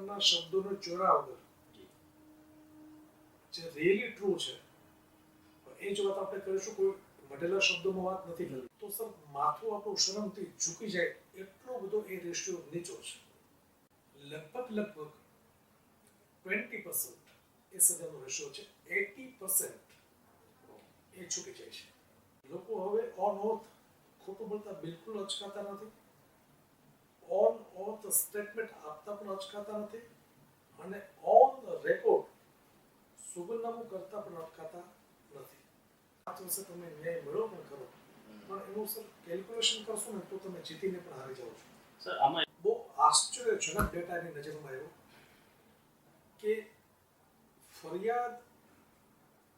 ઉપરના શબ્દોનો ચોરા વગર જે રિયલી ટ્રુ છે એ જ વાત આપણે કરીશું. કોઈ મઢેલા શબ્દોમાં વાત નથી કરવી. તો સર માથું આપણું શરમથી ઝૂકી જાય એટલો બધો એ રેશિયો નીચો છે. લગભગ 20% એ સજાનો રેશિયો છે. 80% એ છૂટી જાય છે. લોકો હવે ઓન ઓથ ખોટું બોલતા બિલકુલ અચકાતા નથી, ઓન ઓથ સ્ટેટમેન્ટ આપતા પણ અચકાતા નથી, અને ઓન રેકોર્ડ સુગંધનામું કરતા પણ અટકાતા નથી. 5 વર્ષે તમે ન્યાય મળ્યો પણ ખરો, પણ એનું સર કેલ્ક્યુલેશન કરશો ને તો તમે જીતીને પણ હારી જાઓ છો. સર આમાં બહુ આશ્ચર્યજનક ડેટા એની નજરમાં આવ્યો કે ફરિયાદ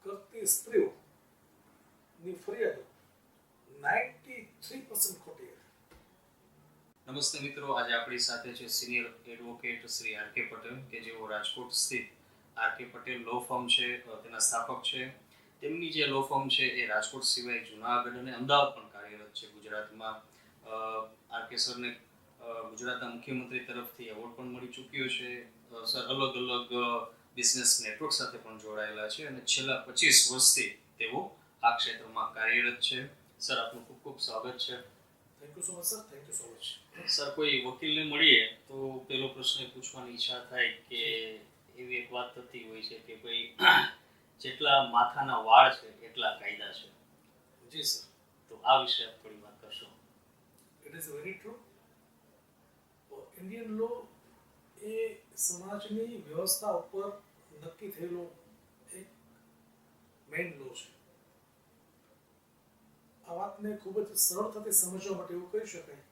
કરતી સ્ત્રીઓની ફરિયાદો 93% ખોટી હતી. નમસ્તે મિત્રો, આજે આપણી સાથે છે senior advocate Shri R.K.. Patel, કે જેઓ રાજકોટ સ્થિત આર.કે. પટેલ લો ફર્મ છે તેના સ્થાપક છે. તેમની જે લો ફર્મ છે એ રાજકોટ સિવાય જુનાગઢ અને અમદાવાદ પણ કાર્યરત છે. ગુજરાતમાં આર.કે. સરને ગુજરાતના મુખ્યમંત્રી તરફથી એવોર્ડ પણ મળી ચૂક્યો છે. સર અલગ અલગ બિઝનેસ નેટવર્ક સાથે પણ જોડાયેલા છે અને છેલ્લા 25 વર્ષથી તેઓ આ ક્ષેત્રમાં કાર્યરત છે. સર, આપનું ખૂબ ખૂબ સ્વાગત છે. Thank you so much sir. Thank you so much. Sir, કોઈ વકીલને મળીએ તો પેલો પ્રશ્ન પૂછવાની ઈચ્છા થાય કે એવી એક વાત થતી હોય છે કે ભાઈ જેટલા માથાના વાળ છે એટલા કાયદા છે. જી સર. તો આ વિશે આપ થોડી વાત કરશો. It is very true. Indian law એ સમાજની વ્યવસ્થા ઉપર નક્કી થયેલો એક મેઇન લો છે. આ વાતને ખૂબ જ સરળતાથી સમજવા માટે એવું કહી શકાય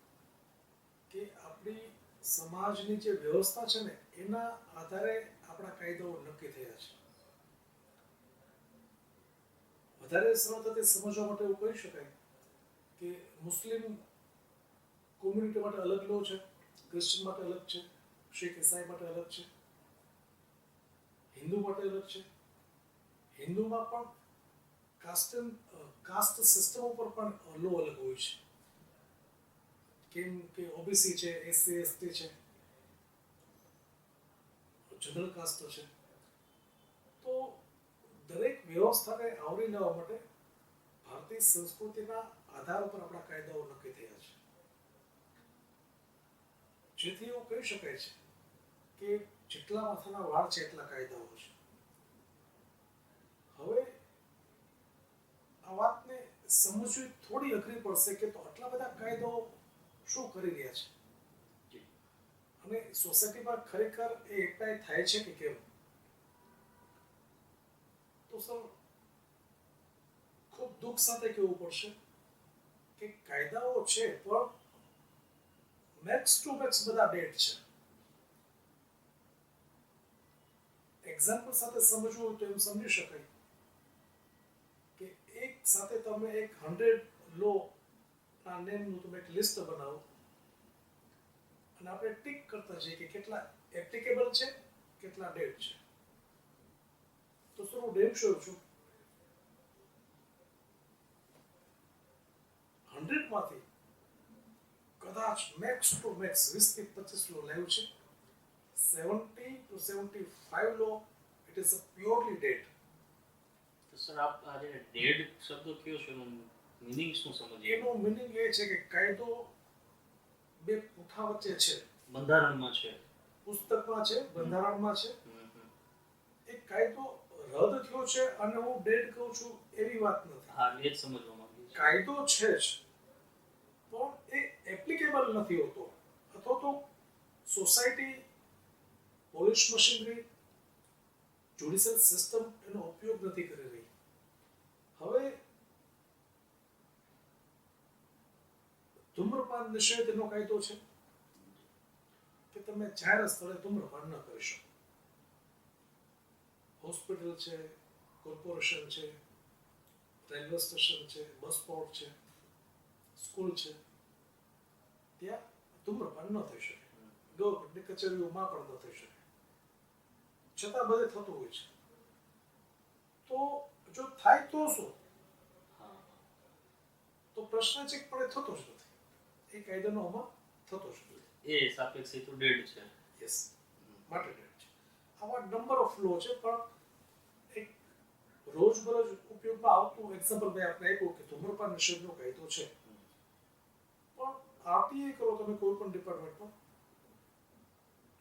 કે આપણી સમાજની જે વ્યવસ્થા છે ને એના આધારે આપણા કાયદાઓ નક્કી થયા છે. વધારે સરળતાથી સમજવા માટે એવું કહી શકાય કે મુસ્લિમ કોમ્યુનિટી માટે અલગ લો છે, ક્રિશ્ચિયન માટે અલગ છે, શીખ ઈસાઈ માટે અલગ છે, હિન્દુ માટે અલગ છે. હિન્દુમાં પણ કાસ્ટ સિસ્ટમ ઉપર પણ લો અલગ હોય છે. કેમ કે ઓબીસી છે, એસસી એસટી છે, જનરલ કાસ્ટ છે. તો દરેક વ્યવસ્થાને આવરી લેવા માટે ભારતીય સંસ્કૃતિના આધાર ઉપર આપણા કાયદાઓ નક્કી થયા છે. જેથી એવું કહી શકાય છે કે જેટલા માથાના વાળ છે એટલા કાયદાઓ છે. હવે આ વાતને સમજવી થોડી અઘરી પડશે કે તો આટલા બધા કાયદાઓ શું કરી રહ્યા છે અને સોસાયટીમાં ખરેખર એ એપ્લાય થાય છે કે કેમ. તો સર ખૂબ દુઃખ સાથે કહેવું પડશે કે કાયદાઓ છે પણ મેક્સ ટુ મેક્સ બધા ડેટ છે. એક્ઝામ્પલ સાથે સમજવું હોય તો એમ સમજી શકાય કે એક સાથે તમે એક 100 લો ના નેમનું તમે એક લિસ્ટ બનાવો અને આપણે ટીક કરતા જઈએ કે કેટલા એપ્લિકેબલ છે, કેટલા ડેટ છે. તો સર હું ડેમ શ્યોર છું 100 માંથી કદાચ મેક્સ ટુ મેક્સ 20 થી 25 લો લાવ્યું છે. 70 to 75 લો it is a purely debt. તો સર આપ આ જે ડેડ શબ્દ કયો છો એનો મીનિંગ શું સમજીએ? એનો મીનિંગ એ છે કે કાયદો બે પુઠા વચ્ચે છે, બંધારણમાં છે, પુસ્તકમાં છે, બંધારણમાં છે. એ કાયદો રદ થયો છે અને હું ડેડ કહું છું એવી વાત નથી. હા, એ જ સમજવા માંગુ છું. કાયદો છે જ પણ એ એપ્લિકેબલ નથી હોતો, અથવા તો society, police machinery, judicial system એનો ઉપયોગ નથી કરી રહી. હવે ધૂમ્રપાન નિષેધનો કાયદો છે કે તમે જાહેર સ્થળે ધૂમ્રપાન ન કરી શકો. હોસ્પિટલ છે, કોર્પોરેશન છે, રેલવે સ્ટેશન છે, બસ પોર્ટ છે, સ્કૂલ છે, ત્યાં ધૂમ્રપાન ન થઈ શકે. ગવર્મેન્ટની કચેરીઓમાં પણ ન થઈ શકે. છતાં બધે થતું હોય છે. તો જો થાય તો શું? તો પ્રશ્ન છે પણ એ થતો જ નથી. એ કાયદાનો અમલ થતો જ નથી. એ સાપેક્ષ તો ડેડ છે. યસ. માટે સોફ્ટ લો છે, પણ એક રોજબરોજ ઉપયોગમાં આવતું એક્ઝામ્પલ મેં આપણે આપ્યું કે ધૂમ્રપાન નિષેધનો કાયદો છે, પણ આરટીએ કરો તમે કોઈ પણ ડિપાર્ટમેન્ટમાં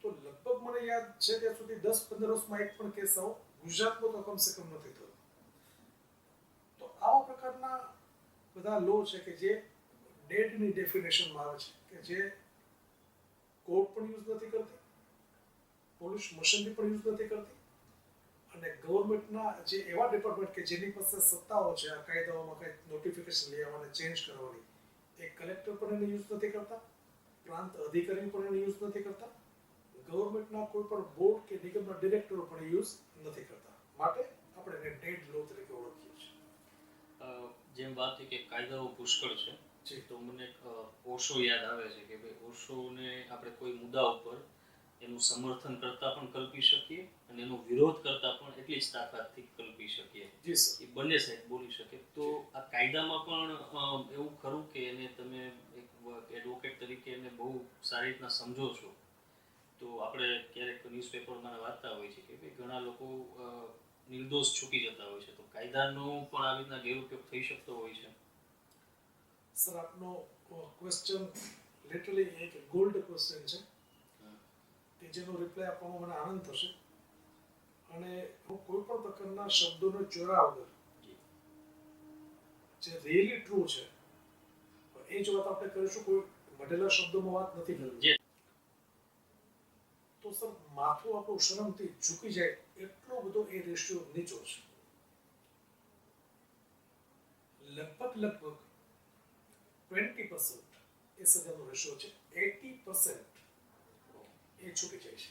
તો લગભગ મને યાદ છે ત્યાં સુધી 10-15 વર્ષમાં એક પણ કેસ આવો ગુજરાતમાં તો કમસે કમ નથી થયો. તો આવા પ્રકારના બધા લો છે કે જે ડેડની ડેફિનેશનમાં આવે છે, કે જે કોર્ટ પણ યુઝ નથી કરતી, પોલીસ મશીનરી પણ યુઝ નથી કરતી, અને ગવર્મેન્ટના જે એવા ડિપાર્ટમેન્ટ કે જેની પાસે સત્તાઓ છે આ કાયદાઓમાં કંઈક નોટિફિકેશન લઈ આવવાને ચેન્જ કરવાની, એ કલેક્ટર પણ એને યુઝ નથી કરતા, પ્રાંત અધિકારી પણ એને યુઝ નથી કરતા, ગવર્મેન્ટના કોઈ પણ બોર્ડ કે નિગમના ડિરેક્ટરો પણ યુઝ નથી કરતા. માટે આપણે એને ડેડ લો તરીકે ઓળખીએ છીએ. જેમ વાત થઈ કે કાયદાઓ પુષ્કળ છે, તો મને એક ઓશો યાદ આવે છે કે ભાઈ ઓશોને આપણે કોઈ મુદ્દા ઉપર એનું સમર્થન કરતા પણ કલ્પી શકીએ અને એનો વિરોધ કરતા પણ એટલી જ તાકાતથી કલ્પી શકીએ. જી સર. એ બંને સાઈડ બોલી શકે. તો આ કાયદામાં પણ એવું ખરું કે એને તમે એક એડવોકેટ તરીકે એને બહુ સારી રીતના સમજો છો, તો આપણે ક્યારેક ન્યૂઝપેપરમાં વાંચતા હોય છે કે ભાઈ ઘણા લોકો નિર્દોષ છૂટી જતા હોય છે, તો કાયદાનો પણ આવી રીતના ગેરઉપયોગ થઈ શકતો હોય છે. સર, આપનો ક્વેશ્ચન લિટરલી એક ગોલ્ડ ક્વેશ્ચન છે કે જેનો રિપ્લાય આપવામાં મને આનંદ થશે, અને હું કોઈ પણ પ્રકારના શબ્દોનો ચોરા વગર જે રિયલી ટ્રુ છે એ જ વાત આપણે કરીશું, કોઈ મઢેલા શબ્દોમાં વાત નથી કરવી. તો સર, માથું આપણું શરમથી ઝૂકી જાય એટલો બધો એ રેશિયો નીચો છે. લગભગ 20% એ સજાનો રેશિયો છે, 80% એ છૂટી જાય છે.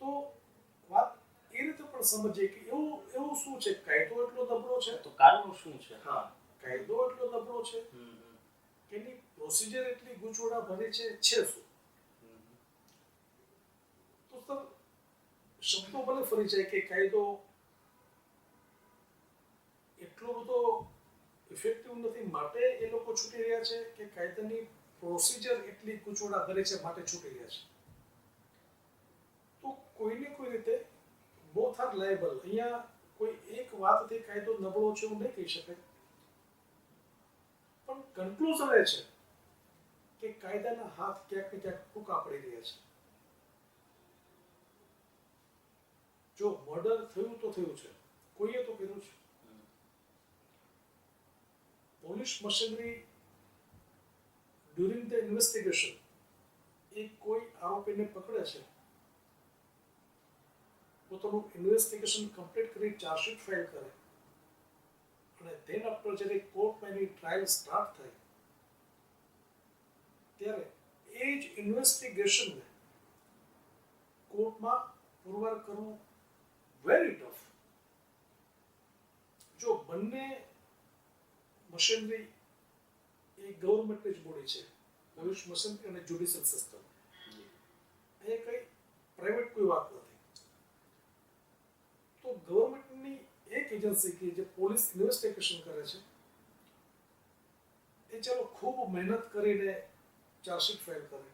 તો વાત એ રીતે પણ સમજીએ કે એવું શું છે, કાયદો એટલો નબળો છે, તો કારણો શું છે? હા, કાયદો એટલો નબળો છે કે એની પ્રોસિજર એટલી ગૂંચવણા ભરી છે શું? તો સર, શબ્દો ભલે ફરી જાય કે કાયદો એટલો બધો ઇફેક્ટિવ નથી માટે એ લોકો છૂટી રહ્યા છે, કે કાયદાની પ્રોસિજર એટલી ગૂંચવણા ભરી છે માટે છૂટી રહ્યા છે? તો કોઈને કોઈ રીતે બોથ આર લાયબલ. અહીંયા કોઈ એક વાતથી કાયદો નબળો છે એવું નહીં કહી શકાય, પણ કન્ક્લુઝન એ છે કે કાયદાના હાથ ક્યાંક ને ક્યાંક ટૂંકા પડી રહ્યા છે. જો મર્ડર થયું તો થયું છે, કોઈએ તો કર્યું છે. Police machinery during the investigation એ કોઈ આરોપીને પકડે છે, પોતાનું ઇન્વેસ્ટિગેશન કમ્પ્લીટ કરી ચાર્જશીટ ફાઇલ કરે, અને ધેન આફ્ટર જ્યારે કોર્ટમાં એની ટ્રાયલ સ્ટાર્ટ થાય ત્યારે એ જ ઇન્વેસ્ટિગેશનને કોર્ટમાં પુરવાર કરવું વેરી ટફ. જો બંને મશીનરી એ ગવર્મેન્ટની જ બોડી છે, પોલીસ મશીનરી અને જ્યુડિશિયલ સિસ્ટમ, એ કઈ પ્રાઇવેટ કોઈ વાત નથી. તો ગવર્મેન્ટની એક એજન્સી કે જે પોલીસ ઇન્વેસ્ટિગેશન કરે છે, એ ચાલો ખૂબ મહેનત કરીને ચાર્જશીટ ફાઇલ કરે,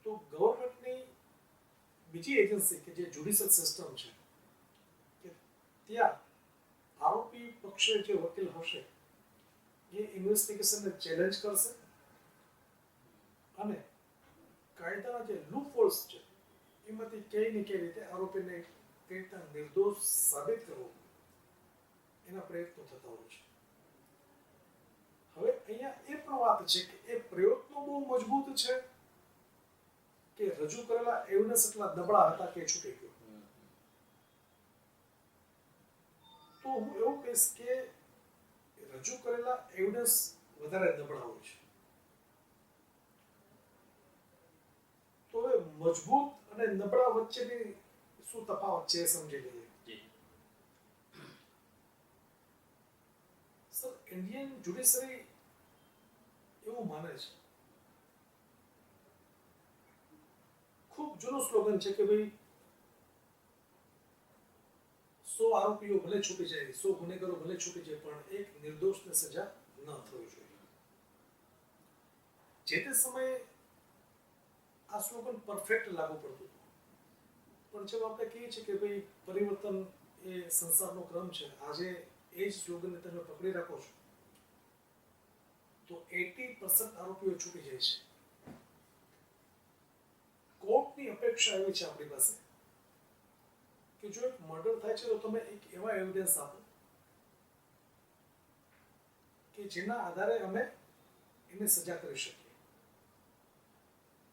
તો ગવર્મેન્ટની બીજી એજન્સી કે જે જ્યુડિશિયલ સિસ્ટમ છે, કે ત્યાં આરોપી પક્ષે જે વકીલ હશે એ ઇન્વેસ્ટિગેશનને ચેલેન્જ કરશે, અને કાયદાના જે લૂપહોલ્સ છે એમાંથી કઈ ને કઈ રીતે આરોપીને કઈ રીતના નિર્દોષ સાબિત કરવો એના પ્રયત્નો થતા હોય છે. હવે અહીંયા એ પણ વાત છે કે એ પ્રયત્નો બહુ મજબૂત છે કે રજૂ કરેલા એવિડન્સ એટલા નબળા હતા કે છૂટી ગયો. તો હું એવું કહીશ કે રજૂ કરેલા એવિડન્સ વધારે નબળા હોય છે. તો હવે મજબૂત અને નબળા વચ્ચેની શું તફાવત છે એ સમજી લઈએ. સર, ઇન્ડિયન જ્યુડિશરી એવું માને છે, ખૂબ જૂનું સ્લોગન છે કે ભાઈ 100 આરોપીઓ ભલે છૂટી જાય, 100 ગુનેગારો ભલે છૂટી જાય, પણ એક નિર્દોષને સજા ન થવી જોઈએ. જે તે સમયે આ સ્લોગન પરફેક્ટ લાગુ પડતું હતું, પણ જેમ આપણે કહીએ છીએ કે ભાઈ પરિવર્તન એ સંસારનો ક્રમ છે, આજે એ જ સ્લોગનને તમે પકડી રાખો છો તો 80% આરોપીઓ છૂટી જાય છે. કોર્ટની અપેક્ષા એવી છે આપણી પાસે કે જો એક મર્ડર થાય છે તો તમે એક એવા એવિડન્સ આપો કે જેના આધારે અમે એને સજા કરી શકીએ.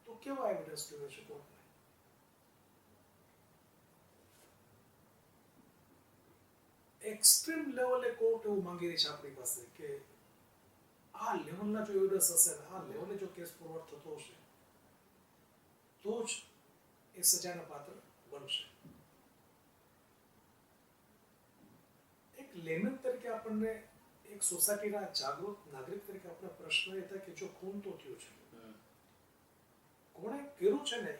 તો કેવા એવિડન્સ જોઈએ છે કોર્ટને? એક્સ્ટ્રીમ લેવલે કોર્ટ એવું માંગી રહી છે આપણી પાસે કે આ લેવલના જો એવિડન્સ હશે ને આ લેવલે જો કેસ ફોરવર્ડ થતો હશે તો જ એ સજાના પાત્ર બનશે. એક લેમન તરીકે આપણને, એક સોસાયટીના જાગૃત નાગરિક તરીકે આપણે પ્રશ્ન એ થાય કે જો ખૂન તો થયું છે, કોણે કર્યું છે ને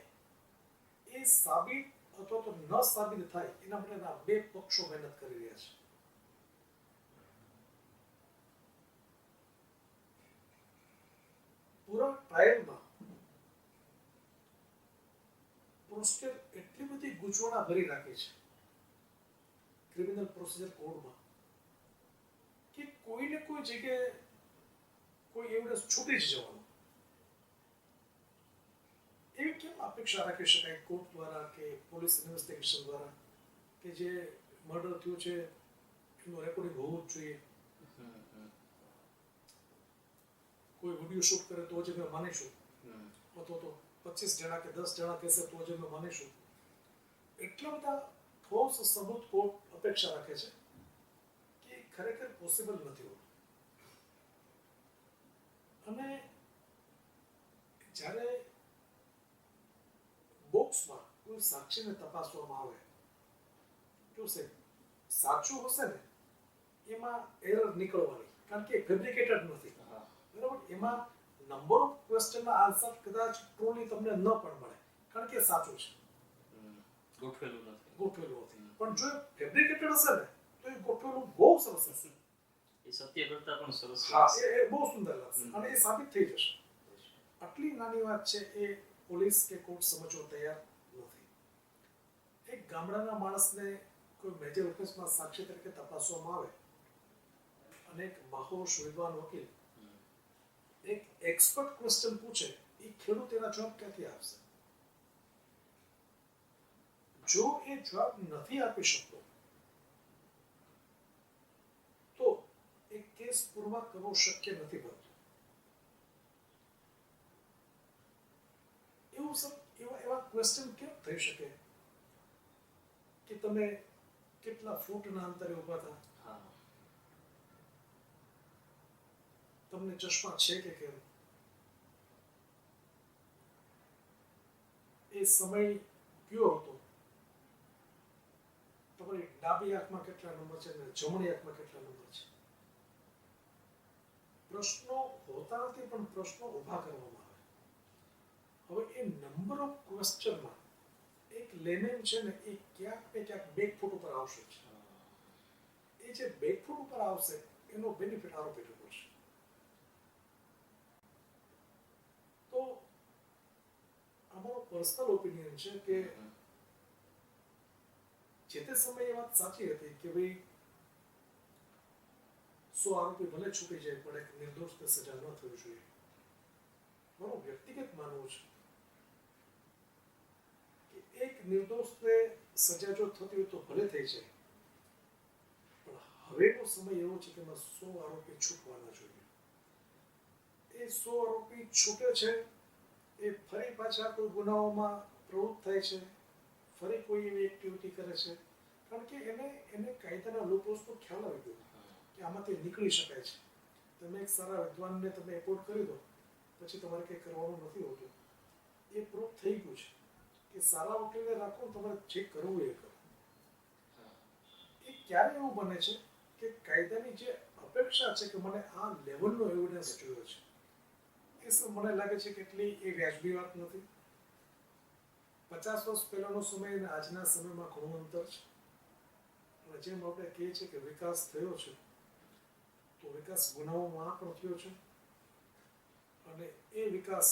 એ સાબિત અથવા તો ન સાબિત થાય એના માટેના બે પક્ષો મહેનત કરી રહ્યા છે. પૂરા ટ્રાયલમાં પ્રોસિજર એટલી બધી ગૂંચવણા ભરી રાખી છે ક્રિમિનલ પ્રોસિજર કોડમાં કે કોઈને કોઈ જગ્યાએ કોઈ એવિડન્સ છૂટી જ જવાનું. એવી કેમ અપેક્ષા રાખી શકાય કોર્ટ દ્વારા કે પોલીસ ઇન્વેસ્ટિગેશન દ્વારા કે જે મર્ડર થયું છે એનું રેકોર્ડિંગ હોવું જ જોઈએ, કોઈ વિડીયો શૂટ કરે તો જ અમે માનીશું, અથવા તો 25 જણા કે 10 જણા કહેશે તો જ અમે માનીશું. એટલા બધા ઠોસ સબૂત કોર્ટ અપેક્ષા રાખે છે કે ખરેખર પોસિબલ નથી હોતું. અને જ્યારે બોક્સમાં કોઈ સાક્ષીને તપાસવામાં આવે જો સાચું હશે ને એમાં એરર નીકળવાની, કારણ કે ફેબ્રિકેટેડ નથી, બરાબર? એમાં નંબર ઓફ ક્વેશ્ચનના આન્સર કદાચ ટ્રુલી તમને ન પણ મળે કારણ કે સાચું છે, ગોઠવેલું નથી. પણ જો ફેબ્રિકેટેડ હશે ને તો એ ગોઠવેલું બહુ સરસ હશે, એ સત્ય કરતા પણ સરસ. હા, એ બહુ સુંદર લાગશે અને એ સાબિત થઈ જશે. આટલી નાની વાત છે એ પોલીસ કે કોર્ટ સમજવા તૈયાર નથી. એક ગામડાના માણસને કોઈ મેજર ઓફિસમાં સાક્ષી તરીકે તપાસવામાં આવે અને એક બાહોશ વિદ્વાન વકીલ એક એક્સપર્ટ ક્વેશ્ચન પૂછે, એ ખેડૂત એના જવાબ ક્યાંથી આપશે? જો એ જવાબ નથી આપી શકતો તો એ કેસ પૂર્ણ કરવો શક્ય નથી બનતું. એવા ક્વેશ્ચન કેમ થઈ શકે કે તમે કેટલા ફૂટના અંતરે ઉભા હતા, તમને ચશ્મા છે કે કેમ, એ સમય કયો હતો, તમારી ડાબી આંખમાં કેટલા નંબર છે અને જમણી આંખમાં કેટલા નંબર છે. પ્રશ્નો હોતા નથી પણ પ્રશ્નો ઊભા કરવામાં આવે. હવે એ નંબર ઓફ ક્વેશ્ચનમાં એક લેમેન છે ને એ ક્યાંક ને ક્યાંક બેકફૂટ ઉપર આવશે જ. એ જે બેકફૂટ ઉપર આવશે એનો બેનિફિટ આરોપીને મળશે. તો અમારો પર્સનલ ઓપિનિયન છે કે જે તે સમયે વાત સાચી હતી કે ભાઈ 100 આરોપી ભલે છૂટી જાય પણ એક નિર્દોષને સજા ન થવી જોઈએ. મારું વ્યક્તિગત માનવું છે કે એક નિર્દોષને સજા જો થતી હોય તો ભલે થઈ જાય, પણ હવેનો સમય એવો છે કે એમાં 100 આરોપી છૂટવાના જોઈએ. એ 100 આરોપી છૂટે છે એ ફરી પાછા કોઈ ગુનાઓમાં પ્રવૃત્ત થાય છે, ફરી કોઈ એવી એક્ટિવિટી કરે છે, કારણ કે એને કાયદાના લૂપહોલ્સનો ખ્યાલ આવી ગયો કે આમાંથી નીકળી શકાય છે. તમે એક સારા વિદ્વાનને તમે એપોર્ટ કરી દો પછી તમારે કંઈ કરવાનું નથી હોતું. એ પ્રૂફ થઈ ગયું છે કે સારા વકીલને રાખો, તમારે જે કરવું એ કરો. એ ક્યારે એવું બને છે કે કાયદાની જે અપેક્ષા છે કે મને આ લેવલનો એવિડન્સ જોયો છે, એ મને લાગે છે કે એટલી એ વ્યાજબી વાત નથી. 50 વર્ષ પહેલાનો સમય અને આજના સમયમાં ઘણું અંતર છે. અને જેમ આપણે કહીએ છીએ કે વિકાસ થયો છે તો વિકાસ ગુનાઓમાં પણ થયો છે અને એ વિકાસ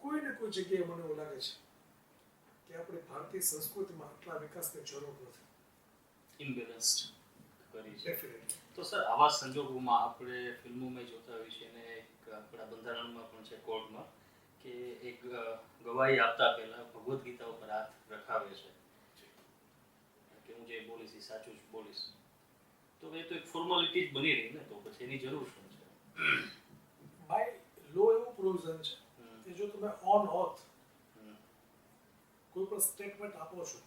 કોઈ ને કોઈ જગ્યાએ મને એવું લાગે છે કે આપણી ભારતીય સંસ્કૃતિમાં આટલા વિકાસની જરૂર નથી. ઇમ્બેલેન્સ્ડ કરી છે. ડેફિનેટલી. તો સર આવા સંજોગોમાં આપણે ફિલ્મોમાં જોતા હોઈએ છીએ અને એક આપણા બંધારણમાં પણ છે કોર્ટમાં કે એક ગવાહી આપતા પહેલા ભગવદ્ ગીતા ઉપર હાથ રખાવે છે કે હું જે બોલીશ એ સાચું જ બોલીશ. તો એ તો એક ફોર્માલિટી જ બની રહી ને, તો પછી એની જરૂર શું છે? બાય લો એવું પ્રોવિઝન છે કે જો તમે ઓન ઓથ કોઈ પણ સ્ટેટમેન્ટ આપો છો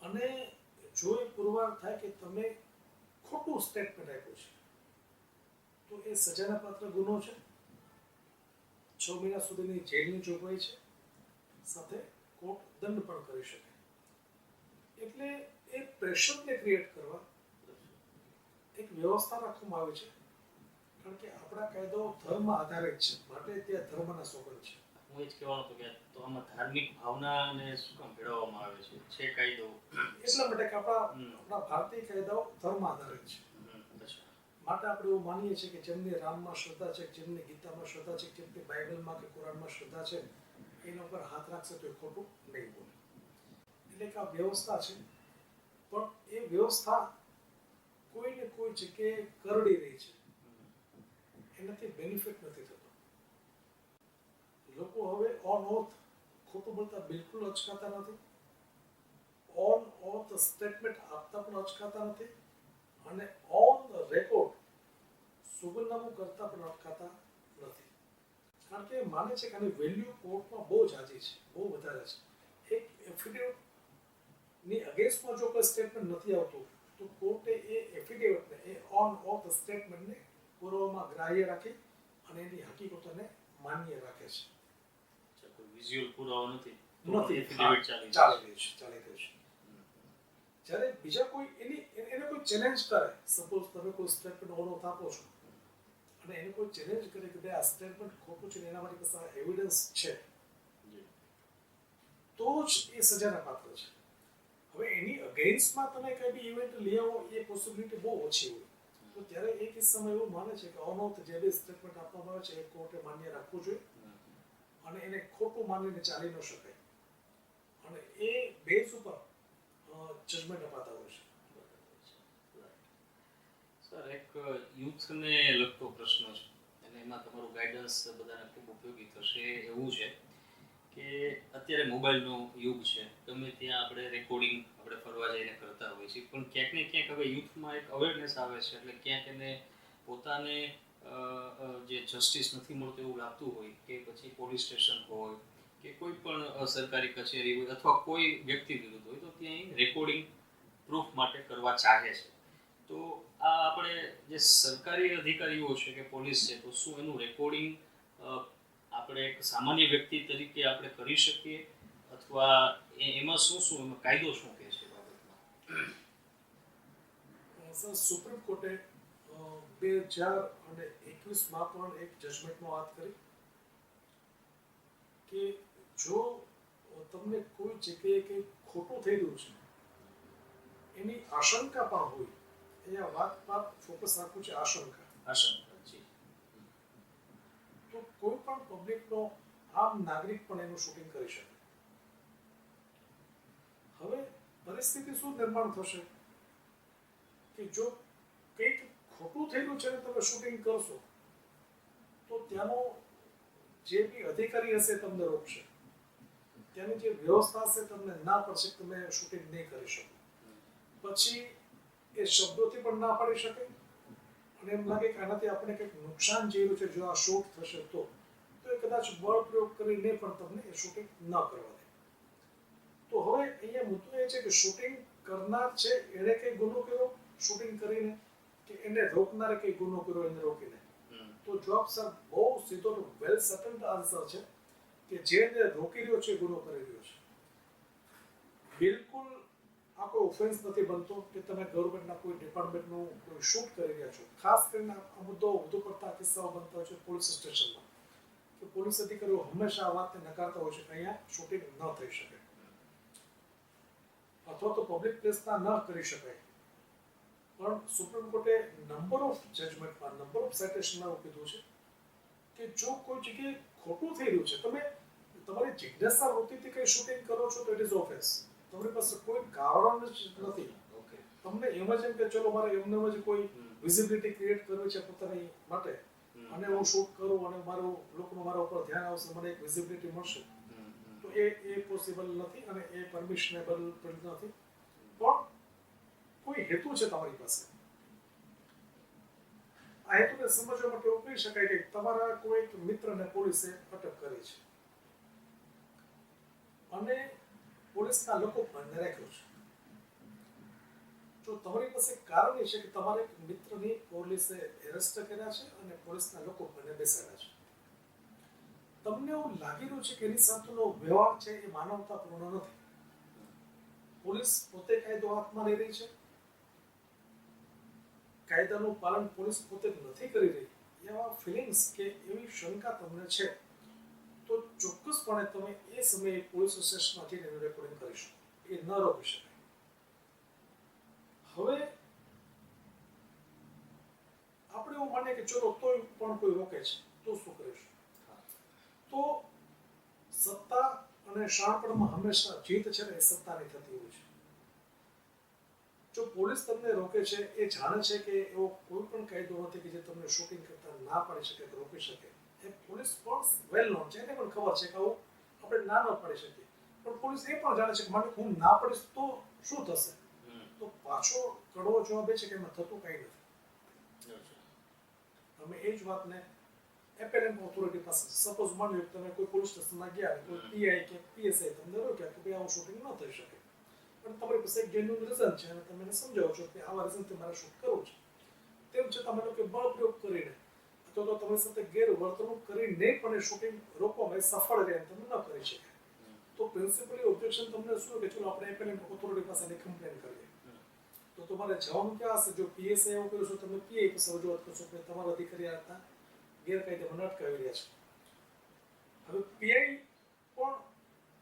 અને જો એ પુરવાર થાય કે તમે ખોટું સ્ટેટમેન્ટ આપ્યું છે તો એ સજાના પાત્ર ગુનો છે. 6 મહિના સુધીની જેલની જોગવાઈ છે, સાથે કોર્ટ દંડ પણ કરી શકે. એટલે એ પ્રેશરને ક્રિએટ કરવા એક વ્યવસ્થા રાખવામાં આવી છે, કારણ કે આપણા કાયદાઓ ધર્મ આધારિત છે, માટે ત્યાં ધર્મના સોગંદ છે. હું એ જ કહેવાનો હતો કે તો આમાં ધાર્મિક ભાવનાને શું કામ ભેળવવામાં આવે છે કાયદો? એટલા માટે કે આપણા ભારતીય કાયદાઓ ધર્મ આધારિત છે, માટે આપણે એવું માનીએ છીએ કે જેમની રામમાં શ્રદ્ધા છે, જેમની ગીતામાં શ્રદ્ધા છે, જેમની બાઇબલમાં કે કુરાનમાં શ્રદ્ધા છે, એના ઉપર હાથ રાખશે તો એ ખોટું નહીં બોલે. એટલે કે આ વ્યવસ્થા છે, પણ એ વ્યવસ્થા કોઈને કોઈ જગ્યાએ કરડી રહી છે, એનાથી બેનિફિટ નથી થતો. લોકો હવે ઓન ઓથ ખોટું બોલતા બિલકુલ અચકાતા નથી, ઓન ઓથ સ્ટેટમેન્ટ આપતા પણ અચકાતા નથી, અને ઓન રેકોર્ડ સુગંધનામું કરતા પણ અટકાતા નથી. કારણ કે માને છે કે આની વેલ્યુ કોર્ટમાં બહુ જાજી છે, બહુ વધારે છે. એક એફિડેવિટની અગેન્સ્ટમાં જો કોઈ સ્ટેટમેન્ટ નથી આવતું તો કોર્ટે એ એફિડેવિટને, એ ઓન ઓફ સ્ટેટમેન્ટને પુરાવામાં ગ્રાહ્ય રાખી અને એની હકીકતોને માન્ય રાખે છે. કોઈ વિઝ્યુઅલ પુરાવો નથી ચાલી રહ્યું છે. જ્યારે બીજા કોઈ એને કોઈ ચેલેન્જ કરે, સપોઝ તમે કોઈ સ્ટેટમેન્ટ ઓન ઓફ આપો છો અને એને કોઈ ચેલેન્જ કરે કે ભાઈ આ સ્ટેટમેન્ટ ખોટું છે, એના મારી પાસે એવિડન્સ છે, તો જ એ સજાના પાત્ર છે. હવે એની અગેન્સ્ટમાં તમે કઈ બી ઇવેન્ટ લઈ આવો એ પોસિબિલિટી બહુ ઓછી હોય, તો ત્યારે એ કિસ્સામાં એવું માને છે કે ઓન ઓફ જે બી સ્ટેટમેન્ટ આપવામાં આવે છે એ કોર્ટે માન્ય રાખવું જોઈએ અને એને ખોટું માનીને ચાલી ન શકાય, અને એ બેઝ ઉપર જજમેન્ટ અપાતા હોય છે. સર એક યુથને લગતો પ્રશ્ન છે અને એમાં તમારું ગાઈડન્સ બધાને ખૂબ ઉપયોગી થશે એવું છે કે અત્યારે મોબાઈલનો યુગ છે, ગમે ત્યાં આપણે રેકોર્ડિંગ આપણે ફરવા જઈને કરતા હોઈએ છીએ, પણ ક્યાંક ને ક્યાંક હવે યુથમાં એક અવેરનેસ આવે છે, એટલે ક્યાંક એને પોતાને જે જસ્ટિસ નથી મળતું એવું લાગતું હોય કે પછી પોલીસ સ્ટેશન હોય કે કોઈ પણ સરકારી કચેરી હોય અથવા કોઈ વ્યક્તિ વિરુદ્ધ હોય તો ત્યાં રેકોર્ડિંગ પ્રૂફ માટે કરવા ચાહે છે. તો આ આપણે જે સરકારી અધિકારીઓ છે કે પોલીસ છે, તો શું એનું રેકોર્ડિંગ આપણે એક સામાન્ય વ્યક્તિ તરીકે આપણે કરી શકીએ, અથવા એમાં શું એમાં કાયદો શું કહે છે બાબતમાં? સર, સુપ્રીમ કોર્ટે 2021માં પણ એક જજમેન્ટમાં વાત કરી કે જો તમને કોઈ જગ્યાએ કંઈ ખોટું થઈ રહ્યું છે, એની આશંકા પણ હોય, એ આ વાત પર ફોકસ રાખવું છે, આશંકા જી. તો કોઈ પણ પબ્લિકનો આમ નાગરિક પણ એનું શૂટિંગ કરી શકે. હવે પરિસ્થિતિ શું નિર્માણ થશે કે જો કંઈક ખોટું થયેલું છે ને તમે શૂટિંગ કરશો તો ત્યાંનો જે બી અધિકારી હશે તમને રોકશે, ત્યાંની જે વ્યવસ્થા હશે તમને ના પડશે, તમે શૂટિંગ નહીં કરી શકો. પછી એ શબ્દોથી પણ ના પાડી શકે અને એમ લાગે કે આનાથી આપણે કંઈક નુકસાન જેવું છે, જો આ શૂટ થશે તો એ કદાચ બળ પ્રયોગ કરીને પણ તમને એ શૂટિંગ ન કરવા દે. તો હવે અહીંયા મુદ્દો એ છે કે શૂટિંગ કરનાર છે એણે કંઈ ગુનો કર્યો શૂટિંગ કરીને, કે એને રોકનારે કંઈ ગુનો કર્યો એને રોકીને? તો જવાબ સર બહુ સીધો વેલ સેટલ્ડ આન્સર છે કે જેને રોકી રહ્યો છે ગુનો કરી રહ્યો છે. બિલકુલ આ કોઈ ઓફેન્સ નથી બનતો કે તમે ગવર્મેન્ટના કોઈ ડિપાર્ટમેન્ટનું કોઈ શૂટ કરી રહ્યા છો. ખાસ કરીને આ મુદ્દો વધુ પડતા કિસ્સાઓ બનતા હોય છે પોલીસ સ્ટેશનમાં, કે પોલીસ અધિકારીઓ હંમેશા આ વાતને નકારતા હોય છે કે અહીંયા શૂટિંગ ન થઈ શકે અથવા તો પબ્લિક પ્લેસમાં ન કરી શકાય. પણ સુપ્રીમ કોર્ટે નંબર ઓફ જજમેન્ટમાં, નંબર ઓફ સાઇટેશનમાં એવું કીધું છે કે જો કોઈ જગ્યાએ ખોટું થઈ રહ્યું છે, તમે તમારી જિજ્ઞાસા વૃત્તિથી કંઈ શૂટિંગ કરો છો તો ઇટ ઇઝ ઓફેન્સ. તમારી પાસે કોઈ કારણ જ નથી. ઓકે. તમને એમ જ એમ કે ચલો મારે એમને જ કોઈ વિઝિબિલિટી ક્રિએટ કરવી છે પોતાની માટે અને હું શૂટ કરું અને લોકોનું મારા ઉપર ધ્યાન આવશે, મને એક વિઝિબિલિટી મળશે, તો એ પોસિબલ નથી અને એ પરમિશનેબલ પણ નથી. પણ કોઈ હેતુ છે તમારી પાસે. આ હેતુને સમજવા માટે એવું કહી શકાય કે તમારા કોઈ મિત્રને પોલીસે અટક કરી છે અને પોલીસના લોકો બંધ રાખ્યો છે. જો તમારી પાસે કારણ એ છે કે તમારે એક મિત્રની પોલીસે એરેસ્ટ કર્યા છે અને પોલીસના લોકો બંને બેસાડ્યા છે, તમને એવું લાગી રહ્યું છે કે એની સાથેનો વ્યવહાર છે એ માનવતાપૂર્ણ નથી. પોલીસ પોતે કાયદો હાથમાં લઈ રહી છે, કાયદાનું પાલન પોલીસ પોતે નથી કરી રહી, એવા ફિલિંગ્સ કે એવી શંકા તમને છે, તો ચોક્કસપણે તમે એ સમયે પોલીસ સ્ટેશનમાં જઈને એનું રેકોર્ડિંગ કરી શકો. એ ન રોકી શકાય. હવે આપણે એવું માનીએ કે ચલો તોય પણ કોઈ રોકે છે તો શું કરીશું? તો સત્તા અને શાણપણમાં હંમેશા જીત છે ને એ સત્તાની થતી હોય છે. જો પોલીસ તમને રોકે છે, એ જાણે છે કે એવો કોઈ પણ કાયદો નથી કે જે તમને શૂટિંગ કરતા ના પાડી શકે કે રોકી શકે. એ પોલીસ પણ વેલ નોન છે, એને પણ ખબર છે કે આવું આપણે ના ન પાડી શકીએ. પણ પોલીસ એ પણ જાણે છે કે મારે હું ના પાડીશ તો શું થશે? તો પાછો કડવો જવાબ એ છે કે એમાં થતું કંઈ નથી. તમે એ જ વાતને એપેલેન્ટ ઓથોરિટી પાસે, સપોઝ માની લો તમે કોઈ પોલીસ સ્ટેશનમાં ગયા, કોઈ પીઆઈ કે પીએસઆઈ તમને રોક્યા કે ભાઈ આવું શૂટિંગ ન થઈ શકે, પણ તમારી પાસે એક જેન્યુઇન રીઝન છે અને તમે એને સમજાવો છો કે આવા રીઝનથી મારે શૂટ કરવું છે, તેમ છતાં તમે લોકો બળપ્રયોગ કરીને અથવા તો તમારી સાથે ગેરવર્તણૂક કરીને પણ એ શૂટિંગ રોકવામાં સફળ રહ્યા તમે ન કરી શકે, તો પ્રિન્સિપલી ઓબ્જેક્શન તમને શું કે ચલો આપણે એપેલેન્ટ ઓથોરિટી પાસે કમ્પ્લેન કરીએ. તો તમારે જવાનું ક્યાં હશે? જો પીએસઆઈ એવું કર્યું છે, તમે પીઆઈ પાસે રજૂઆત કરશો કે તમારા અધિકારી આ ગેરકાયદે મને અટકાવી રહ્યા છે. હવે પીઆઈ પણ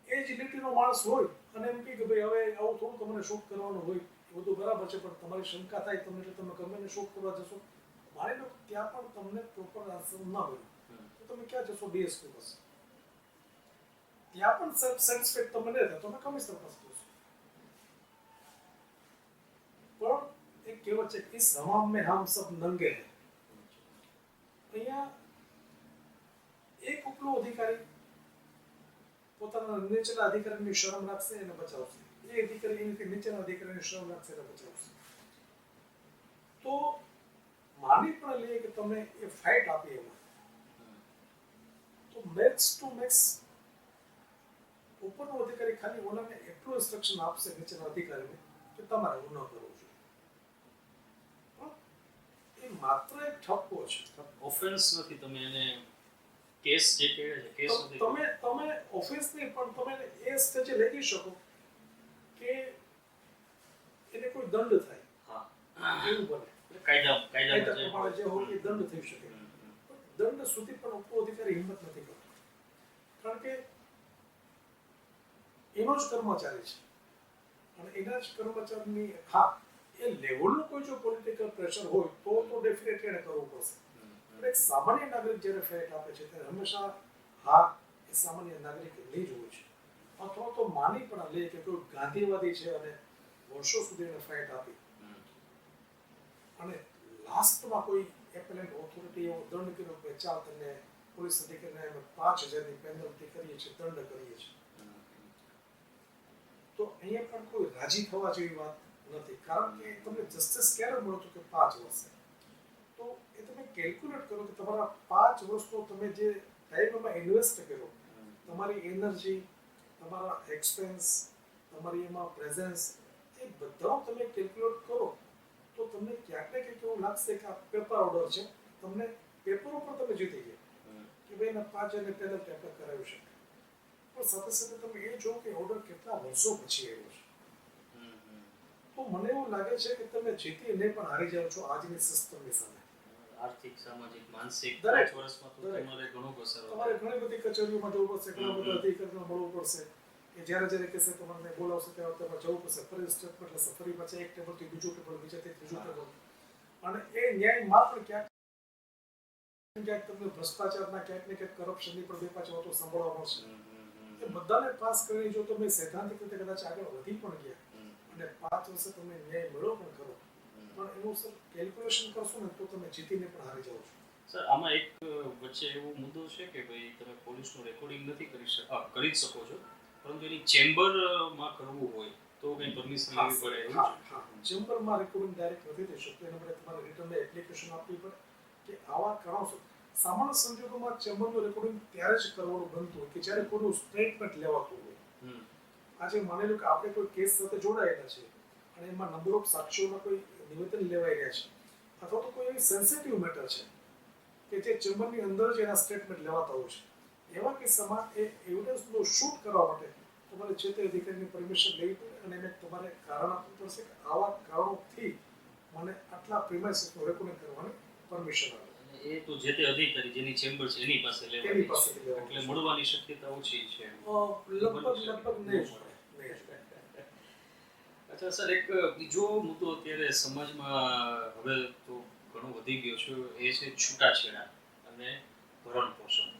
એ જ લીટીનો માણસ હોય અને એમ કહે કે ભાઈ હવે આવું થોડું તમને શૂટ કરવાનું હોય, એ બધું બરાબર છે, પણ તમારી શંકા થાય તમને એટલે તમે ગમે એને શૂટ કરવા જશો. માની લો ત્યાં પણ તમને પ્રોપર આન્સર ના મળ્યું તો તમે ક્યાં જશો? ડીએસપી પાસે. ત્યાં પણ સેટિસ્ફેક્ટ તમને નહીં થાય, તમે કમિશનર પાસે જશો. પણ એક કહેવત છે કે ઇસ હવામ મેં હમ સબ નંગે હૈ. અહીંયા એક ઉપલો અધિકારી પોતાના નીચેના અધિકારીની શરમ રાખશે એને બચાવશે, એ અધિકારી એની નીચેના અધિકારીની શરમ રાખશે એને બચાવશે. તો માની પણ લઈએ કે તમે એ ફાઇટ આપી એમાં, તો મેક્સ ટુ મેક્સ ઉપરનો અધિકારી ખાલી ઓલાને એટલું ઇન્સ્ટ્રક્શન આપશે નીચેના અધિકારીને કે તમારે એવું ન કરવું જોઈએ. એ માત્ર એક ઠપકો છે, ઓફેન્સ નથી. તમે એને કેસ જે કહે છે કેસ નથી. તમે ઓફેન્સ નહીં, પણ તમે એ સ્ટેજે લઈ જઈ શકો કે એને કોઈ દંડ થાય. હા, એવું બને. કાયદા પ્રમાણે જે હોય એ દંડ થઈ શકે. દંડ સુધી પણ ઉપરો અધિકારી હિંમત નથી કરતો, કારણ કે એનો જ કર્મચારી છે અને એના જ કર્મચારીની એ લેવલનું કોઈ જો પોલિટિકલ પ્રેશર હોય તો ડેફિનેટલી એને કરવું પડશે. પણ એક સામાન્ય નાગરિક જ્યારે ફેટ આપે છે ત્યારે હંમેશા હા એ સામાન્ય નાગરિક નહીં જ હોય છે. અથવા તો માની પણ લે કે કોઈ ગાંધીવાદી છે અને વર્ષો સુધી એને ફાઇટ આપી અને લાસ્ટમાં કોઈ એપેલેન્ટ ઓથોરિટી એવો દંડ કર્યો કે ચાલ તને પોલીસ અધિકારીને અમે 5,000ની પેનલ્ટી કરીએ છીએ, દંડ કરીએ છીએ, તો અહીંયા પણ કોઈ રાજી થવા જેવી વાત નથી. કારણ કે તમને જસ્ટિસ ક્યારે મળો તો કે 5 વર્ષે. તો એ તમે કેલ્ક્યુલેટ કરો કે તમારા 5 વર્ષનો તમે જે ટાઈમ એમાં ઇન્વેસ્ટ કર્યો, તમારી એનર્જી, તમારા એક્સપેન્સ, તમારી એમાં પ્રેઝન્સ, એ બધા તમે કેલ્ક્યુલેટ કરો તો તમને ક્યાંક ને ક્યાંક એવું લાગશે કે આ પેપર ઓર્ડર છે, તમને પેપર ઉપર તમે જીતી ગયા કે ભાઈ એના 5,000 પેનલ્ટી આપણે કરાવી શકે. પણ સાથે સાથે તમે એ જો કે ઓર્ડર કેટલા વર્ષો પછી આવ્યો છે, તો મને એવું લાગે છે કે તમે જીતીને પણ હારી જાઓ છો આજની સિસ્ટમની સામે. આર્થિક, સામાજિક, માનસિક દરેક 5 વર્ષમાં તો તમારે ઘણું કસર. તમારે ઘણી બધી કચેરીઓમાં જવું પડશે, ઘણા બધા અધિકારીઓને મળવું પડશે, કે જ્યારે કહેશે તમને બોલાવશે ત્યારે તમારે જવું પડશે, ફરી સ્ટેટમેન્ટ લેશે, ફરી પાછા એક ટેબલથી બીજું ટેબલ, બીજાથી ત્રીજું ટેબલ, અને એ ન્યાયમાં પણ ક્યાંક તમને ભ્રષ્ટાચારના ક્યાંક ને ક્યાંક કરપ્શનની પણ બે પાંચ વાતો સાંભળવા મળશે. એ બધાને પાસ કરીને જો તમે સૈદ્ધાંતિક રીતે કદાચ આગળ વધી પણ ગયા અને 5 વર્ષે તમે ન્યાય મેળવો પણ ખરો, પણ એનું સર કેલ્ક્યુલેશન કરશો ને તો તમે જીતીને પણ હારી જાઓ છો. સર આમાં એક વચ્ચે એવો મુદ્દો છે કે ભાઈ તમે પોલીસનું રેકોર્ડિંગ નથી કરી જ શકો છો, પરંતુ એની ચેમ્બરમાં કરવું હોય તો કંઈ પરમિશન લેવી પડે એવું હા છે? હા, ચેમ્બરમાં રેકોર્ડિંગ ડાયરેક્ટ નથી થઈ શકતું. એના માટે તમારે રિટર્નમાં એપ્લિકેશન આપવી પડે કે આવા કારણોસર. સામાન્ય સંજોગોમાં ચેમ્બરનું રેકોર્ડિંગ ત્યારે જ કરવાનું બનતું હોય કે જ્યારે કોઈનું સ્ટેટમેન્ટ લેવાતું હોય. હમ. આજે માની લો કે આપણે કોઈ કેસ સાથે જોડાયેલા છે અને એમાં નંબર ઓફ સાક્ષીઓના કોઈ નિવેદન લેવાઈ રહ્યા છે, અથવા તો કોઈ એવી સેન્સિટિવ મેટર છે કે જે ચેમ્બરની અંદર જ એના સ્ટેટમેન્ટ લેવાતા હોય છે, એવા કિસ્સામાં એ એવિડન્સનો શૂટ કરવા માટે તમારે જે તે અધિકારીની પરમિશન લેવી પડે અને એને તમારે કારણ આપવું પડશે કે આવા કારણોથી મને આટલા પ્રિમાઇસીસનું રેકોર્ડિંગ કરવાની પરમિશન આવે. એ તો જે તે અધિકારી જેની ચેમ્બર છે એની પાસે એની લેવાની પાસેથી છે, લેવાનું એટલે છે. મળવાની શક્યતા ઓછી છે. લગભગ નહીં જ મળે, નહીં જ મળે. અચ્છા સર, એક બીજો મુદ્દો અત્યારે સમાજમાં હવે તો ઘણો વધી ગયો છે, એ છે છૂટાછેડા અને ભરણ પોષણ.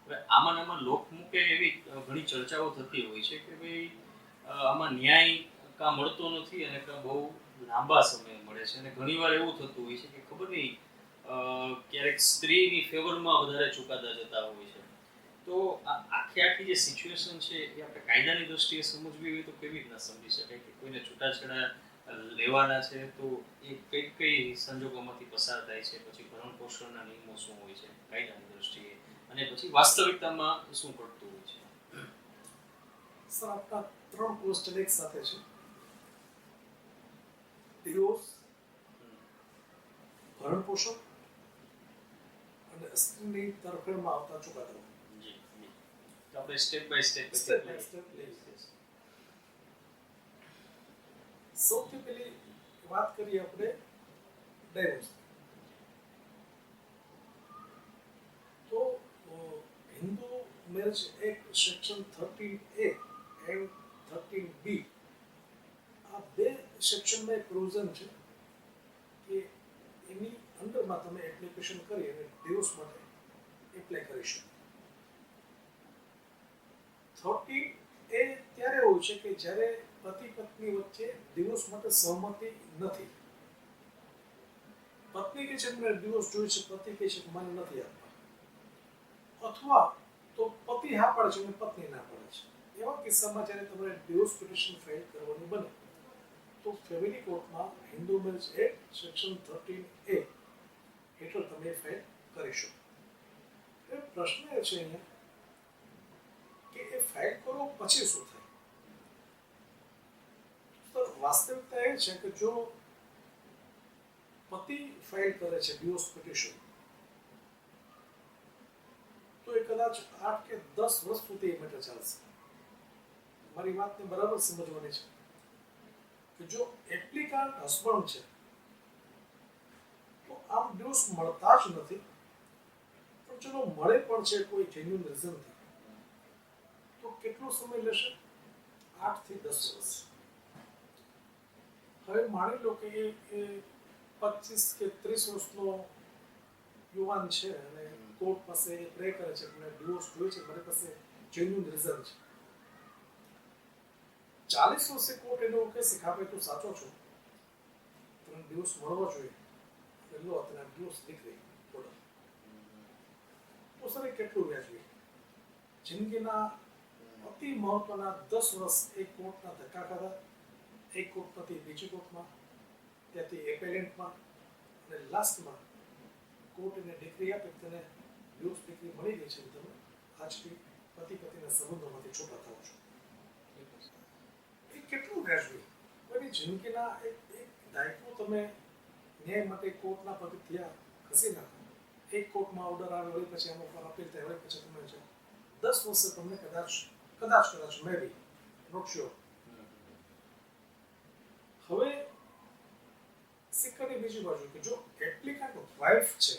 હવે આમાં ને આમાં લોકમુખે એવી ઘણી ચર્ચાઓ થતી હોય છે કે ભાઈ આમાં ન્યાય કાં મળતો નથી અને કાં બહુ લાંબા સમય મળે છે, અને ઘણીવાર એવું થતું હોય છે કે ખબર નહીં ક્યારેક સ્ત્રીની ફેવરમાં વધારે ચુકાદા જતા હોય છે. તો આખી જે સિચ્યુએશન છે એ આપણે કાયદાની દ્રષ્ટિએ સમજવી હોય તો કેવી રીતના સમજી શકાય કે કોઈને છૂટાછેડા લેવાના છે તો એ કઈ કઈ સંજોગોમાંથી પસાર થાય છે, પછી ભરણ પોષણના નિયમો શું હોય છે કાયદાની દ્રષ્ટિએ, અને પછી વાસ્તવિકતામાં શું ઘટતું હોય છે? સર, આપણા 3 ક્વેશ્ચન એક સાથે છે. ડિવોર્સ, ભરણ પોષણ અને સ્ત્રીની તરફેણમાં આવતા ચુકાદાઓ. જી જી, તો આપણે સ્ટેપ બાય સ્ટેપ લઈએ. સૌથી પહેલી વાત કરીએ આપણે ડાયવોર્સ. તો Hindu marriage act section 13A and 13B, આ બે સેક્શનમાં એક પ્રોવિઝન છે કે એની અંડરમાં તમે એપ્લિકેશન કરી અને ડિવોર્સ માટે એપ્લાય કરી શકો. 13A ત્યારે હોય છે કે જ્યારે પતિ પત્ની વચ્ચે ડિવોર્સ માટે સહમતિ નથી. પત્ની કે છે મને ડિવોર્સ જોઈએ છે, પતિ કહે છે કે મને નથી આપવા, અથવા તો પતિ હા પાડે છે અને પત્ની ના પાડે છે. એવા કિસ્સામાં જ્યારે તમારે ડિવોર્સ પિટિશન ફાઇલ કરવાની બને તો ફેમિલી કોર્ટમાં Hindu marriage act section 13A હેઠળ તમે ફાઇલ કરી શકો. એ પ્રશ્ન એ છે અહીંયા કે એ ફાઇલ કરો પછી શું થાય? તો વાસ્તવિકતા એ છે કે જો પતિ ફાઇલ કરે છે ડિવોર્સ પિટિશન, તો એ કદાચ 8 કે 10 વર્ષ સુધી એ મેટર ચાલશે. મારી વાતને બરાબર સમજવાની છે કે જો એપ્લિકાન્ટ હસબન્ડ છે તો આમ ડિવોર્સ મળતા જ નથી, પણ ચલો મળે પણ છે કોઈ જેન્યુઅન રીઝનથી, તો કેટલો સમય લેશે? 8 થી 10 વર્ષ. હવે માની લો કે એ 25 કે 30 વર્ષનો યુવાન છે અને કોર્ટ પાસે એ પ્રે કરે છે કે ડિવોર્સ જોઈએ છે, મારી પાસે જેન્યુઅન રીઝન છે. 40 વર્ષે કોર્ટ એને એવું કહેશે કે ભાઈ તું સાચો છો, તને ડિવોર્સ મળવો જોઈએ, એટલે લો તને ડિવોર્સ દીકરી બોલો, તો સર એ કેટલું વ્યાજબી? જિંદગીના અતિ મહત્વના 10 વર્ષ એક કોર્ટના ધક્કા ખાધા, એક કોર્ટમાંથી બીજી કોર્ટમાં, ત્યાંથી એપેલેન્ટમાં, અને લાસ્ટમાં કોર્ટ એને ડિગ્રી આપે તને ડિવોર્સ ડિગ્રી મળી ગઈ છે, તમે આજથી પતિ પતિના સંબંધોમાંથી છૂટા થાવ છો. એ કેટલું વ્યાજબી? કોઈની જિંદગીના એક દાયકો તમે ન્યાય માટે કોર્ટના પગથિયા ખસી નાખો. એક કોર્ટમાં ઓર્ડર આવે, વળી પછી આમાં પર અપીલ થાય, વળી પછી તમે છે 10 વર્ષે તમને કદાચ મે બી નોટ શ્યોર. હવે સિક્કાની બીજી બાજુ કે જો એપ્લિકન્ટ વાઇફ છે,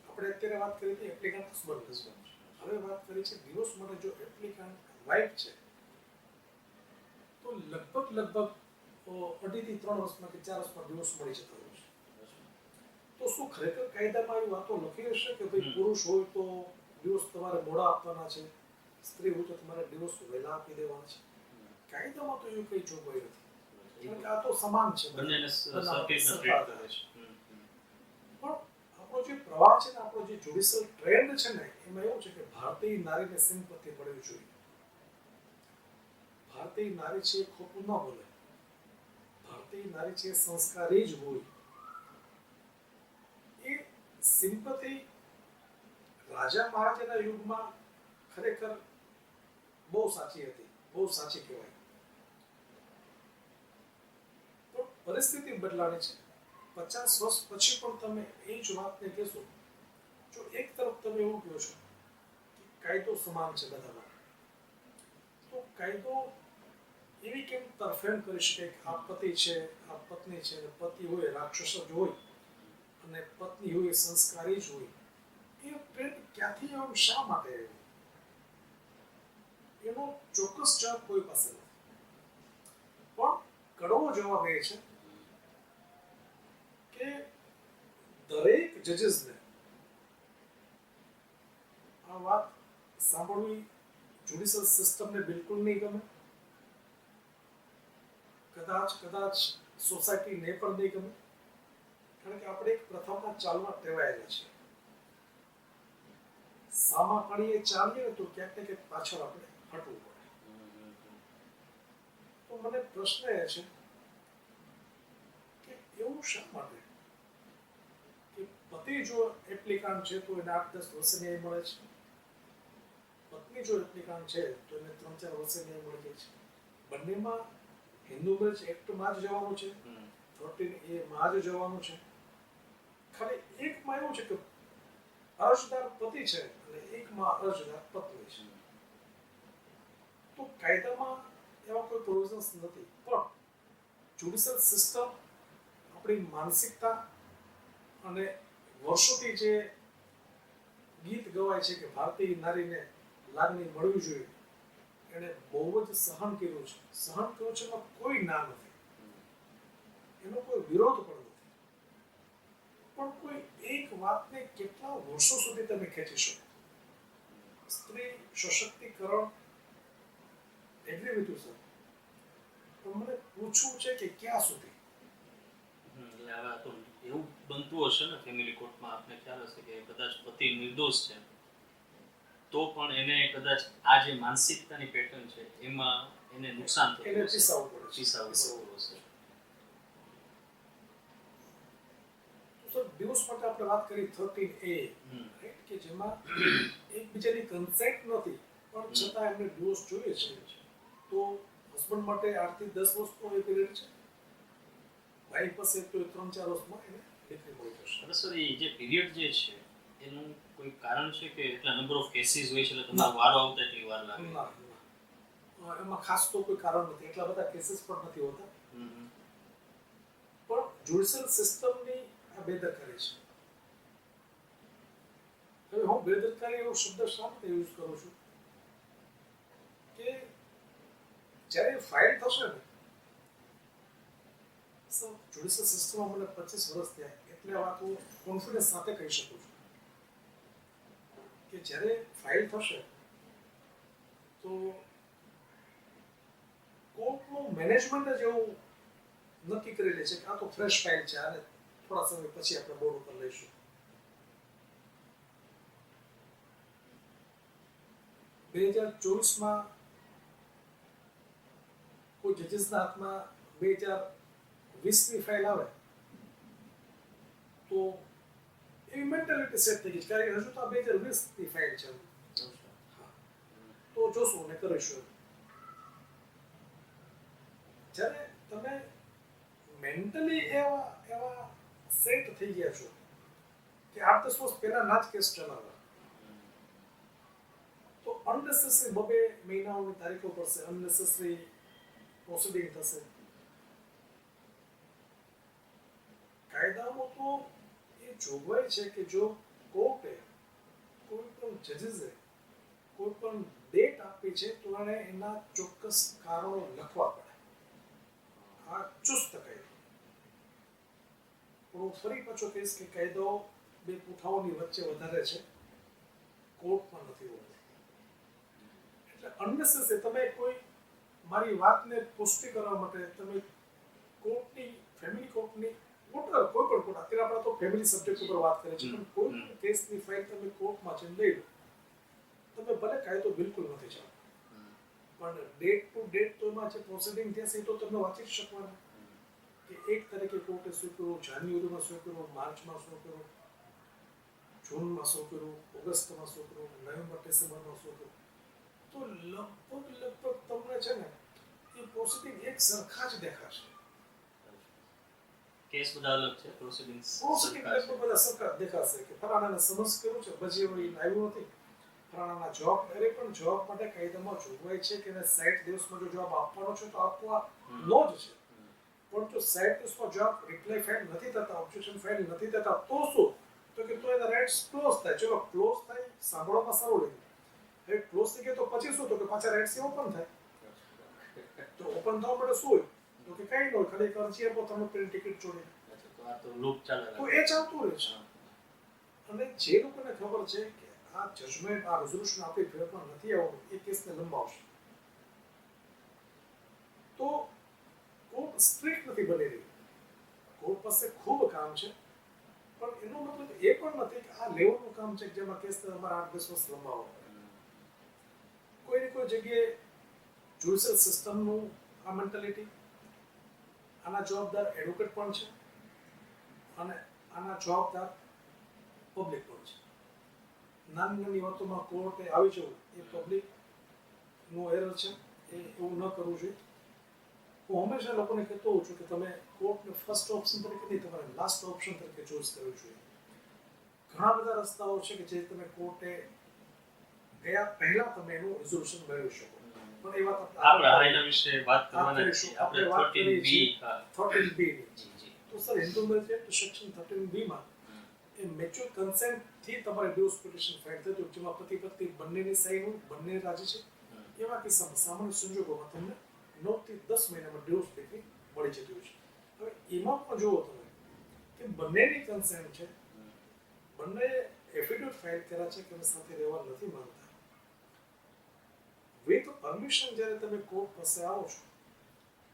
આપણે અત્યારે વાત કરી હતી એપ્લિકન્ટ હસબન્ડ, હવે વાત કરી છે ડિવોર્સ માટે જો એપ્લિકન્ટ વાઇફ છે તો લગભગ 2.5 થી 3 વર્ષમાં કે 4 વર્ષમાં ડિવોર્સ મળી જતો હોય છે. તો શું ખરેખર કાયદામાં એવી વાતો લખી હશે કે ભાઈ પુરુષ હોય તો ડિવોર્સ તમારે મોડા આપવાના છે સ્ત્રી હોય તો તમારે ડિવોર્સ વહેલા આપી દેવાના છે. કાયદામાં તો એવું કંઈ જોગવાઈ નથી. કારણ કે આ તો સમાન છે, બંનેને સરખી રીતે સરખા ટ્રીટ કરે છે. પણ આપણો જે પ્રવાહ છે ને, આપણો જે જ્યુડિશિયલ ટ્રેન્ડ છે ને, એમાં એવું છે કે ભારતીય નારીને સિમ્પથી પડવી જોઈએ. ભારતીય નારી છે એ ખોટું ન બોલે, ભારતીય નારી છે એ સંસ્કારી જ હોય. એ સિમ્પથી રાજા મહારાજાના યુગમાં ખરેખર બહુ સાચી હતી, બહુ સાચી કહેવાય. પણ પરિસ્થિતિ બદલાણી છે. 50 વર્ષ પછી પણ તમે એ જ વાતને કહેશો. જો એક તરફ તમે એવું કહો છો કે કાયદો સમાન છે બધા માટે, તો કાયદો એવી કેમ તરફેણ કરી શકે કે આ પતિ છે, આ પત્ની છે, અને પતિ હોય રાક્ષસ જ હોય અને પત્ની હોય સંસ્કારી જ હોય? એ ટ્રેન્ડ ક્યાંથી આવ્યો, શા માટે આવ્યો? એનો ચોક્કસ જવાબ કોઈ પાસે નથી. પણ કડવો જવાબ એ છે કે દરેક જજીસને આ વાત સાંભળવી જ્યુડિશિયલ સિસ્ટમને બિલકુલ નહીં ગમે. કદાચ સોસાયટીને પણ નહીં ગમે. કારણ કે આપણે એક પ્રથામાં ચાલવા ટેવાયેલા છીએ. સામા પાણીએ ચાલીએ તો ક્યાંક ને ક્યાંક પાછળ આપણે હટવું પડે. તો મને પ્રશ્ન એ છે કે એવું શા માટે કે પતિ જો એપ્લિકાન્ટ છે તો એને 8-10 વર્ષે ન્યાય મળે છે, પત્ની જો એપ્લિકાન્ટ છે તો એને 3-4 વર્ષે ન્યાય મળી જાય છે. બંનેમાં હિન્દુ મેરેજ એક્ટમાં જ જવાનું છે, 13A માં જ જવાનું છે. ખાલી એકમાં એવું છે કે અરજદાર પતિ છે અને એકમાં અરજદાર પત્ની છે. તો કાયદામાં એવા કોઈ પ્રોવિઝન્સ નથી. પણ જ્યુડિશિયલ સિસ્ટમ આપણી માનસિકતા અને વર્ષોથી જે ગીત ગવાય છે કે ભારતીય નારીને લાગણી મળવી જોઈએ, એણે બહુ જ સહન કર્યું છે. સહન કર્યું છે એમાં કોઈ ના નથી, એનો કોઈ વિરોધ પણ નથી. પણ કોઈ એક વાતને કેટલા વર્ષો સુધી તમે ખેંચી શકો? સ્ત્રી સશક્તિકરણ એગ્રી વિથ યુ સર, પણ મને પૂછવું છે કે ક્યાં સુધી? એટલે હવે આ તો એવું બનતું હશે ને ફેમિલી કોર્ટમાં, આપને ખ્યાલ હશે કે કદાચ પતિ નિર્દોષ છે તો પણ એને કદાચ આ જે માનસિકતાની પેટર્ન છે એમાં એને નુકસાન થતું એને હશે, પીસાવવું પડે છે. પીસાવવું પડતું હશે. તો સર ડિવોર્સ માટે આપણે વાત કરી 13A, રાઈટ, કે જેમાં એકબીજાની કન્સેન્ટ નથી પણ છતાં એમને ડિવોર્સ જોઈએ છે. તો હસબન્ડ માટે 8 થી 10 વર્ષનો એ પીરિયડ છે, વાઈફ પાસે તો 3-4 વર્ષમાં એને દીકરી મળી જશે. હવે સર એ જે પીરિયડ જે છે એનું કોઈ કારણ છે કે એટલા નંબર ઓફ કેસીસ હોય છે એટલે તમારો વારો આવતા એટલી વાર લાગે? ના, એમાં ખાસ તો કોઈ કારણ નથી, એટલા બધા કેસીસ પણ નથી હોતા. પણ જ્યુડિશિયલ સિસ્ટમની આ બેદરકારી છે. હવે હું બેદરકારી એવો શબ્દ શા માટે યુઝ કરું છું કે જ્યારે ફાઇલ થશે ને, જ્યુડિશિયલ સિસ્ટમમાં મને 25 વર્ષ થયા એટલે આ વાત હું કોન્ફિડન્સ સાથે કહી શકું છું કે જ્યારે ફાઇલ થશે તો કોર્ટનું મેનેજમેન્ટ જ એવું નક્કી કરી લે છે કે આ તો ફ્રેશ ફાઇલ છે, આને થોડા સમય પછી આપણે બોર્ડ ઉપર લઈશું. 2024માં કોઈ જજીસના હાથમાં 2020ની ફાઇલ આવે તો એવી મેન્ટાલિટી સેટ થઈ ગઈ છે, કારણ કે હજુ તો આ 2020ની ફાઇલ છે. તો જોશું ને કરીશું. જ્યારે તમે મેન્ટલી એવા સેટ થઈ ગયા છો કે 8-10 વર્ષ પહેલા ના જ કેસ ચલાવવા, તો અનનેસેસરી 2 મહિનાઓની તારીખો પડશે, અનનેસેસરી પ્રોસિડિંગ થશે. કાયદામાં તો એ જોગવાઈ છે કે જો કોર્ટે કોઈ પણ જજીસે કોઈ પણ ડેટ આપી છે તો એને એના ચોક્કસ કારણો લખવા પડે. આ ચુસ્ત કાયદો. પણ હું ફરી પાછો કહીશ કે કાયદો બે પૂઠાઓની વચ્ચે વધારે છે, કોર્ટમાં નથી હોતો. એટલે અનનેસેસરી તમે કોઈ મારી વાતને પુષ્ટિ કરવા માટે તમે કોર્ટની ફેમિલી કોર્ટની કોઈ પણ કોર્ટ અત્યારે આપણે તો ફેમિલી સબ્જેક્ટ ઉપર વાત કરીએ છીએ પણ કોઈ પણ કેસની ફાઇલ તમે કોર્ટમાં જઈને લઈ લો તમે ભલે કાયદો બિલકુલ નથી ચાલતો પણ ડેટ ટુ ડેટ તો એમાં જે પ્રોસિડિંગ થશે તો તમે વાંચી જ શકવાના કે 1 તારીખે કોર્ટે શું કર્યું, જાન્યુઆરીમાં શું કર્યું, માર્ચમાં શું કર્યું, જૂનમાં શું કર્યું, ઓગસ્ટમાં શું કર્યું, નવેમ્બર ડિસેમ્બરમાં શું કર્યું, તો લગભગ તમને છે ને એ પ્રોસિડિંગ એક સરખા જ દેખાશે. કેસ બધા અલગ છે, પ્રોસિડિંગ્સ પ્રોસિડિંગ લગભગ બધા સરખા દેખાશે કે ફલાણાને સમન્સ કર્યું છે, પછી એ આવ્યું નથી, ફલાણાના જવાબ અરે પણ જવાબ માટે કાયદામાં જોગવાઈ છે કે 60 દિવસમાં જો જવાબ આપવાનો છે તો આપવા નો જ છે. પણ જો 60 દિવસમાં જવાબ રિપ્લાય ફાઇલ નથી થતા, ઓબ્જેક્શન ફાઇલ નથી થતા તો શું? તો કે તો એના રાઇટ્સ ક્લોઝ થાય. ચલો ક્લોઝ થાય સાંભળવામાં સારું લાગે. હવે ક્લોઝ થઈ ગયા તો પછી શું? તો કે પાછા રાઇટ્સ ઓપન થાય. તો ઓપન થવા માટે શું હોય? તો કે કઈ ન હોય, ખાલી એક અરજી આપો તમે ટ્રેન ટિકિટ જોડે. તો આ તો લૂપ ચાલે તો એ ચાલતું રહે છે. અને જે લોકોને ખબર છે કે આ જજમેન્ટ આ રેઝોલ્યુશન આપણી ફેવરમાં નથી આવવાનું એ કેસને લંબાવશે તો કોર્ટ સ્ટ્રિક્ટ નથી બની રહી. કોર્ટ પાસે ખૂબ કામ છે પણ એનો મતલબ એ પણ નથી કે આ લેવલનું કામ છે જેમાં કેસ તમારા 8-10 વર્ષ લંબાવો. કોઈને કોઈ જગ્યાએ જ્યુડિશિયલ સિસ્ટમનું આ મેન્ટાલિટી, આના જવાબદાર એડવોકેટ પણ છે અને આના જવાબદાર પબ્લિક પણ છે. નાની નાની વાતોમાં કોર્ટે આવી જવું એ પબ્લિકનું એરર છે, એ એવું ન કરવું જોઈએ. હું હંમેશા લોકોને કહેતો હોઉં છું કે તમે કોર્ટને ફર્સ્ટ ઓપ્શન તરીકે નહીં, તમારે લાસ્ટ ઓપ્શન તરીકે ચૂઝ કરવું જોઈએ. ઘણા બધા રસ્તાઓ છે કે જે તમે કોર્ટે ગયા પહેલા તમે એનું રિઝોલ્યુશન મેળવી શકો. પણ એ વાત આપણે આના વિશે વાત કરવાના છીએ. આપણે 13B ની તો sir Hindu marriage act section 13B માં એ મેચ્યોર કન્સેન્ટ થી તમારે ડિવોર્સ પિટિશન ફાઇલ થતું, જેમાં પતિ પત્ની બંનેની સહી હોય, બંને રાજી છે, એવા કિસ્સામાં સામાન્ય સંજોગોમાં તમને 9 થી 10 મહિનામાં ડિવોર્સ ડિક્રી મળી જતી હોય છે. હવે એમાં પણ જુઓ તમે કે બંનેની કન્સેન્ટ છે, બંને એફિડેવિટ ફાઇલ કર્યા છે કે અમે સાથે રહેવા નથી માંગતા. વિથ પરમિશન જ્યારે તમે કોર્ટ પાસે આવો છો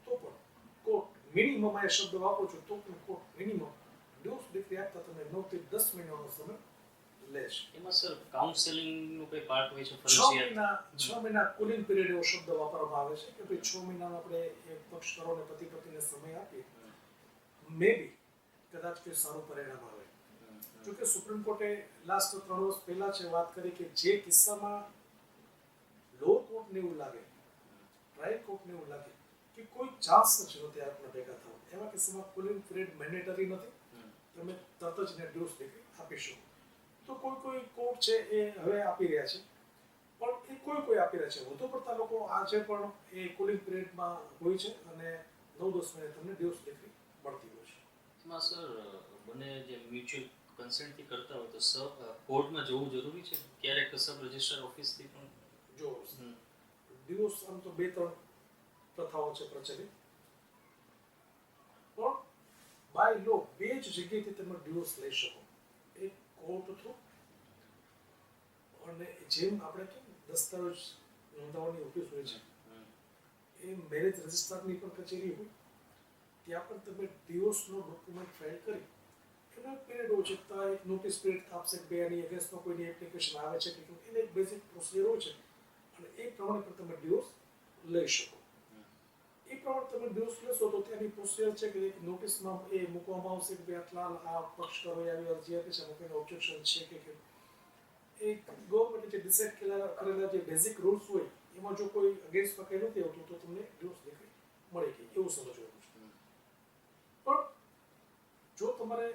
તો પણ કોર્ટ મિનિમમ આ શબ્દ વાપરો છો તો પણ કોર્ટ મિનિમમ ડિવોર્સ ડિક્રી આપતા તમે 9 થી 10 મહિનાનો સમય લેશે. એમાં સર કાઉન્સેલિંગ નું કોઈ પાર્ટ હોય છે? 6 મહિના કુલિંગ પીરિયડ એવો શબ્દ વાપરવામાં આવે છે કે ભાઈ 6 મહિનાનો આપણે એક પક્ષકારોને પતિ પત્નીને સમય આપીએ, મે બી કદાચ કોઈ સારું પરિણામ આવે. જોકે સુપ્રીમ કોર્ટે લાસ્ટ 3 વર્ષ પહેલા છે વાત કરી કે જે કિસ્સામાં લોઅર કોર્ટને એવું લાગે, ટ્રાયલ કોર્ટને એવું લાગે કે કોઈ ચાન્સ જ નથી આપણે ભેગા થવા, એવા કિસ્સામાં કુલિંગ પીરિયડ મેન્ડેટરી નથી, તમે તરત જ ને ડિવોર્સ ડિક્રી આપી શકો. તો કોઈ કોર્ટ છે એ હવે આપી રહ્યા છે, પણ એ કોઈ આપી રહ્યા છે. વધુ પડતા લોકો આજે પણ એ કુલિંગ પિરિયડમાં હોય છે અને 9-10 મહિને તમને ડિવોર્સ ડિક્રી મળતી હોય છે. એમાં સર બંને જે મ્યુચ્યુઅલ કન્સેન્ટથી કરતા હોય તો કોર્ટમાં જવું જરૂરી છે? ક્યારેક સબ રજિસ્ટ્રાર ઓફિસથી પણ જો ડિવોર્સ આમ તો 2-3 પ્રથાઓ છે પ્રચલિત, પણ બાય લો 2 જ જગ્યાએથી તમે ડિવોર્સ લઈ શકો. એક કોર્ટ થ્રુ અને જેમ આપણે કેમ દસ્તાવેજ નોંધાવવાની ઓફિસ હોય છે એ મેરેજ રજિસ્ટ્રારની પણ કચેરી હોય, ત્યાં પણ તમે ડિવોર્સનો ડોક્યુમેન્ટ ફાઇલ કરી એનો એક પીરિયડ હોય છે, તો એક નોટિસ પીરિયડ આપશે કે ભાઈ આની અગેન્સ્ટમાં કોઈની એપ્લિકેશન આવે છે કે એને એક બેઝિક પ્રોસિજર હોય છે અને એ પ્રમાણે પણ તમે ડિવોર્સ લઈ શકો. એ પ્રમાણે તમે ડિવોર્સ લેશો તો ત્યાંની પ્રોસિજર છે કે એક નોટિસમાં એ મૂકવામાં આવશે કે ભાઈ આટલા આ પક્ષકારોએ આવી અરજી આપી છે, કોઈનો ઓબ્જેક્શન છે કે કેમ. એ ગવર્મેન્ટે જે ડિસાઇડ કરેલા જે બેઝિક રૂલ્સ હોય એમાં જો કોઈ અગેન્સ્ટમાં કંઈ નથી આવતું તો તમને ડિવોર્સ ડિક્રી મળી ગઈ એવું સમજવાનું છે. પણ જો તમારે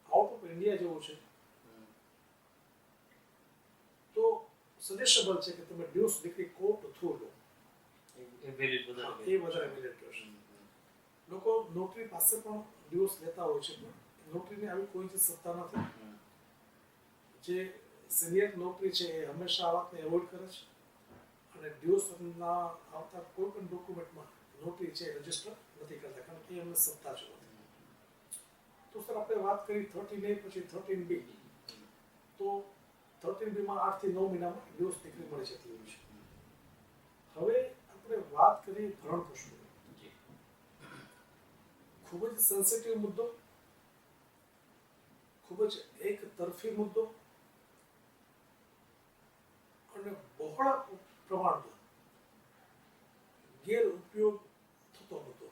આઉટ ઓફ ઇન્ડિયા જવું છે તો સજેશેબલ છે કે તમે ડિવોર્સ ડિક્રી કોર્ટ થ્રુ લો, એ વધારે વેલિડ રહેશે. લોકો નોટરી પાસે પણ ડિવોર્સ લેતા હોય છે, પણ નોટરીની આવી કોઈ જ સત્તા નથી. જે સિનિયર નોટરી છે એ હંમેશા આ વાતને એવોઇડ કરે છે અને ડિવોર્સના આવતા કોઈ પણ ડોક્યુમેન્ટમાં નોટરી છે રજિસ્ટર નથી કરતા, કારણ કે એમને સત્તા જ નથી. તો સર આપણે વાત કરી 13A પછી 13B, તો 13B માં 8 થી 9 મહિનામાં ડિવોર્સ ડિક્રી મળી જતી હોય છે. આપણે વાત કરીએ ભરણ પોષણની, જી. ખૂબ જ સેન્સિટિવ મુદ્દો, ખૂબ જ એક તરફી મુદ્દો અને બહોળા પ્રમાણમાં ગેરઉપયોગ થતો મુદ્દો.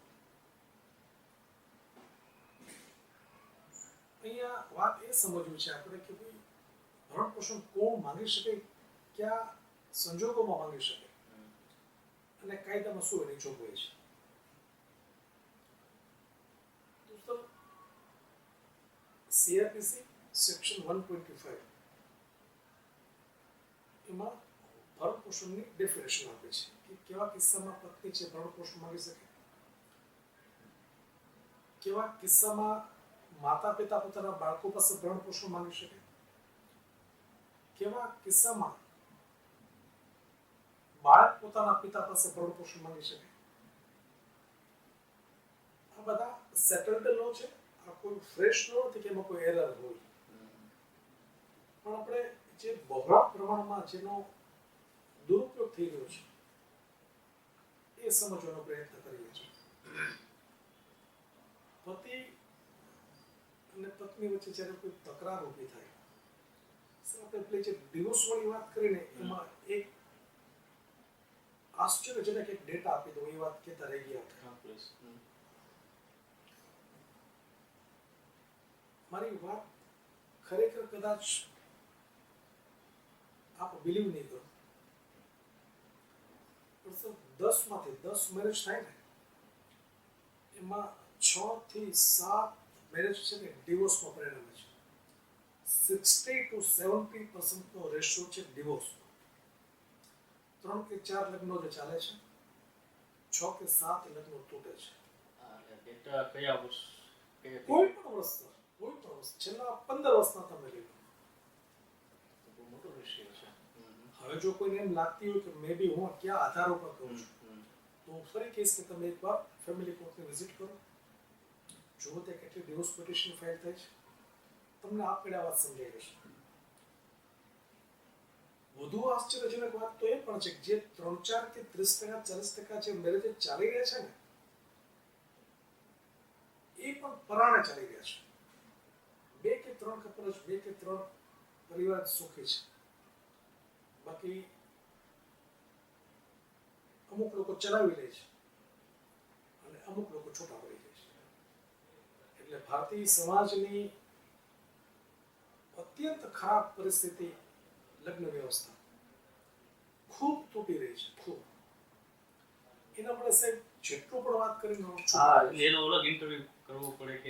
અહીંયા વાત એ સમજવું છે આપણે કે ભાઈ ભરણ પોષણ કોણ માંગી શકે, કયા સંજોગોમાં માંગી શકે અને કાયદામાં શું એની જોગવાઈ છે. દોસ્તો, CRPC સેક્શન 125 એમાં ભરણ પોષણની ડેફિનેશન આપે છે કે કેવા કિસ્સામાં પત્ની છે ભરણ પોષણ માંગી શકે, કેવા કિસ્સામાં માતા પિતા પોતાના બાળકો પાસે ભરણ પોષણ માંગી શકે, કેવા કિસ્સામાં બાળક પોતાના પિતા પાસે ભરણ પોષણ માંગી શકે. આ બધા સેટલડ લો છે, આ કોઈ ફ્રેશ લો નથી કે એમાં કોઈ એરર હોય, પણ આપણે જે બહોળા પ્રમાણમાં જેનો દુરુપયોગ થઈ રહ્યો છે એ સમજવાનો પ્રયત્ન કરીએ છીએ. પતિ અને પત્ની વચ્ચે જ્યારે કોઈ તકરાર ઊભી થાય, આપણે પેલી જે ડિવોર્સ વાળી વાત કરીને એમાં એક આશ્ચર્યજનક એક ડેટા આપી દો, એ વાત કહેતા રહી ગયા. મારી વાત ખરેખર કદાચ આપ બિલીવ નહીં કરો, પણ સર 10 માંથી 10 મેરેજ થાય ને એમાં 6 થી 7 મેરેજ છે ને ડિવોર્સમાં પરિણમે છે. 60 to 70% નો રેશિયો છે ડિવોર્સ. 3 કે 4 લગ્નો જે ચાલે છે, 6 કે 7 લગ્નો તૂટે છે. ડેટા કયા વર્ષ? કોઈ પણ વર્ષ, છેલ્લા 15 વર્ષના તમે લઈ લો. બહુ મોટો રેશિયો છે. હવે જો કોઈને એમ લાગતી હોય કે મે બી હું ક્યાં આધારો પર કહું છું, તો હું ફરી કહીશ કે તમે એકવાર ફેમિલી કોર્ટને વિઝિટ કરો, જુઓ ત્યાં કેટલી ડિવોર્સ પિટિશન ફાઇલ થઈ છે, તમને આપમેળે આ વાત સમજાઈ જશે. વધુ આશ્ચર્યજનક વાત તો એ પણ છે કે જે 3-4 કે 30% 40% જે મેરેજ ચાલી રહ્યા છે ને, એ પણ પરાણે ચાલી રહ્યા છે. 2 કે 3 કપલ જ, 2 કે 3 પરિવાર સુખી છે, બાકી અમુક લોકો ચલાવી લે છે અને અમુક લોકો છૂટા પડી જાય છે. એટલે ભારતીય સમાજની અત્યંત ખરાબ પરિસ્થિતિ, લગ્ન વ્યવસ્થા ખૂબ તૂટી રહી છે, ખૂબ. એના માટે સાહેબ જેટલું પણ વાત કરીને એનો અલગ ઇન્ટરવ્યુ કરવો પડે કે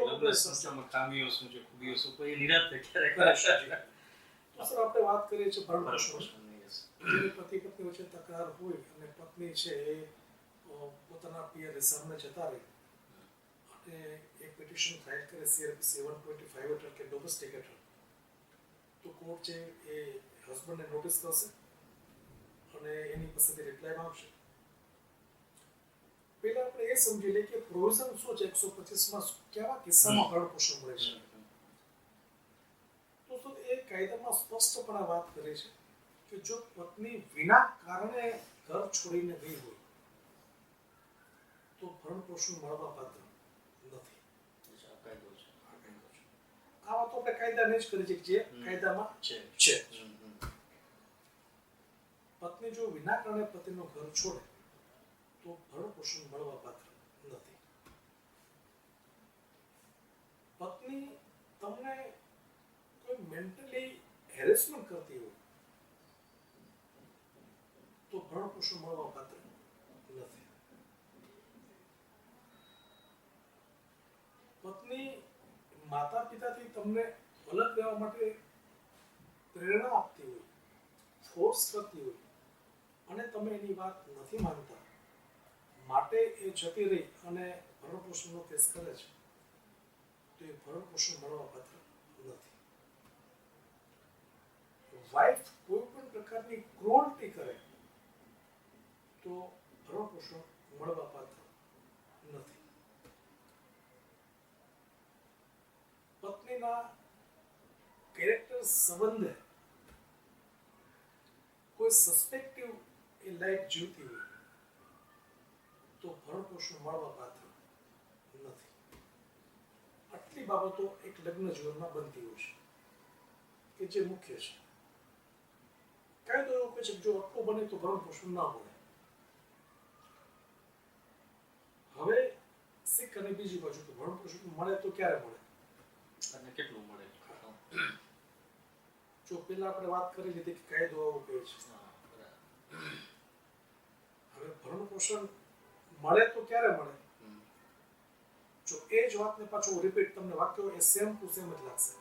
લગ્ન સંસ્થામાં ખામીઓ શું છે, ખૂબીઓ શું, કોઈ નિરાશ થાય. તો સર આપણે વાત કરીએ છીએ ભરણ પોષણની. જેની પતિ પત્ની વચ્ચે તકરાર હોય અને પત્ની છે એ પોતાના પિયર સામે જતા રહે અને એક પિટિશન ફાઇલ કરે CRPC 125 હેઠળ કે ડોમેસ્ટિક હેઠળ, તો કોર્ટ છે એ હસબન્ડને નોટિસ કરશે અને એની પાસેથી રિપ્લાય માંગશે. પહેલા આપણે એ સમજી લઈએ કે પ્રોવિઝન શું છે 125માં, કેવા કિસ્સામાં ભરણ પોષણ મળે છે. તો એ કાયદામાં સ્પષ્ટપણે વાત કરે છે કે જો પત્ની વિના કારણે ઘર છોડીને ગઈ હોય તો ભરણ પોષણ મળવા પાત્ર નથી. આ વાતો આપણે કાયદાને જ કરી છે જે કાયદામાં છે. પત્ની જો વિના કારણે પતિનું ઘર છોડે તો ભરણ પોષણ મળવા પાત્ર નથી. પત્ની તમને કોઈ મેન્ટલી હેરેસમેન્ટ કરતી હોય તો ભરણ પોષણ મળવા પાત્ર નથી. પત્ની માતા પિતાથી તમને અલગ રહેવા માટે પ્રેરણા આપતી હોય, ફોર્સ કરતી હોય અને તમે એની વાત નથી માનતા, માટે એ જતી રહી અને ભરણ પોષણનો કેસ કરે છે, તો એ ભરણ પોષણ મળવા પાત્ર નથી. વાઇફ કોઈ પણ પ્રકારની ક્રુઅલ્ટી કરે તો ભરણ પોષણ મળવા પાત્ર નથી. પત્નીના કેરેક્ટર સંબંધે કોઈ સસ્પેક્ટિવ એ લાઈફ જીવતી હોય તો ભરણ પોષણ મળવા પાત્ર નથી. આટલી બાબતો એક લગ્ન જીવનમાં બનતી હોય છે કે જે મુખ્ય છે. કાયદો એવો કહે છે કે જો આટલું બને તો ભરણ પોષણ ના મળે. હવે શીખ અને બીજી બાજુ કે ભરણ પોષણ મળે તો ક્યારે મળે અને કેટલું મળે. જો પેલા આપણે વાત કરી લીધી કે કાયદો આવો કહે છે. હવે ભરણ પોષણ મળે તો ક્યારે મળે? જો એ જ વાતને પાછું રિપીટ તમને વાક્યો એ સેમ ટુ સેમ જ લાગશે.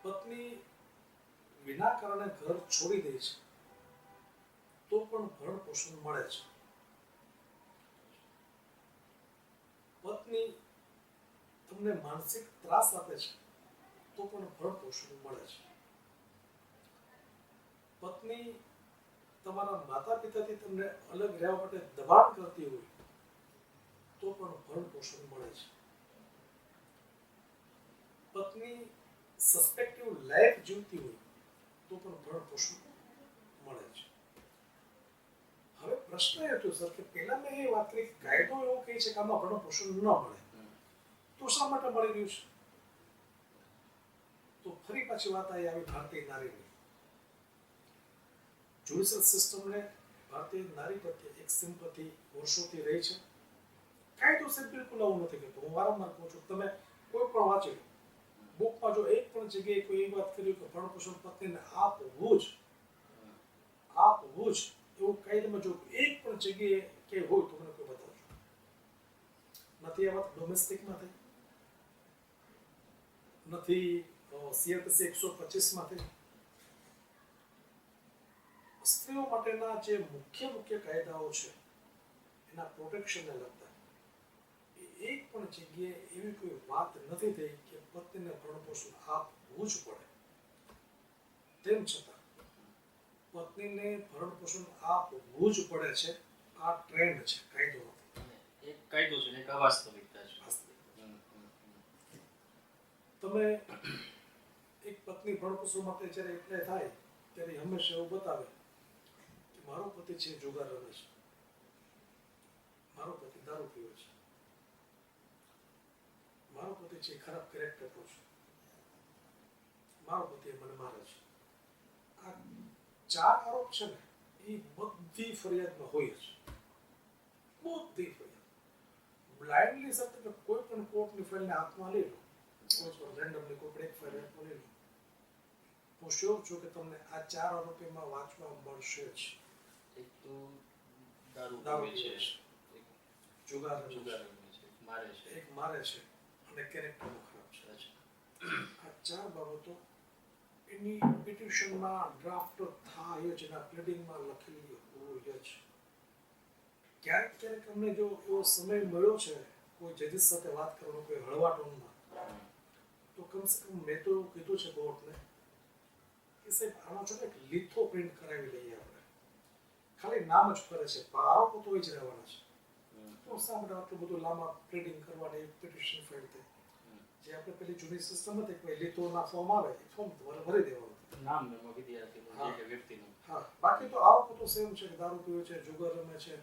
પત્ની વિના કારણે ઘર છોડી દે છે તો પણ ભરણ પોષણ મળે છે. પત્ની તમને માનસિક ત્રાસ આપે છે તો પણ ભરણ પોષણ મળે છે. પત્ની તમારા માતા પિતાથી તમને અલગ રહેવા માટે દબાણ કરતી હોય તો પણ ભરણ પોષણ મળે છે. પત્ની સસ્પેક્ટિવ લાઈફ જીવતી હોય તો પણ ભરણ પોષણ મળે છે. હવે પ્રશ્ન એ હતો સર કે પહેલા મેં એ વાત કરી કાયદો એવો કહે છે કે આમાં ભરણ પોષણ ન મળે તો શા માટે મળી રહ્યું છે? તો ફરી પાછી વાત આવી ભારતીય નારીની. જ્યુડિશિયલ સિસ્ટમને ભારતીય નારી પ્રત્યે એક સિમ્પથી વર્ષોથી રહી છે. કાયદો સાહેબ બિલકુલ આવું નથી કહેતો. હું વારંવાર કહું છું, તમે કોઈ પણ વાંચી લો બુકમાં જો એક પણ જગ્યાએ કોઈ એવી વાત કરી કે ભરણ પોષણ પત્નીને આપવું જ એવું કાયદામાં જો એક પણ જગ્યાએ કે હોય તો મને કોઈ બતાવજો. નથી આ વાત ડોમેસ્ટિકમાં થઈ, નથી CRPC 125 થઈ. સ્ત્રીઓ માટેના જે મુખ્ય કાયદાઓ છે એના પ્રોટેક્શનને લગતા એક પણ જગ્યાએ એવી કોઈ વાત નથી થઈ કે પત્નીને ભરણ પોષણ આપવું જ પડે. તેમ છતાં પત્નીને ભરણ પોષણ આપવું જ પડે છે. આ ટ્રેન્ડ છે, કાયદો નથી. એક કાયદો છે ને એક અવાસ્તવિકતા છે. તમે એક પત્ની ભરણ પોષણ માટે જ્યારે એપ્લાય થાય ત્યારે હંમેશા એવું બતાવે કે મારો પતિ છે જુગાર રમે છે, મારો પતિ દારૂ પીવે છે, મારો પતિ છે ખરાબ કેરેક્ટરનો છે, મારો પતિ મને મારે છે. આ 4 આરોપ છે ને એ બધી ફરિયાદમાં હોય જ. બધી ફરિયાદ બ્લાઇન્ડલી સર તમે કોઈ પણ કોર્ટની ફાઇલને હાથમાં લઈ લો, કોઈ પણ રેન્ડમલી કોઈ પણ એક ફાઇલ હાથમાં લઈ લો, હું શ્યોર છું કે તમને આ 4 આરોપીમાં વાંચવા મળશે જ. એક તો દારૂ દારૂ પીવે પીવે છે, જુગાર રમે છે, મારે છે, એક મારે છે અને કેરેક્ટર ખરાબ છે. આ 4 બાબતો એની પિટિશનમાં ડ્રાફ્ટ થાય જ, એના પ્લેડિંગમાં લખેલી હોય જ. ક્યારેક અમને જો એવો સમય મળ્યો છે કોઈ જજીસ સાથે વાત કરવાનો, કોઈ હળવા ટોનમાં, તો કમસે કમ મેં તો એવું કીધું છે કોર્ટને કે સાહેબ આનો છે ને એક લીથો પ્રિન્ટ કરાવી લઈએ આપણે. ખાલી નામ જ ફરે છે, આરોપો તો જ રહેવાના છે. તો શા માટે આટલું બધું લાંબા પ્લેડિંગ કરવાની પિટિશન ફાઇલ થઈ? જે આપણે પેલી જૂની સિસ્ટમ હતી કે લીથોના ફોર્મ આવે એ ફોર્મ તમારે ભરી દેવાનું. નામ મેમો વિદ્યાર્થીનું જે વ્યક્તિનું. હા, બાકી તો આરોપો તો સેમ છે. દારૂ પીવે છે, જુગાર રમે છે,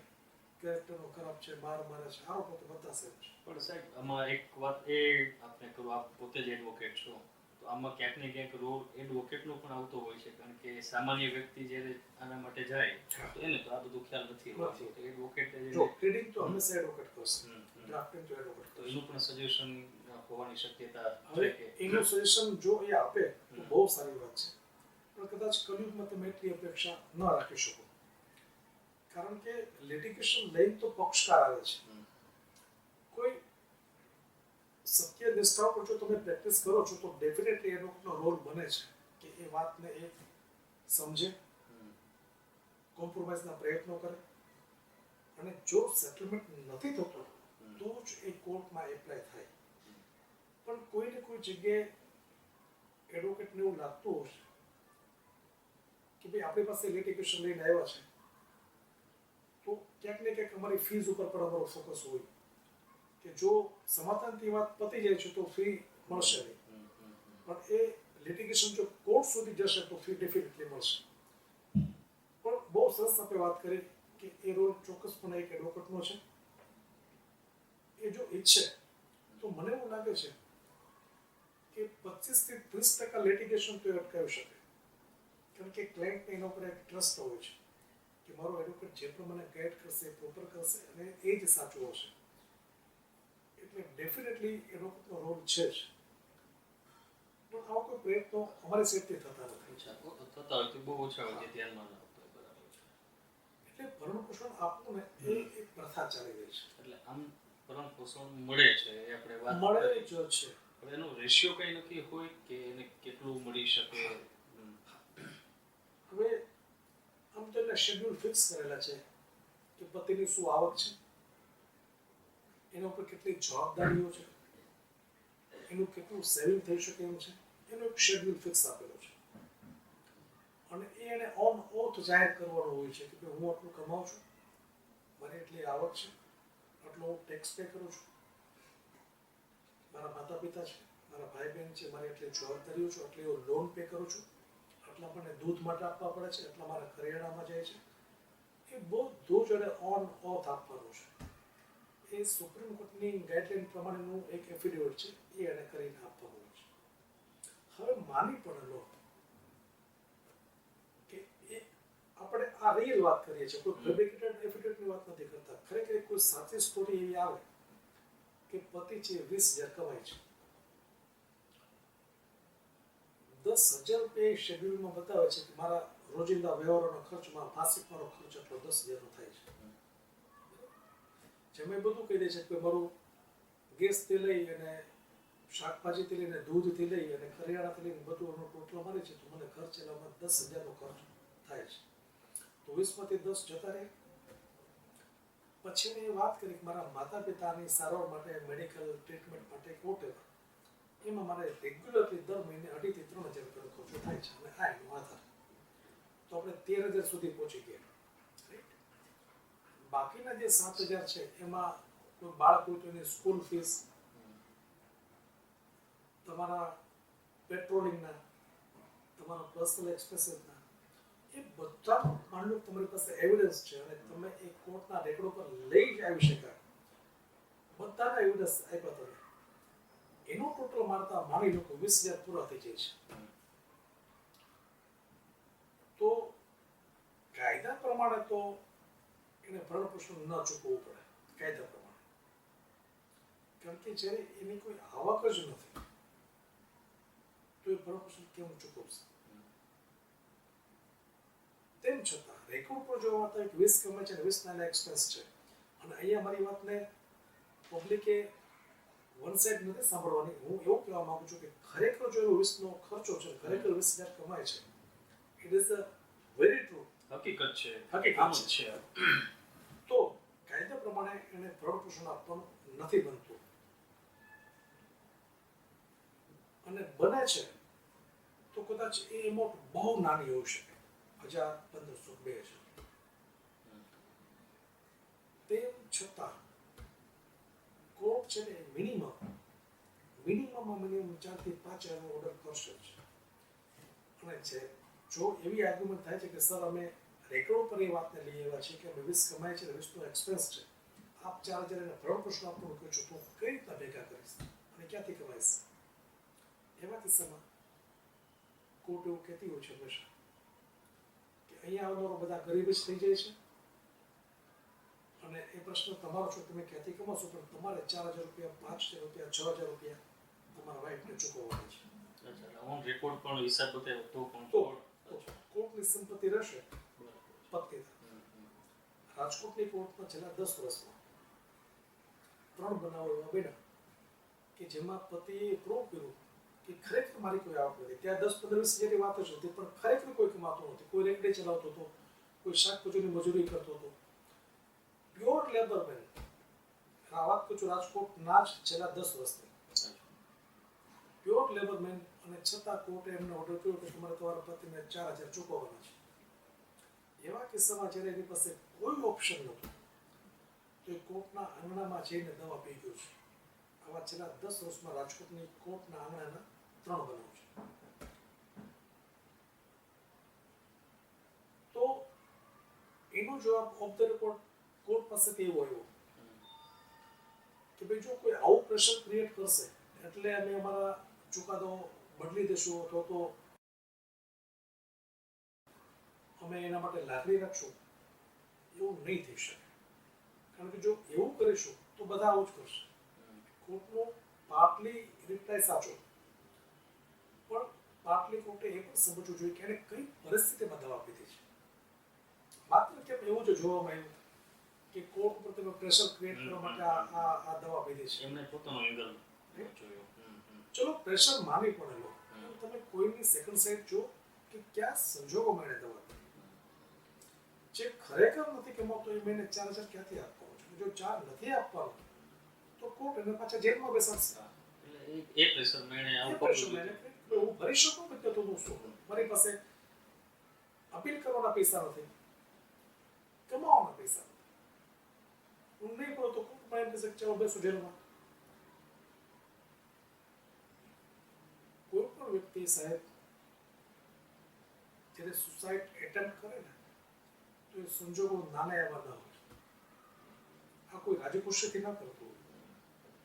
કેરેક્ટરનો ખરાબ છે, મારે છે, આરોપો તો બધા સેમ છે. પણ સાહેબ આમાં એક વાત એ આપણે કરું, આપ પોતે જ એડવોકેટ છો, તો આમાં ક્યાંક ને ક્યાંક રોલ એડવોકેટનો પણ આવતો હોય છે, કારણ કે સામાન્ય વ્યક્તિ જ્યારે આના માટે જાય તો એને તો આ બધું ખ્યાલ નથી હોતો. તો એડવોકેટ જો ટ્રેડિંગ તો હંમેશા એડવોકેટ કરશે, ડ્રાફ્ટિંગ તો એડવોકેટ તો કરશે. એનું પણ સજેશન હોવાની શક્યતા હવે છે કે એનું સજેશન જો એ આપે તો બહુ સારી વાત છે, પણ કદાચ કલયુગમાં તમે એટલી અપેક્ષા ન રાખી શકો, કારણ કે લિટિગેશન લઈને તો પક્ષકાર આવે છે. કોઈ સત્ય નિષ્ઠા પર જો તમે પ્રેક્ટિસ કરો છો તો ડેફિનેટલી એડવોકેટનો રોલ બને છે કે એ વાતને એ સમજે, કોમ્પ્રોમાઇઝના પ્રયત્નો કરે, અને જો સેટલમેન્ટ નથી થતો તો જ એ કોર્ટમાં એપ્લાય થાય. પણ કોઈને કોઈ જગ્યાએ એડવોકેટને એવું લાગતું હશે કે ભાઈ આપણી પાસે લિટિગેશન લઈને આવ્યા છે તો ક્યાંક ને ક્યાંક અમારી ફીસ ઉપર પણ અમારો ફોકસ હોય કે જો સમાધાનથી વાત પતી જાય છે તો ફી મળશે નહીં, પણ એ લિટિગેશન જો કોર્ટ સુધી જશે તો ફી ડેફિનેટલી મળશે. બહુ સરસ આપણે વાત કરી કે એ રોલ ચોક્કસપણે એક એડવોકેટનો છે. એ જો ઈચ્છે તો મને એવું લાગે છે કે 25 થી 30% litigation તો એ અટકાવી શકે. કારણ કે ક્લાયન્ટને એના ઉપર એક ટ્રસ્ટ હોય છે કે મારો એડવોકેટ જે પણ મને ગાઈડ કરશે પ્રોપર કરશે અને એ જ સાચું હશે. એટલે ડેફિનેટલી એડવોકેટનો રોલ છે જ. પણ આવા કોઈ પ્રયત્નો અમારી સાઈડથી થતા નથી. થતા હોય તો બહુ ઓછા હોય જે ધ્યાનમાં ના આવતા હોય. બરાબર છે. એટલે ભરણ પોષણ આપવું ને એ એક પ્રથા ચાલી રહી છે. એટલે આમ ભરણ પોષણ મળે છે એ આપણે વાત મળે કરી. જ છે. પણ એનો રેશિયો કઈ નક્કી હોય કે એને કેટલું મળી શકે? હવે આમ તો એના શેડ્યુલ ફિક્સ કરેલા છે કે પતિની શું આવક છે, એના ઉપર કેટલી જવાબદારીઓ છે, એનું કેટલું સેવિંગ થઈ શકે એમ છે, એનો એક શેડ્યુલ ફિક્સ આપેલો છે. અને એ એને ઓન ઓથ જાહેર કરવાનો હોય છે કે હું આટલું કમાઉં છું, મારી એટલી આવક છે, આટલો હું ટેક્સ પે કરું છું, મારા માતા પિતા છે, મારા ભાઈ બહેન છે, મારી એટલી જવાબદારીઓ છે, આટલી હું લોન પે કરું છું, આટલા મને દૂધ માટે આપવા પડે છે, એટલા મારા કરિયાણામાં જાય છે. એ બધું જ એને ઓન ઓથ આપવાનું છે. એ સુપ્રીમ કોર્ટની ગાઈડલાઈન પ્રમાણેનું એક એફિડેવિટ છે, એ એને કરીને આપવાનું છે. હવે માની પણ લો કે એ આપણે આ રિયલ વાત કરીએ છીએ, કોઈ ફેબ્રિકેટેડ એફિડેવિટની વાત નથી કરતા. ખરેખર કોઈ સાચી સ્ટોરી એવી આવે કે પતિ છે 20,000 કમાય છે, 10,000 રૂપિયા એ શેડ્યુલમાં બતાવે છે કે મારા રોજિંદા વ્યવહારોનો ખર્ચ, મારા માસિક મારો ખર્ચ એટલો 10,000 નો થાય છે. જેમાં બધું કહી દે છે કે મારું ગેસથી લઈ અને શાકભાજીથી લઈને દૂધથી લઈ અને કરિયાણાથી લઈને બધું એનો ટોટલ મારે છે તો મને ખર્ચ એલામાં 10,000 નો ખર્ચ થાય છે. તો 20માંથી 10 જતા રહે. પછી મેં વાત કરી કે મારા માતા પિતાની સારવાર માટે, મેડિકલ ટ્રીટમેન્ટ માટે વોટેવર, એમાં મારે રેગ્યુલરલી દર મહિને 2,500 થી 3,000 રૂપિયાનો ખર્ચો થાય છે. અને આ એનો આધાર તો આપણે 13,000 સુધી પહોંચી ગયા. બાકીના જે 7,000 છે એમાં કોઈ બાળક હોય તો એની સ્કૂલ ફીસ, તમારા પેટ્રોલિંગના, તમારા પર્સનલ એક્સપેન્સીસના, એ બધા માની લો તમારી પાસે એવિડન્સ છે અને તમે એ કોર્ટના રેકોર્ડ પર લઈ જ આવી શકાય, બધાના એવિડન્સ આપ્યા તમે, એનો ટોટલ મારતા માની લો કે 20,000 પૂરા થઈ જાય છે. તો કાયદા પ્રમાણે તો એને ભરણ પોષણ ન ચૂકવવું પડે કાયદા પ્રમાણે. કારણ કે જ્યારે એની કોઈ આવક જ નથી તો એ ભરણ પોષણ કેમ ચૂકવશે? તેમ છતાં રેકોર્ડ પર જોવા હતા કે 20 કમાય છે અને 20 ના એક્સપેન્સ છે. અને અહીંયા મારી વાતને પબ્લિકે વન સાઇડ નથી સાંભળવાની. હું એવું કહેવા માંગુ છું કે ખરેખર જો એવો 20 નો ખર્ચો છે, ખરેખર 20,000 કમાય છે, it is a very true, હકીકત છે, હકીકત છે. તો કાયદા પ્રમાણે એને ભરણ પોષણ આપવાનું નથી બનતું. અને બને છે તો કદાચ એ એમાઉન્ટ બહુ નાની હોઈ શકે, 1,000, 1,500, 2,000. તેમ છતાં કોર્ટ છે ને મિનિમમ 4 થી 5 એનો ઓર્ડર કરશે જ. અને છે જો એવી આર્ગ્યુમેન્ટ થાય છે કે સર અમે રેકોર્ડ પર એ વાતને લઈ આવ્યા છે કે અમે 20 કમાય છે, 20 નો એક્સપેન્સ છે, આપ 4,000 એને ભરણ પોષણ આપવાનું કહો છો તો હું કઈ રીતના ભેગા કરીશ અને ક્યાંથી કમાઈશ? એવા કિસ્સામાં કોર્ટ એવું કહેતી હોય છે હંમેશા કે અહીંયા આવનારો બધા ગરીબ જ થઈ જાય છે અને એ પ્રશ્ન તમારો છો, તમે ક્યાંથી કમાશો, પણ તમારે 4,000 રૂપિયા, 5,000 રૂપિયા, 6,000 રૂપિયા તમારા વાઇફને ચૂકવવાના છે. ઓન રેકોર્ડ પણ હિસાબ બતાવ્યો તો પણ તો કોર્ટની સંપત્તિ રહેશે પત્ની. રાજકોટની કોર્ટમાં છેલ્લા 10 વર્ષમાં 3 બનાવો એવા બન્યા કે જેમાં પતિએ પ્રૂવ કર્યું કે ખરેખર મારી કોઈ આવક નથી. ત્યાં 10-15 જેવી વાતો જ હતી, પણ ખરેખર કોઈ કમાતો નથી. કોઈ રેકડી ચલાવતો હતો, કોઈ શાકભાજીની મજૂરી કરતો હતો, પ્યોર લેબરમેન. આ વાત કહું છું રાજકોટના જ છેલ્લા 10 વર્ષથી પ્યોર લેબરમેન. અને છતાં કોર્ટે એમને ઓર્ડર કર્યો કે તમારે તમારા પતિને 4,000 ચૂકવવાના છે. એવા કિસ્સામાં જ્યારે એની પાસે કોઈ ઓપ્શન નહોતું તો એ કોર્ટના આંગણામાં જઈને દવા પી ગયો છે. આવા છેલ્લા 10 વર્ષમાં રાજકોટની કોર્ટના આંગણાના 3 બનાવ છે. તો જવાબ ઓફ ધ રેકોર્ડ કોર્ટ પાસેથી એવો આવ્યો કે ભાઈ જો કોઈ આવું પ્રેશર ક્રિએટ કરશે એટલે અમે અમારા ચુકાદો બદલી દેશું અથવા તો અમે એના માટે લાગણી રાખશું, એવું નહીં થઈ શકે. કારણ કે જો એવું કરીશું તો બધા આવું જ કરશે. કોર્ટનો પાર્ટલી રિપ્લાય સાચો, પણ પાર્ટલી કોર્ટે એ પણ સમજવું જોઈએ કે એને કઈ પરિસ્થિતિમાં દવા પીધી છે. માત્ર કેમ એવું જ જોવામાં આવ્યું કે કોર્ટ ઉપર તમે પ્રેશર ક્રિએટ કરવા માટે આ દવા પીધી છે. એમને પોતાનો એંગલ જોયો. ચલો પ્રેશર માની પણ લો, તમે કોઈની સેકન્ડ સાઈડ જો કે કયા સંજોગોમાં એને દવા પીધી. જે ખરેખર નથી કમાતો એ મહિને 4,000 ક્યાંથી આપવાનો છે? જો 4 નથી આપવાનો તો કોર્ટ એને પાછા જેલમાં બેસાડશે. એટલે એ પ્રેશર મેણે આવું પ્રેશર મેને હું ભરી શકું કે તો હું શું, મારી પાસે અપીલ કરવાના પૈસા નથી, કમાવાના પૈસા નથી. હું નહીં કરો તો કોર્ટમાં એમ કહેશે ચાલો બેસો જેલમાં. કોઈ પણ વ્યક્તિ સાહેબ જ્યારે સુસાઇડ એટેમ્પ્ટ કરે ને તો એ સંજોગો નાના એવા ન હોય. આ કોઈ રાજી ખુશીથી ના કરતું હોય.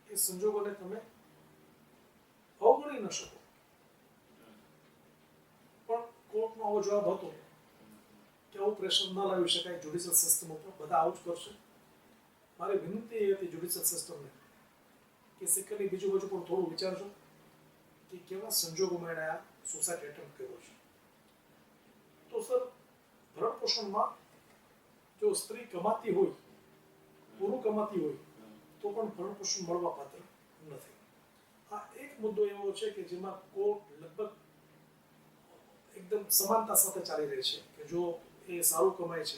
એ સંજોગોને તમે અવગણી ન શકો. પણ કોર્ટનો આવો જવાબ હતો કે આવું પ્રેશર ન લાવી શકાય જ્યુડિશિયલ સિસ્ટમ ઉપર, બધા આવું જ કરશે. મારી વિનંતી એ હતી જ્યુડિશિયલ સિસ્ટમને કે સેકન્ડની બીજું બાજુ પણ થોડું વિચારજો કે કેવા સંજોગોમાં એણે આ સુસાઇડ એટેમ્પ્ટ કર્યો છે. તો સર ભરણ પોષણમાં જો સ્ત્રી કમાતી હોય, પૂરું કમાતી હોય તો પણ ભરણ પોષણ મળવા પાત્ર નથી. આ એક મુદ્દો એવો છે કે જેમાં કોર્ટ લગભગ એકદમ સમાનતા સાથે ચાલી રહી છે કે જો એ સારું કમાય છે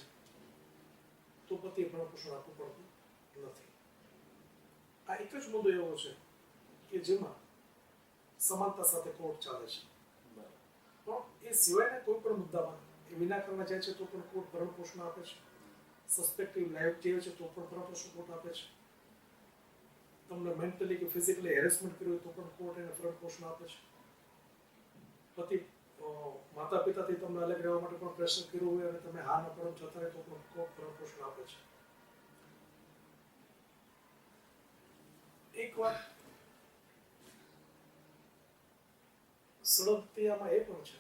તો પતિએ ભરણ પોષણ આપવું પડતું નથી. આ એક જ મુદ્દો એવો છે કે જેમાં સમાનતા સાથે કોર્ટ ચાલે છે. પણ એ સિવાયના કોઈ પણ મુદ્દામાં એ વિનાકારણે જાય છે તો પણ કોર્ટ ભરણ પોષણ આપે છે. સસ્પેક્ટિવ લાઈફ જીવે છે તો પણ ભરણ પોષણ કોર્ટ આપે છે. તમને મેન્ટલી કે ફિઝિકલી હેરેસમેન્ટ કર્યું તો પણ કોર્ટ એને ભરણ પોષણ આપે છે. પતિ માતા પિતાથી તમને અલગ રહેવા માટે પણ પ્રેશર કર્યું હોય અને તમે હા ન કરો છતાં તો પણ કોર્ટ ભરણ પોષણ આપે છે. એક વાત સળગતી આમાં એ પણ છે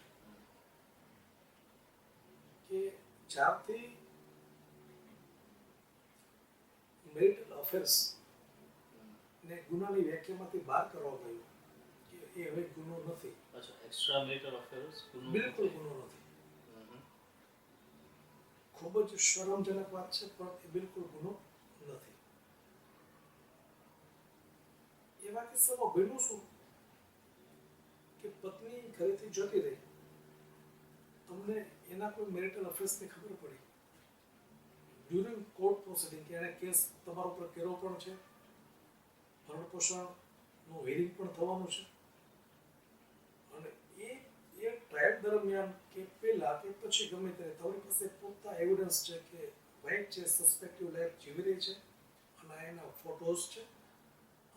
કે જ્યારથી મેરિટલ અફેર્સ ને ગુનાની વ્યાખ્યામાંથી બહાર કરવામાં આવ્યું કે એ હવે ગુનો નથી. અચ્છા, એક્સ્ટ્રા મેરિટલ અફેર્સ બિલકુલ ગુનો નથી. ખૂબ જ શરમજનક વાત છે પણ એ બિલકુલ ગુનો નથી. એવા કિસ્સામાં બન્યું શું કે પત્ની ઘરેથી જતી રહી, તમને એના કોઈ મેરિટલ અફેર્સની ખબર પડી ડ્યુરિંગ કોર્ટ પ્રોસિડિંગ કે એને કેસ તમારા ઉપર કર્યો પણ છે, ભરણ પોષણનું હિયરિંગ પણ થવાનું છે અને એ ટ્રાયલ દરમિયાન કે પહેલા કે પછી ગમે ત્યારે તમારી પાસે પૂરતા એવિડન્સ છે કે વાઇફ છે સસ્પેક્ટિવ લાઈફ જીવી રહી છે અને આ એના ફોટોઝ છે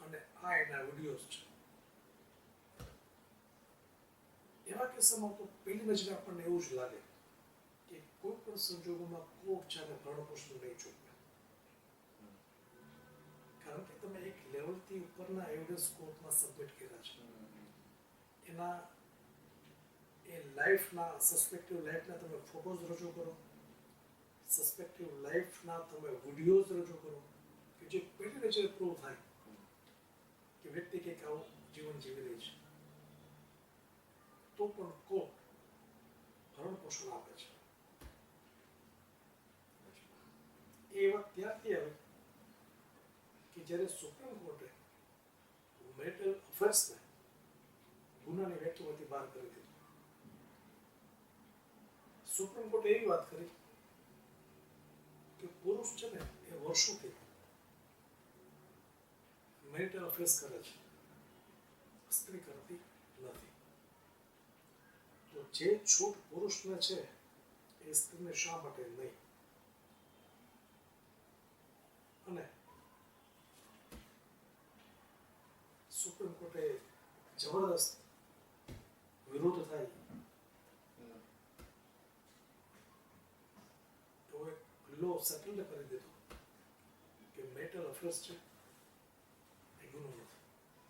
અને આ એના વિડીયોઝ છે. એવા કિસ્સામાં તો પહેલી નજરે આપણને એવું જ લાગે કે કોઈ પણ સંજોગોમાં કોર્ટ છે અને ભરણ પોષણ નહીં ચૂકવે. કારણ કે તમે એક લેવલથી ઉપરના એવિડન્સ કોર્ટમાં સબમિટ કર્યા છે. એના એ લાઈફના સસ્પેક્ટિવ લાઈફના તમે ફોટોઝ રજૂ કરો, સસ્પેક્ટિવ લાઈફના તમે વિડીયોઝ રજૂ કરો કે જે પહેલી નજરે પ્રૂવ થાય કે વ્યક્તિ કંઈક આવું જીવન જીવી રહી છે, તો પણ કોર્ટ ભરણ પોષણ આપે છે. એ વાત ત્યારથી આવે કે જ્યારે સુપ્રીમ કોર્ટે મેરિટલ અફેર્સને ગુનાની વ્યાખ્યામાંથી બહાર કરી દીધું. સુપ્રીમ કોર્ટે એવી વાત કરી કે પુરુષ છે ને એ વર્ષોથી મેરિટલ અફેર્સ કરે છે, સ્ત્રી કરતી નથી. તો જે છૂટ પુરુષને છે એ સ્ત્રીને શા માટે નહીં? અને સુપ્રીમ કોર્ટે જબરદસ્ત વિરોધ થાય તો એક લો સેટલ કરી દીધો કે મેટલ અફેર્સ છે એ ગુનો નથી,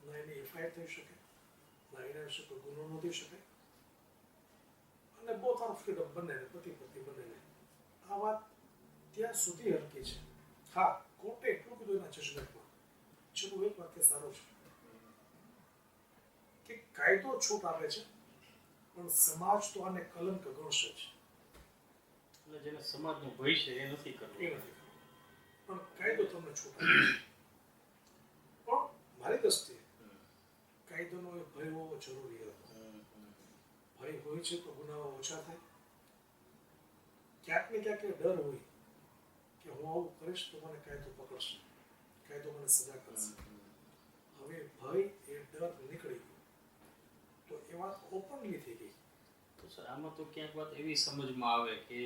ના એની એફઆઈઆર થઈ શકે, ના એના વિશે કોઈ ગુનો નોંધી શકે, અને બોથ આર ફ્રીડમ, બંનેને પતિ પત્ની બંનેને. આ વાત ત્યાં સુધી હરકી છે. હા, કોર્ટે એટલું કીધું એના જજમેન્ટમાં, છેલ્લું એક વાક્ય સારું છે કે કાયદો છૂટ આપે છે પણ સમાજ તો આને કલંક ગણશે જ. એટલે જેને સમાજનો ભય છે એ નથી કરવું. એ નથી કરવું. પણ કાયદો તમને છૂટ આપે છે. પણ મારી દ્રષ્ટિએ કાયદોનો એ ભય હોવો જરૂરી હતો. ભય હોય છે તો ગુનાઓ ઓછા થાય. ક્યાંક ને ક્યાંક એ ડર હોય કે હું આવું કરીશ તો મને કાયદો પકડશે, કાયદો મને સજા કરશે. હવે ભય એ ડર નીકળી ગયો તો એ વાત ઓપનલી થઈ ગઈ. તો સર આમાં તો ક્યાંક વાત એવી સમજમાં આવે કે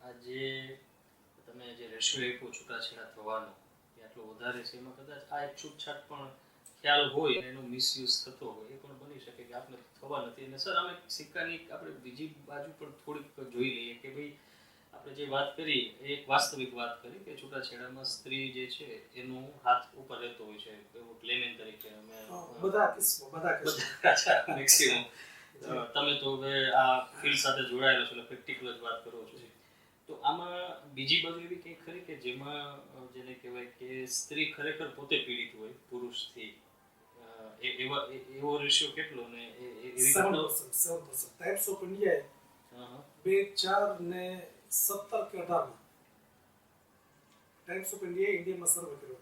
આ જે તમે જે રેશિયો આપ્યો છૂટાછેડા થવાનો એ આટલો વધારે છે, એમાં કદાચ આ એક છૂટછાટ પણ ખ્યાલ હોય એનો મિસયુઝ થતો હોય એ પણ બની શકે કે આપણે થવા નથી. અને સર આમાં સિક્કાની આપણે બીજી બાજુ પણ થોડીક જોઈ લઈએ કે ભાઈ આપણે જે વાત કરી એ એક વાસ્તવિક વાત કરી કે છૂટાછેડામાં સ્ત્રી જે છે એનો હાથ ઉપર રહેતો હોય છે, એવું ક્લેમેન્ટ તરીકે અમે બધા મેક્સિમમ તમે તો હવે આ ફિલ્ડ સાથે જોડાયેલો છો એટલે પ્રેક્ટિકલ જ વાત કરો છો. તો આમાં બીજી બાજુ એવી કંઈક ખરી કે જેમાં જેને કહેવાય કે સ્ત્રી ખરેખર પોતે પીડિત હોય પુરુષથી, એવો રેશિયો કેટલો ને એવી 7% ટાઈપ્સ ઓફ ઇન્ડિયા 2017 કે 18 ટાઈમ્સ ઓફ ઇન્ડિયામાં સર્વે કર્યો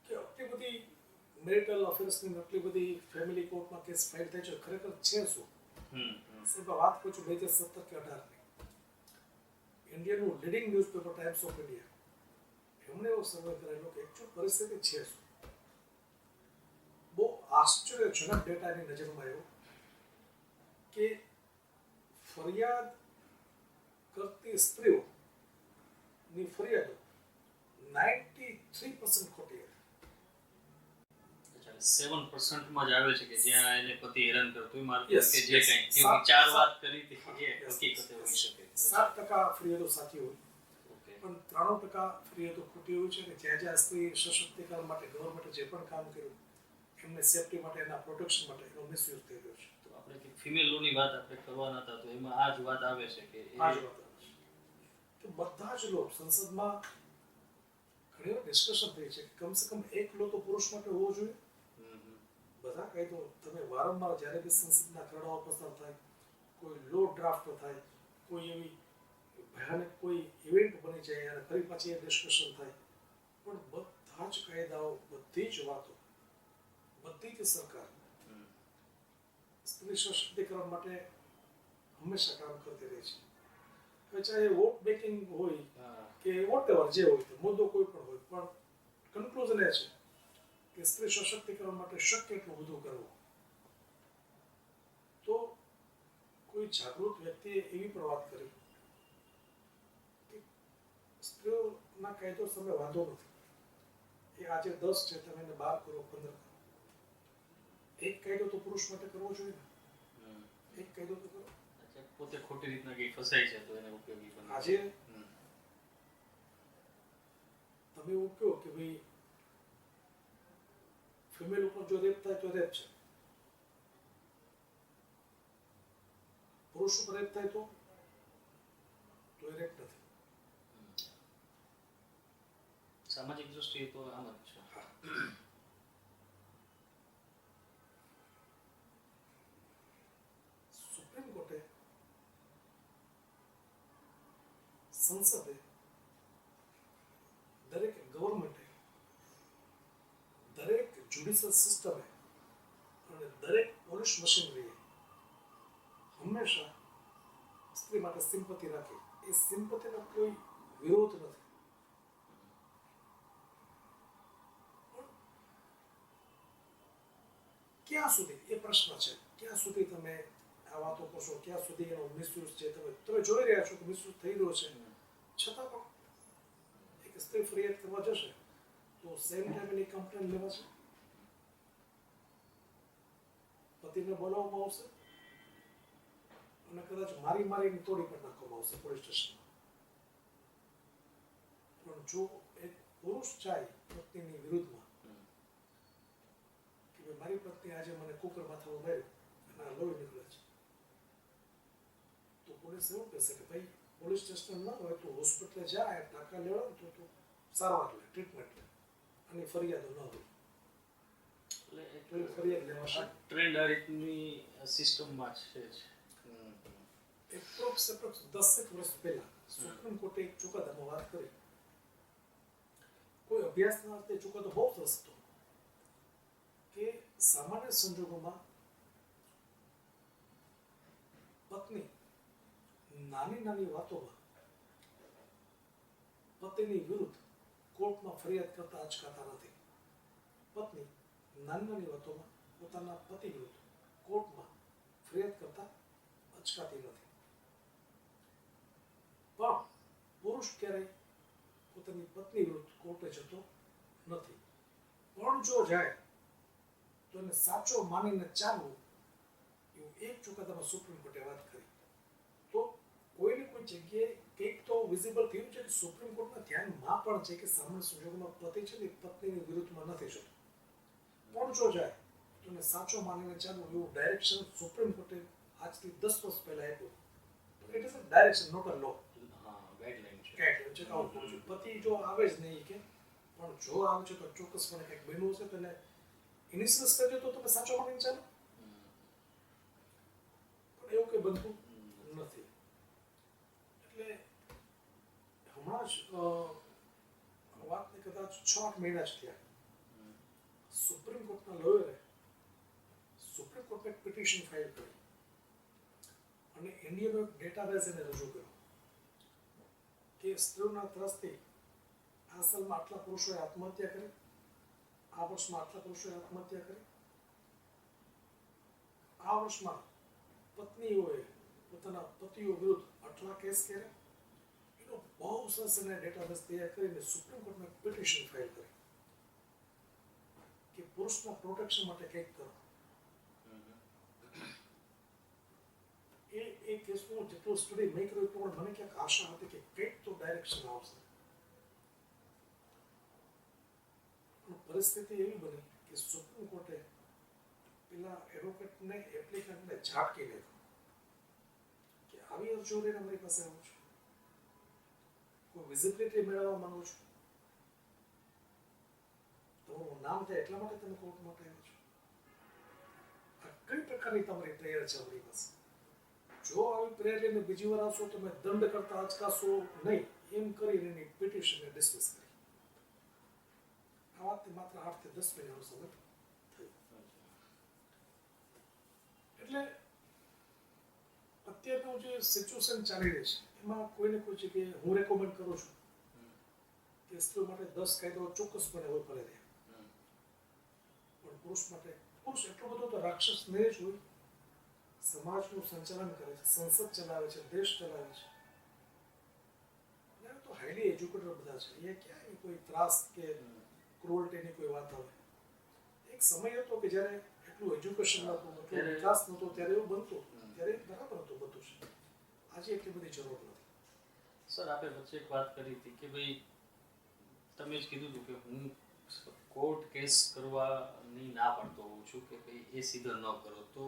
કે આટલી બધી મેરિટલ અફેર્સની આટલી બધી ફેમિલી કોર્ટમાં કેસ ફાઇલ થાય છે, ખરેખર છે શું? સાહેબ વાત કરું છું 2017 કે 18 ઇન્ડિયાનું leading newspaper Times of India એમણે એવો સર્વે કરેલો કે એકચ્યુઅલ પરિસ્થિતિ છે શું. બહુ આશ્ચર્યજનક ડેટા એની નજરમાં આવ્યો કે ફરિયાદ કરતી સ્ત્રીઓની ફરિયાદો 93% ખોટી હતી. 7% જ આવે છે કે જ્યાં એને પતિ હેરાન કરતો હોય મારું Yes, કે જે yes. કંઈ જે ચાર વાત કરી હતી એ હકીકતે હોઈ શકે. 7% ફરિયાદો સાચી હોય ઓકે. પણ 93% ફરિયાદો ખોટી હોય છે. અને જ્યાં જ્યાં સ્ત્રી સશક્તિકરણ માટે ગવર્મેન્ટે જે પણ કામ કર્યું એમને સેફટી માટે એના પ્રોટેક્શન માટે એનો મિસયુઝ થઈ રહ્યો છે. તો આપણે કે ફિમેલ લોની વાત આપણે કરવાના હતા તો એમાં આ જ વાત આવે છે કે આ જ વાત આવે છે કે બધા જ લોકો સંસદમાં ઘણી વાર ડિસ્કશન થઈ છે કે કમસે કમ એક લો તો પુરુષ માટે હોવો જોઈએ. બધા કાયદો તમે વારંવાર જ્યારે બી સંસદના ખરડાઓ પસાર થાય, કોઈ લો ડ્રાફ્ટ થાય, કોઈ એવી ભયાનક કોઈ ઇવેન્ટ બની જાય અને ફરી પાછી એ ડિસ્કશન થાય, પણ બધા જ કાયદાઓ, બધી જ વાતો, બધી જ સરકાર સ્ત્રી સશક્તિકરણ માટે હંમેશા કામ કરતી રહી છે. હવે ચાહે વોટ બેકિંગ હોય કે વોટ એવર જે હોય, તો મુદ્દો કોઈ પણ હોય, પણ કન્ક્લુઝન એ છે કે સ્ત્રી સશક્તિકરણ માટે શક્ય એટલું બધું કરવું. તો કોઈ જાગૃત વ્યક્તિએ એવી પણ વાત કરી કે સ્ત્રીઓના કાયદો સામે વાંધો નથી, એ આજે 10 છે તમે એને 12 કરો, 15 કરો. એક કાયદો તો પુરુષ માટે કરવો જોઈએ ને, એક કાયદો તો કરો. પોતે ખોટી રીતના કંઈ ફસાય છે તો એને ઉપયોગી બને. આજે તમે એવું કહો કે ભાઈ ફિમેલ ઉપર જો રેપ થાય તો રેપ છે, પુરુષ ઉપર રેપ થાય તો એ રેપ નથી. સામાજિક દ્રષ્ટિએ તો આમ જ છે. સુપ્રીમ કોર્ટે, સંસદે, દરેક ગવર્મેન્ટે, દરેક જ્યુડિશિયલ સિસ્ટમે અને દરેક પોલીસ મશીનરીએ હંમેશા સ્ત્રી માટે સિમ્પથી રાખી. એ સિમ્પથીનો કોઈ વિરોધ નથી, પણ ક્યાં સુધી એ પ્રશ્ન છે, ક્યાં સુધી તમે આ વાતો કરશો, ક્યાં સુધી એનો મિસયુઝ છે. તમે જોઈ રહ્યા છો કે મિસયુઝ થઈ રહ્યો છે, છતાં પણ એક સ્ત્રી ફરિયાદ કરવા જશે તો સેમ ટાઈમ એની કમ્પ્લેન લેવાશે, પતિને બોલાવવામાં આવશે અને કદાચ મારીને તોડી પણ નાખવામાં આવશે પોલીસ સ્ટેશનમાં. પણ જો એક પુરુષ જાય પત્નીની વિરુદ્ધમાં કે ભાઈ મારી પત્ની આજે મને કુકર માથામાં માર્યું અને આ લોહી નીકળે છે, તો પોલીસ એવું કહેશે કે ભાઈ પોલીસ સ્ટેશન ન હોય તો હોસ્પિટલે જાય, ટાંકા લેવડાવ તો તું સારવાર લે, ટ્રીટમેન્ટ લે, અને ફરિયાદો ન હોય એટલે ફરિયાદ લેવાશે. ટ્રેન્ડ આ રીતની સિસ્ટમમાં છે જ. એપ્રોક્સ 10 વર્ષ પહેલા સુપ્રીમ કોર્ટે એક ચુકાદામાં વાત કરી. કોઈ અભ્યાસના અર્થે ચુકાદો બહુ સરસ હતો કે સામાન્ય સંજોગોમાં પત્ની નાની નાની વાતોમાં પતિની વિરુદ્ધ કોર્ટમાં ફરિયાદ કરતા અચકાતા નથી. પત્ની નાની નાની વાતોમાં પોતાના પતિ વિરુદ્ધ કોર્ટમાં ફરિયાદ કરતા અચકાતી નથી. પણ પુરુષ ક્યારેય પોતાની પત્ની વિરુદ્ધ કોર્ટે જતો નથી. પણ જો જાય તો એને સાચો માનીને ચાલવું, એવું એક ચુકાદામાં સુપ્રીમ કોર્ટે વાત કરી. તો કોઈને કોઈ જગ્યાએ કંઈક તો વિઝિબલ થયું છે કે સુપ્રીમ કોર્ટના ધ્યાનમાં પણ છે કે સામાન્ય સંજોગોમાં પતિ છે ને પત્નીની વિરુદ્ધમાં નથી જતો. પણ જો જાય તો એને સાચો માનીને ચાલવું, એવું ડાયરેક્શન સુપ્રીમ કોર્ટે આજથી 10 વર્ષ પહેલા આપ્યું. It is a direction, not a law. Guideline છે. ગાઈડલાઈન છે કે આવું કરવું જોઈએ. પતિ જો આવે જ નહીં કે પણ જો આવે છે તો ચોક્કસપણે કંઈક બન્યું હશે તો એને ઇનિશિયલ સ્ટેજે તો તમે સાચો માનીને ચાલો, પણ એવું કંઈ બનતું નથી. એટલે હમણાં જ વાતને કદાચ 6-8 મહિના જ થયા, સુપ્રીમ કોર્ટના લોયરે સુપ્રીમ કોર્ટમાં એક પિટિશન ફાઇલ કરી અને ઇન્ડિયનો એક ડેટાબેઝ એને રજૂ કર્યો કે સ્ત્રીઓના ત્રાસથી આ સાલમાં આટલા પુરુષોએ આત્મહત્યા કરી, આ વર્ષમાં આટલા પુરુષોએ આત્મહત્યા કરી, આ વર્ષમાં પત્નીઓએ પોતાના પતિઓ વિરુદ્ધ આટલા કેસ કર્યા. એનો બહુ સરસ એને ડેટાબેઝ તૈયાર કરીને સુપ્રીમ કોર્ટમાં પિટિશન ફાઇલ કરી કે પુરુષના પ્રોટેક્શન માટે કંઈક કરો. એ કેસનો જેટલો સ્ટડી મેં કર્યો એટલો મને ક્યાંક આશા હતી કે કંઈક તો ડાયરેક્શન આવશે. પણ પરિસ્થિતિ એવી બની કે સુપ્રીમ કોર્ટે પેલા એડવોકેટને એપ્લિકન્ટને ઝાટકી નાખ્યો કે આવી અરજીઓ લઈને અમારી પાસે આવું છું, કોઈ વિઝિબિલિટી મેળવવા માંગુ છું, તમારું નામ થાય એટલા માટે તમે કોર્ટ માટે આવ્યો છો, આ કઈ પ્રકારની તમારી પ્રેયર છે અમારી પાસે. જો આવી પ્રેયર લઈને બીજી વાર આવશો તમે દંડ કરતા અચકાશો નહીં, એમ કરીને એની પિટિશનને ડિસમિસ કરી. આ વાતથી માત્ર 8 થી 10 મહિનાનો સમય થયો. એટલે અત્યારનું જે સિચ્યુએશન ચાલી રહી છે એમાં કોઈને કોઈ જગ્યાએ હું રેકમેન્ડ કરું છું કે સ્ત્રીઓ માટે 10 કાયદાઓ ચોક્કસપણે હોય ભલે રહે, પણ પુરુષ માટે પુરુષ એટલો બધો તો રાક્ષસ નહીં જ હોય. સમાજનું સંચાલન કરે છે, સંસદ ચલાવે છે, દેશ ચલાવે છે, તો હાઈલી એજ્યુકેટેડ બધા છે. એ ક્યાંય કોઈ ત્રાસ કે ક્રુઅલ્ટીની કોઈ વાત આવે. એક સમય હતો કે જ્યારે એટલું એજ્યુકેશન નહોતું, એટલો વિકાસ નહોતો, ત્યારે એવું બનતું, ત્યારે બરાબર હતું બધું છે. આજે એટલી બધી જરૂર નથી. સર આપણે વચ્ચે એક વાત કરી હતી કે ભાઈ તમે જ કીધું હતું કે હું કોર્ટ કેસ કરવાની ના પાડતો હોઉં છું કે ભાઈ એ સીધો ન કરો. તો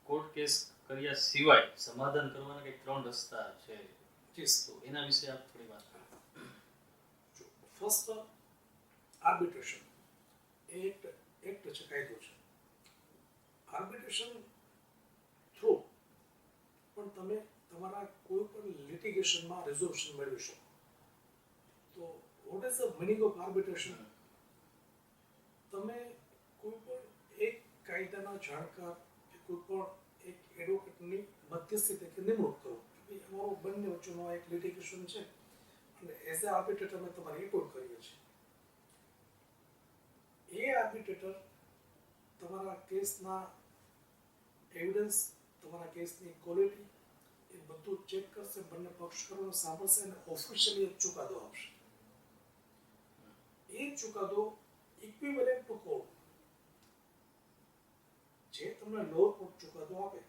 કોર્ટ કેસ કર્યા સિવાય સમાધાન કરવાના કંઈક 3 રસ્તા છે, તો એના વિશે આપ થોડી વાત કરો. ફર્સ્ટ આર્બિટ્રેશન એ એક્ટ છે, કાયદો છે. આર્બિટ્રેશન થ્રુ પણ તમે તમારા કોઈ પણ લિટિગેશનમાં રેઝોલ્યુશન મેળવી શકો. તો what is the meaning of arbitration? તમે કોઈ પણ એક કાયદાના જાણકાર કે કોઈ પણ એક એડવોકેટની મધ્યસ્થી તરીકે નિમણૂક કરો. અમારો બંને વચ્ચેનો એક લિટિગેશન છે અને એઝ એ આર્બિટ્રેટર અમે તમારે એપોઇન્ટ કરીએ છીએ. એ આર્બિટ્રેટર તમારા કેસના એવિડન્સ, તમારા કેસની ક્વોલિટી એ બધું ચેક કરશે, બંને પક્ષકારોને સાંભળશે અને ઓફિશિયલી એક ચુકાદો આપશે. એ ચુકાદો ઇક્વિવેલન્ટ ટુ કોર્ટ, જે તમને લોઅર કોર્ટ ચુકાદો આપે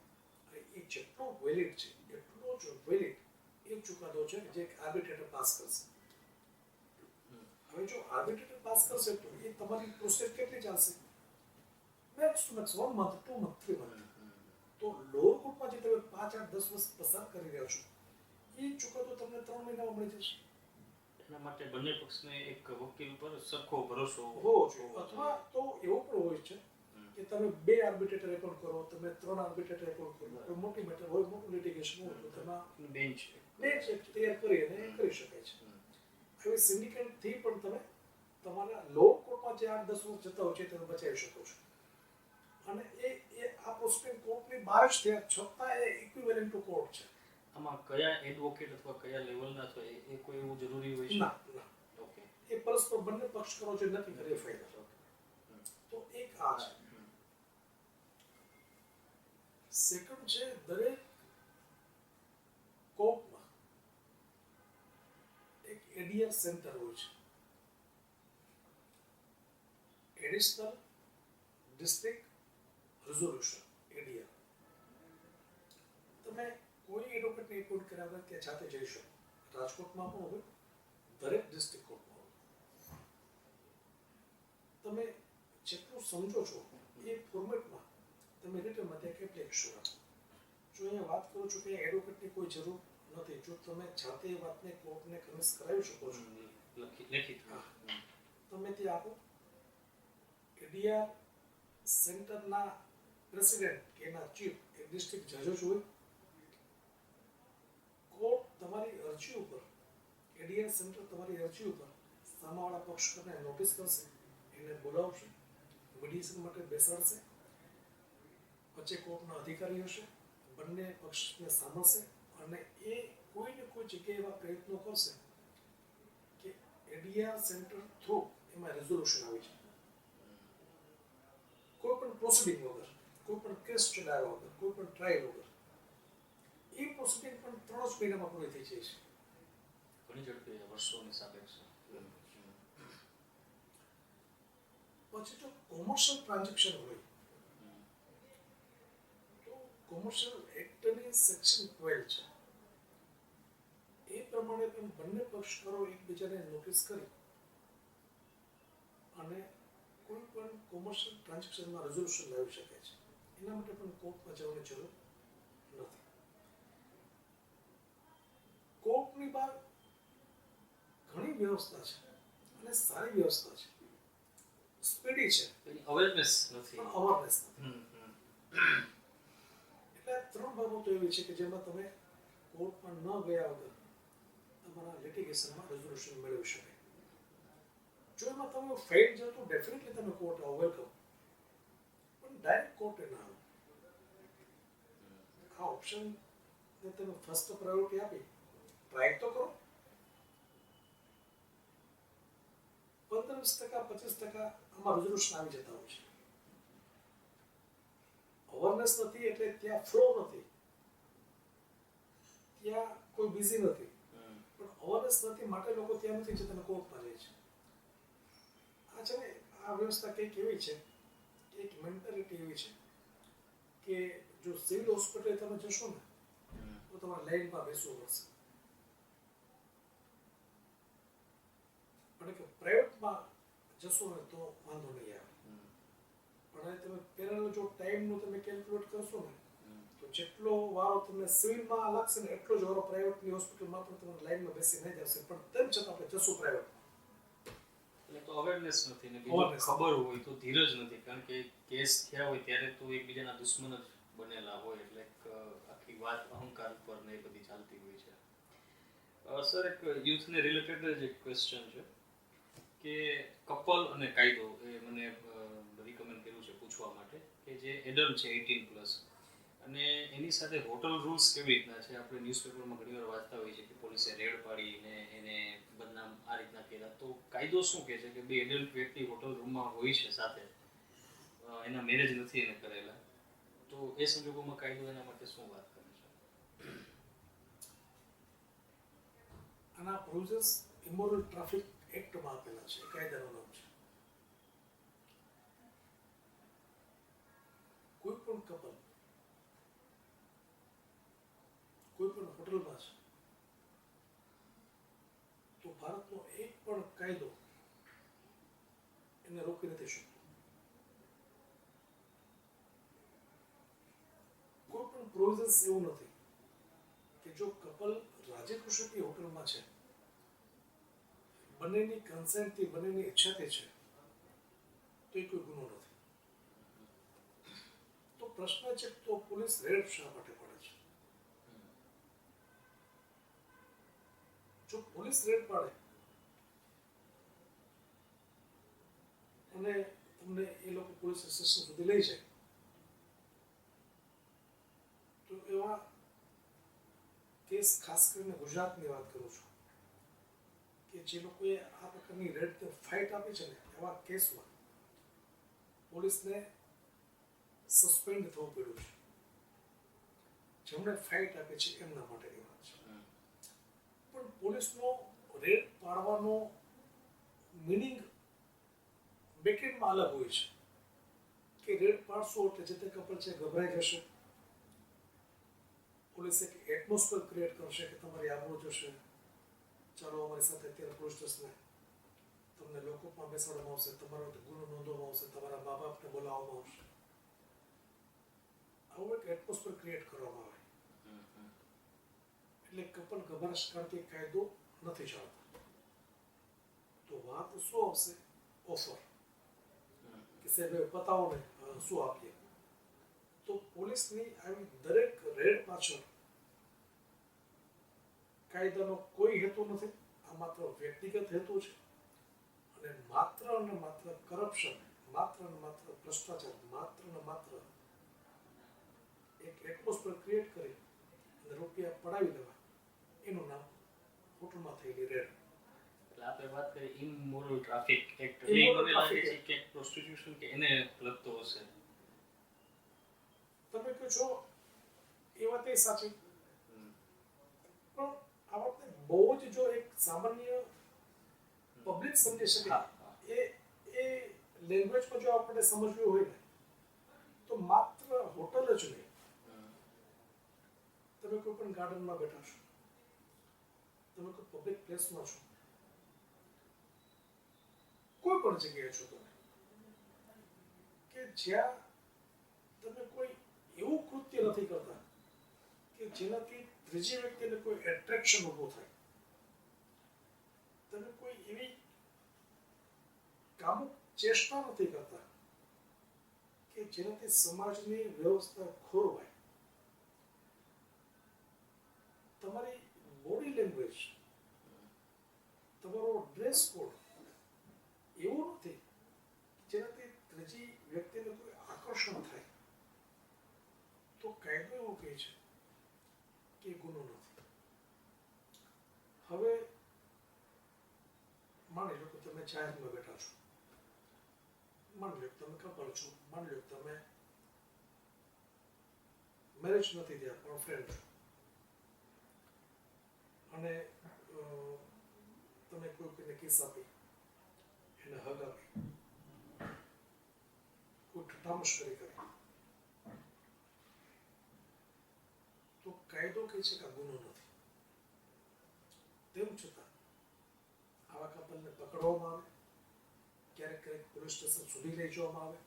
એ જેટલો વેલિડ છે એટલો જ વેલિડ એ ચુકાદો છે જે આર્બિટ્રેટર પાસ કરશે. હવે જો આર્બિટ્રેટર પાસ કરશે તો એ તમારી પ્રોસેસ કેટલી ચાલશે? Max to max 1 month 2 month 3 month. તો લોઅર કોર્ટમાં જે તમે 5 8 10 વર્ષ પસાર કરી રહ્યા છો એ ચુકાદો તમને 3 મહિનામાં મળી જશે. એના માટે બંને પક્ષને એક વકીલ પર સરખો ભરોસો હોવો જોઈએ. અથવા તો એવો પણ હોય છે કે તમે 2 આર્બિટ્રેટર એપોઇન્ટ કરો, તમે 3 આર્બિટ્રેટર એપોઇન્ટ કરો. કોઈ મોટી મેટર હોય, મોટું લિટિગેશન હોય તો તેમાં બેન્ચ બેન્ચ તૈયાર કરી અને કરી શકાય છે. હવે સિન્ડિકેટથી પણ તમે તમારા લો કોર્ટમાં જે 8 10 વર્ષ જતા હોય છે તમે બચાવી શકો છો. અને એ આ પ્રોસિડિંગ કોર્ટની બહાર જ થયા છતાં એ ઇક્વિવેલન્ટ ટુ કોર્ટ છે. આમાં કયા એડવોકેટ અથવા કયા લેવલના છો એ કોઈ એવું જરૂરી હોય છે? ના. ઓકે. એ પરસ્પર બંને પક્ષ કરો છો નક્કી કરે ફાયદા. તો એક આ છે. સેકન્ડ છે દરેક કોર્ટમાં એક એડીઆર સેન્ટર હોય છે. Additional district resolution ADR. તમે કોઈ એડવોકેટને એપોઇન્ટ કર્યા વગર ત્યાં જાતે જઈ શકો. રાજકોટમાં પણ હોય, દરેક ડિસ્ટ્રિક્ટ કોર્ટમાં હોય. તમે જેટલું સમજો છો એ ફોર્મેટમાં તમે રિટર્નમાં ત્યાં એપ્લિકેશન રાખો. જો અહીંયા વાત કરું છું કે એડવોકેટની કોઈ જરૂર નથી. જો તમે જાતે એ વાતને કોર્ટને કન્વિન્સ કરાવી શકો છો, લેખિત. તમે ત્યાં આપો. એડીઆર સેન્ટરના પ્રેસિડેન્ટ કે એના ચીફ એ ડિસ્ટ્રિક્ટ જજ જ હોય. કોર્ટ તમારી અરજી ઉપર, એડીઆર સેન્ટર તમારી અરજી ઉપર સામાવાળા પક્ષને નોટિસ કરશે, એને બોલાવશે, મીડિયેશન માટે બેસાડશે. વચ્ચે કોર્ટના અધિકારી હશે, બંને પક્ષને સાંભળશે અને એ કોઈ ને કોઈ જગ્યાએ એવા પ્રયત્નો કરશે કે એડીઆર સેન્ટર થ્રુ એમાં રેઝોલ્યુશન આવી જાય. કોઈ પણ પ્રોસિડિંગ વગર, કોઈ પણ કેસ ચલાવ્યા વગર, કોઈ પણ ટ્રાયલ વગર એ પ્રોસિડિંગ પણ 3 જ મહિનામાં પૂરી થઈ જાય છે. ઘણી ઝડપી વર્ષોની સાપેક્ષ. પછી જો કોમર્શિયલ ટ્રાન્ઝેક્શન હોય તો કોમર્શિયલ એક્ટની સેક્શન 12 છે. એ પ્રમાણે પણ બંને પક્ષકારો એકબીજાને નોટિસ કરી અને કોઈ પણ કોમર્શિયલ ટ્રાન્ઝેક્શનમાં રેઝોલ્યુશન લાવી શકે છે. એના માટે પણ કોર્ટમાં જવાની જરૂર નથી. કોર્ટની બહાર ઘણી વ્યવસ્થા છે અને સારી વ્યવસ્થા છે, સ્પીડી છે, અવેરનેસ નથી. પણ અવેરનેસ નથી. એટલે 3 બાબતો એવી છે કે જેમાં તમે કોર્ટમાં ન ગયા વગર તમારા લિટિગેશનમાં રેઝોલ્યુશન મેળવી શકાય. જો એમાં તમે ફેલ જાઓ તો ડેફિનેટલી તમે કોર્ટ આવો, વેલકમ. પણ ડાયરેક્ટ કોર્ટે ના આવો. આ ઓપ્શનને તમે ફર્સ્ટ પ્રાયોરિટી આપી ટ્રાય તો કરો. 15-20% 25% આમાં રેઝોલ્યુશન આવી જતા હોય છે. અવેરનેસ નથી એટલે ત્યાં ફ્લો નથી, ત્યાં કોઈ બિઝી નથી. પણ અવેરનેસ નથી માટે લોકો ત્યાં નથી જતા, કોર્ટમાં જાય છે. આ છે ને, આ વ્યવસ્થા કંઈક એવી છે, એક મેન્ટાલિટી એવી છે કે જો સિવિલ હોસ્પિટલે તમે જશો ને તો તમારે લાઈનમાં બેસવું પડશે. પણ કે પ્રાઇવેટમાં જશો ને તો વાંધો નહીં આવે. પણ હવે તમે પેરેલલ જો ટાઈમનું તમે કેલ્ક્યુલેટ કરશો ને તો જેટલો વારો તમને સિવિલમાં લાગશે ને એટલો જ વારો પ્રાઇવેટની હોસ્પિટલમાં પણ તમને લાઈનમાં બેસી નહીં જશે. પણ તેમ છતાં આપણે જશું પ્રાઇવેટ. એટલે તો અવેરનેસ નથી ને બીજું ખબર હોય તો ધીરજ નથી. કારણ કે કેસ થયા હોય ત્યારે તો એકબીજાના દુશ્મન જ બનેલા હોય એટલે આખી વાત અહંકાર ઉપર ને એ બધી ચાલતી હોય છે. સર, એક યુથને રિલેટેડ જ એક ક્વેશ્ચન છે કે કપલ અને કાયદો એ મને રિકમેન્ડ કર્યું છે પૂછવા માટે કે જે એડલ્ટ છે 18+ અને એની સાથે હોટલ રૂલ્સ કેવી રીતના છે. આપણે ન્યૂઝપેપરમાં ઘણી વાર વાંચતા હોઈએ છીએ કે પોલીસે રેડ પાડીને એને બદનામ આ રીતના કર્યા. તો કાયદો શું કહે છે કે 2 એડલ્ટ વ્યક્તિ હોટલ રૂમમાં હોય છે સાથે, એના મેરેજ નથી એને કરેલા, તો એ સંજોગોમાં કાયદો એના માટે શું વાત કરે છે? આના પ્રોવિઝન્સ ઇમોરલ ટ્રાફિક એક્ટમાં આપેલા છે. કાયદાનું નામ છે. કોઈ પણ કપલ કોઈ પણ હોટલમાં છે તો ભારતનો એક પણ કાયદો એને રોકી નથી શકતું. કોઈ પણ પ્રોવિઝન્સ એવું નથી કે જો કપલ રાજી ખુશીથી હોટલમાં છે, બંનેની કન્સેન્ટથી, બંનેની ઈચ્છાથી છે, તો એ કોઈ ગુનો નથી. તો પ્રશ્ન છે તો પોલીસ રેડ શા માટે પાડે છે? જો પોલીસ રેડ પાડે અને તમને એ લોકો પોલીસ સ્ટેશન સુધી લઈ જાય, તો એવા કેસ, ખાસ કરીને ગુજરાતની વાત કરું છું, કે જે લોકોએ આ પ્રકારની રેડ ફાઇટ આપી છે ને, એવા કેસમાં પોલીસને સસ્પેન્ડ થવું પડ્યું છે. જેમણે ફાઇટ આપી છે એમના માટેની વાત છે. પણ પોલીસનો રેડ પાડવાનો મિનિંગ બેકેન્ડમાં અલગ હોય છે, કે રેડ પાડશો એટલે જે તે કપલ છે ગભરાઈ જશે, પોલીસ એક એટમોસ્ફિયર ક્રિએટ કરશે કે તમારી આબરૂ જશે, ચાલો અમારી સાથે અત્યારે પોલીસ સ્ટેશને, તમને લોકોમાં બેસાડવામાં આવશે, તમારો ગુનો નોંધવામાં આવશે, તમારા મા બાપને બોલાવવામાં આવશે. આવું એક એટમોસ્ફિયર ક્રિએટ કરવામાં આવે એટલે કપલ ગભરાશ કરતી કાયદો નથી ચાલતો. તો વાત શું આવશે? ઓફર કે સાહેબ બતાવો ને શું આપીએ. તો પોલીસની આવી દરેક રેડ પાછળ કાયદાનો કોઈ હેતુ નથી. આ માત્ર વ્યક્તિગત હેતુ છે અને માત્ર ને માત્ર કરપ્શન, માત્ર ને માત્ર ભ્રષ્ટાચાર, માત્ર ને માત્ર એક એટમોસ્ફિયર ક્રિએટ કરી અને રૂપિયા પડાવી લેવા, એનું નામ હોટલમાં થયેલી રેડ. એટલે આપણે વાત કરીએ ઇમોરલ ટ્રાફિક એક્ટ, Immoral મને લાગે traffic છે કે પ્રોસ્ટિટ્યુશન કે એને લગતો હશે. તમે કહો છો એ વાત એ સાચી, પણ આ વાતને બહુ જ જો એક સામાન્ય પબ્લિક સમજી શકે એ લેંગ્વેજમાં જો આપણે સમજવું હોય ને, તો માત્ર હોટલ જ નહીં, તમે કોઈ પણ ગાર્ડનમાં બેઠા છો, તમે કોઈ પબ્લિક પ્લેસમાં છો, કોઈ પણ જગ્યાએ છો તમે, કે જ્યાં તમે કોઈ એવું કૃત્ય નથી કરતા કે જેનાથી ત્રીજી વ્યક્તિને કોઈ એટ્રેક્શન ઊભું થાય, તમે કોઈ એવી કામુક ચેષ્ટા નથી કરતા કે જેનાથી સમાજની વ્યવસ્થા ખોરવાય, તમારી બોડી લેંગ્વેજ, તમારો ડ્રેસ કોડ એવું નથી જેનાથી ત્રીજી વ્યક્તિને કોઈ આકર્ષણ થાય, તો કાયદો એવો કહે છે કે ગુનો નથી. હવે માની લો કે તમે જાહેરમાં બેઠા છો, માની લો કે તમે કપલ છો, માની લો કે તમે મેરેજ નથી થયા પણ ફ્રેન્ડ છો, અને તમે કોઈને કિસ આપી, એને હગ આપી, કોઈ ઠઠામસ્કરી કરી, તો કાયદો કહે છે કે આ ગુનો નથી. તેમ છતાં આવા કપલને પકડવામાં આવે, ક્યારેક ક્યારેક પોલીસ સ્ટેશન સુધી લઈ જવામાં આવે,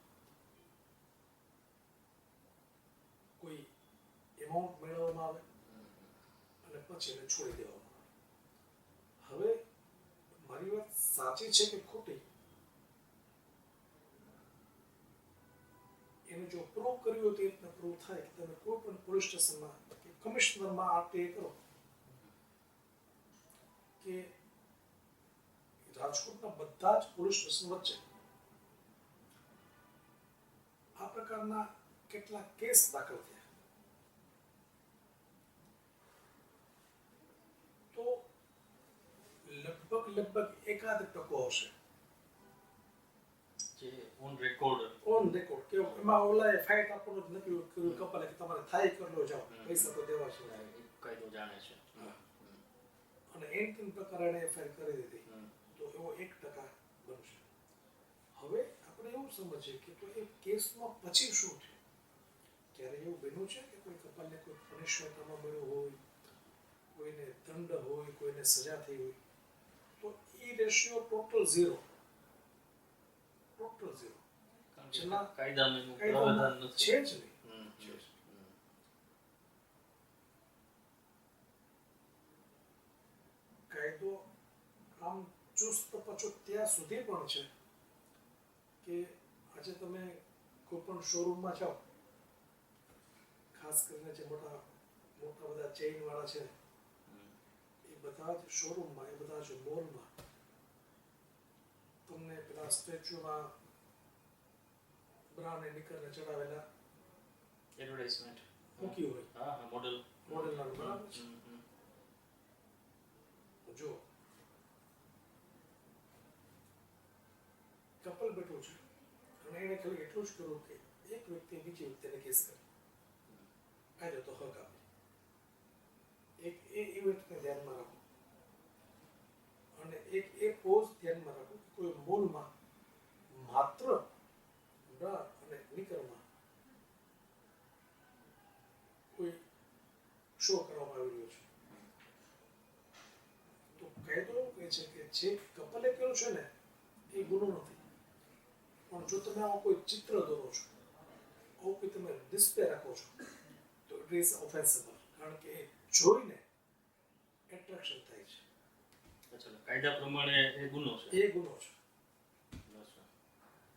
કોઈ એમાઉન્ટ મેળવવામાં આવે અને પછી એને છોડી દેવામાં આવે. હવે મારી વાત સાચી છે કે ખોટી, એને જો પ્રૂવ કર્યું હોય તો એ રીતના પ્રૂવ થાય કે તમે કોઈ પણ પોલીસ સ્ટેશનમાં કે કમિશનરમાં આરટીઆઈ કરો કે રાજકોટના બધા જ પોલીસ સ્ટેશન વચ્ચે આ પ્રકારના કેટલાક કેસ દાખલ થયા, તો લગભગ એકાદ ટકો હશે જે ઓન રેકોર્ડ કે એમાં ઓલાએ ફાઇટ આપવાનું જ નથી કર્યું કપલે કે તમારે થાય કરલો જાઓ, પૈસા તો દેવા છે, કાયદો જાણે છે. અને 89% એને એફઆઈઆર કરી દીધી, તો એવો 1% બનશે. હવે આપણે એવું સમજીએ કે તો એ કેસમાં પછી શું છે? ક્યારે એવું બન્યું છે કે કોઈ કપલને કોઈ પનિશમેન્ટ આમાં મળ્યું હોય, કોઈને દંડ હોય, કોઈને સજા થઈ હોય, તો એ રેશિયો ટોટલ 0. Total zero. કારણ કે છેલ્લા કાયદામાં એનું કાયદામાં પ્રાવધાન નથી. છે જ નહીં. હમ, છે જ. હમ. કાયદો આમ ચુસ્ત પચો ત્યાં સુધી પણ છે કે આજે તમે કોઈ પણ શોરૂમમાં જાઓ, ખાસ કરીને જે મોટા મોટા બધા ચેઇન વાળા છે એ બધા જ શોરૂમમાં, એ બધા જ મોલમાં તમને પેલા સ્ટેચ્યુમાં બ્રા અને નિકરને ચડાવેલા એડવર્ટાઇઝમેન્ટ મૂકી હોય હા હા મોડેલ મોડેલના, બરાબર છે. જો કપલ બેઠું છે અને એને ખાલી એટલું જ કરવું કે એક વ્યક્તિ બીજી વ્યક્તિને કિસ કરે, કાયદો તો હક આપે. એક એ ઇવેન્ટને ધ્યાનમાં રાખો અને એક એ પોઝ ધ્યાનમાં રાખો કે કોઈ મોલમાં માત્ર બ્રા અને નિકરમાં કોઈ શો કરવામાં આવી રહ્યો છે. તો કાયદો એવું કહે છે કે જે કપલે કર્યું છે ને એ ગુનો નથી, પણ જો તમે આવો કોઈ ચિત્ર દોરો છો, આવું કોઈ તમે ડિસ્પ્લે રાખો છો, તો ઇટ ઇઝ ઓફેન્સિબલ, કારણ કે એ જોઈને એટ્રેક્શન થાય છે. અચ્છા, કાયદા પ્રમાણે એ ગુનો છે. એ ગુનો છે,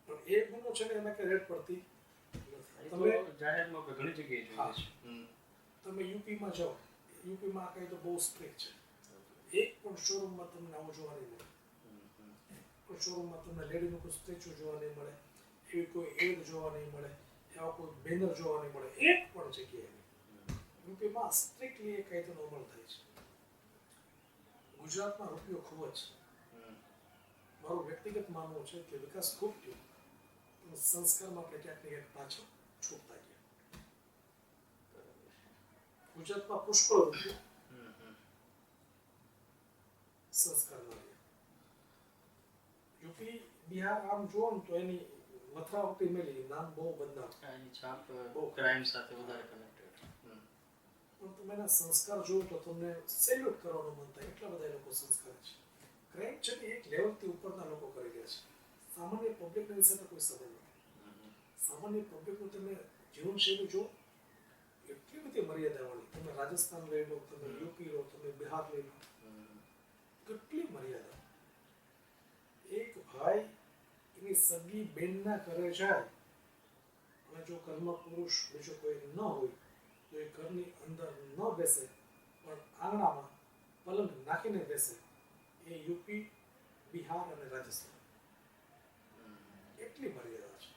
પણ એ ગુનો છે ને એમાં કઈ રેડ પડતી એ તો તમે જાહેરમાં આપણે ઘણી જગ્યાએ હા. જોઈએ છે. તમે યુપીમાં જાઓ, યુપીમાં આ કાયદો બહુ સ્ટ્રિક્ટ છે. એક પણ શોરૂમમાં તમને આવું જોવા નહીં મળે. કોઈ શોરૂમમાં તમને લેડીનું કોઈ સ્ટેચ્યુ જોવા નહીં મળે, એવી કોઈ એડ જોવા નહીં મળે, એવા કોઈ બેનર જોવા નહીં મળે, એક પણ જગ્યાએ નહીં. યુપીમાં સ્ટ્રિક્ટલી એ કાયદાનો અમલ થાય છે. ગુજરાતમાં રૂપિયો ખૂબ જ છે. મારું વ્યક્તિગત માનવું છે કે વિકાસ ખૂબ થયો, પણ સંસ્કારમાં આપણે ક્યાંક ને ક્યાંક પાછળ છૂટતા ગયા. ગુજરાતમાં પુષ્કળ રૂપિયો સંસ્કારમાં રહ્યા. યુપી બિહાર આમ જુઓ ને તો એની મથરાવટી મેલી નામ બહુ બદનામ, એની છાપ બહુ ક્રાઇમ સાથે વધારે કનેક્ટેડ. પણ તમે એના સંસ્કાર જુઓ તો તમને સેલ્યુટ કરવાનું મન થાય, એટલા બધા એ લોકો સંસ્કાર છે. ક્રાઇમ છે કે એક લેવલથી ઉપરના લોકો કરી રહ્યા છે. સામાન્ય પબ્લિકની સાથે કોઈ સંબંધ નથી. સામાન્ય પબ્લિકનું તમે જીવનશૈલી જુઓ, એટલી બધી મર્યાદાવાળી. તમે રાજસ્થાન લઈ લો, તમે યુપી લો, તમે બિહાર લઈ લો, કેટલી મર્યાદા. એક ભાઈ એની સગી બેનના ઘરે જાય અને જો ઘરમાં પુરુષ બીજો કોઈ ન હોય તો એ ઘરની અંદર ન બેસે, પણ આંગણામાં પલંગ નાખીને બેસે. એ યુપી, બિહાર અને રાજસ્થાન. એટલી મર્યાદા છે.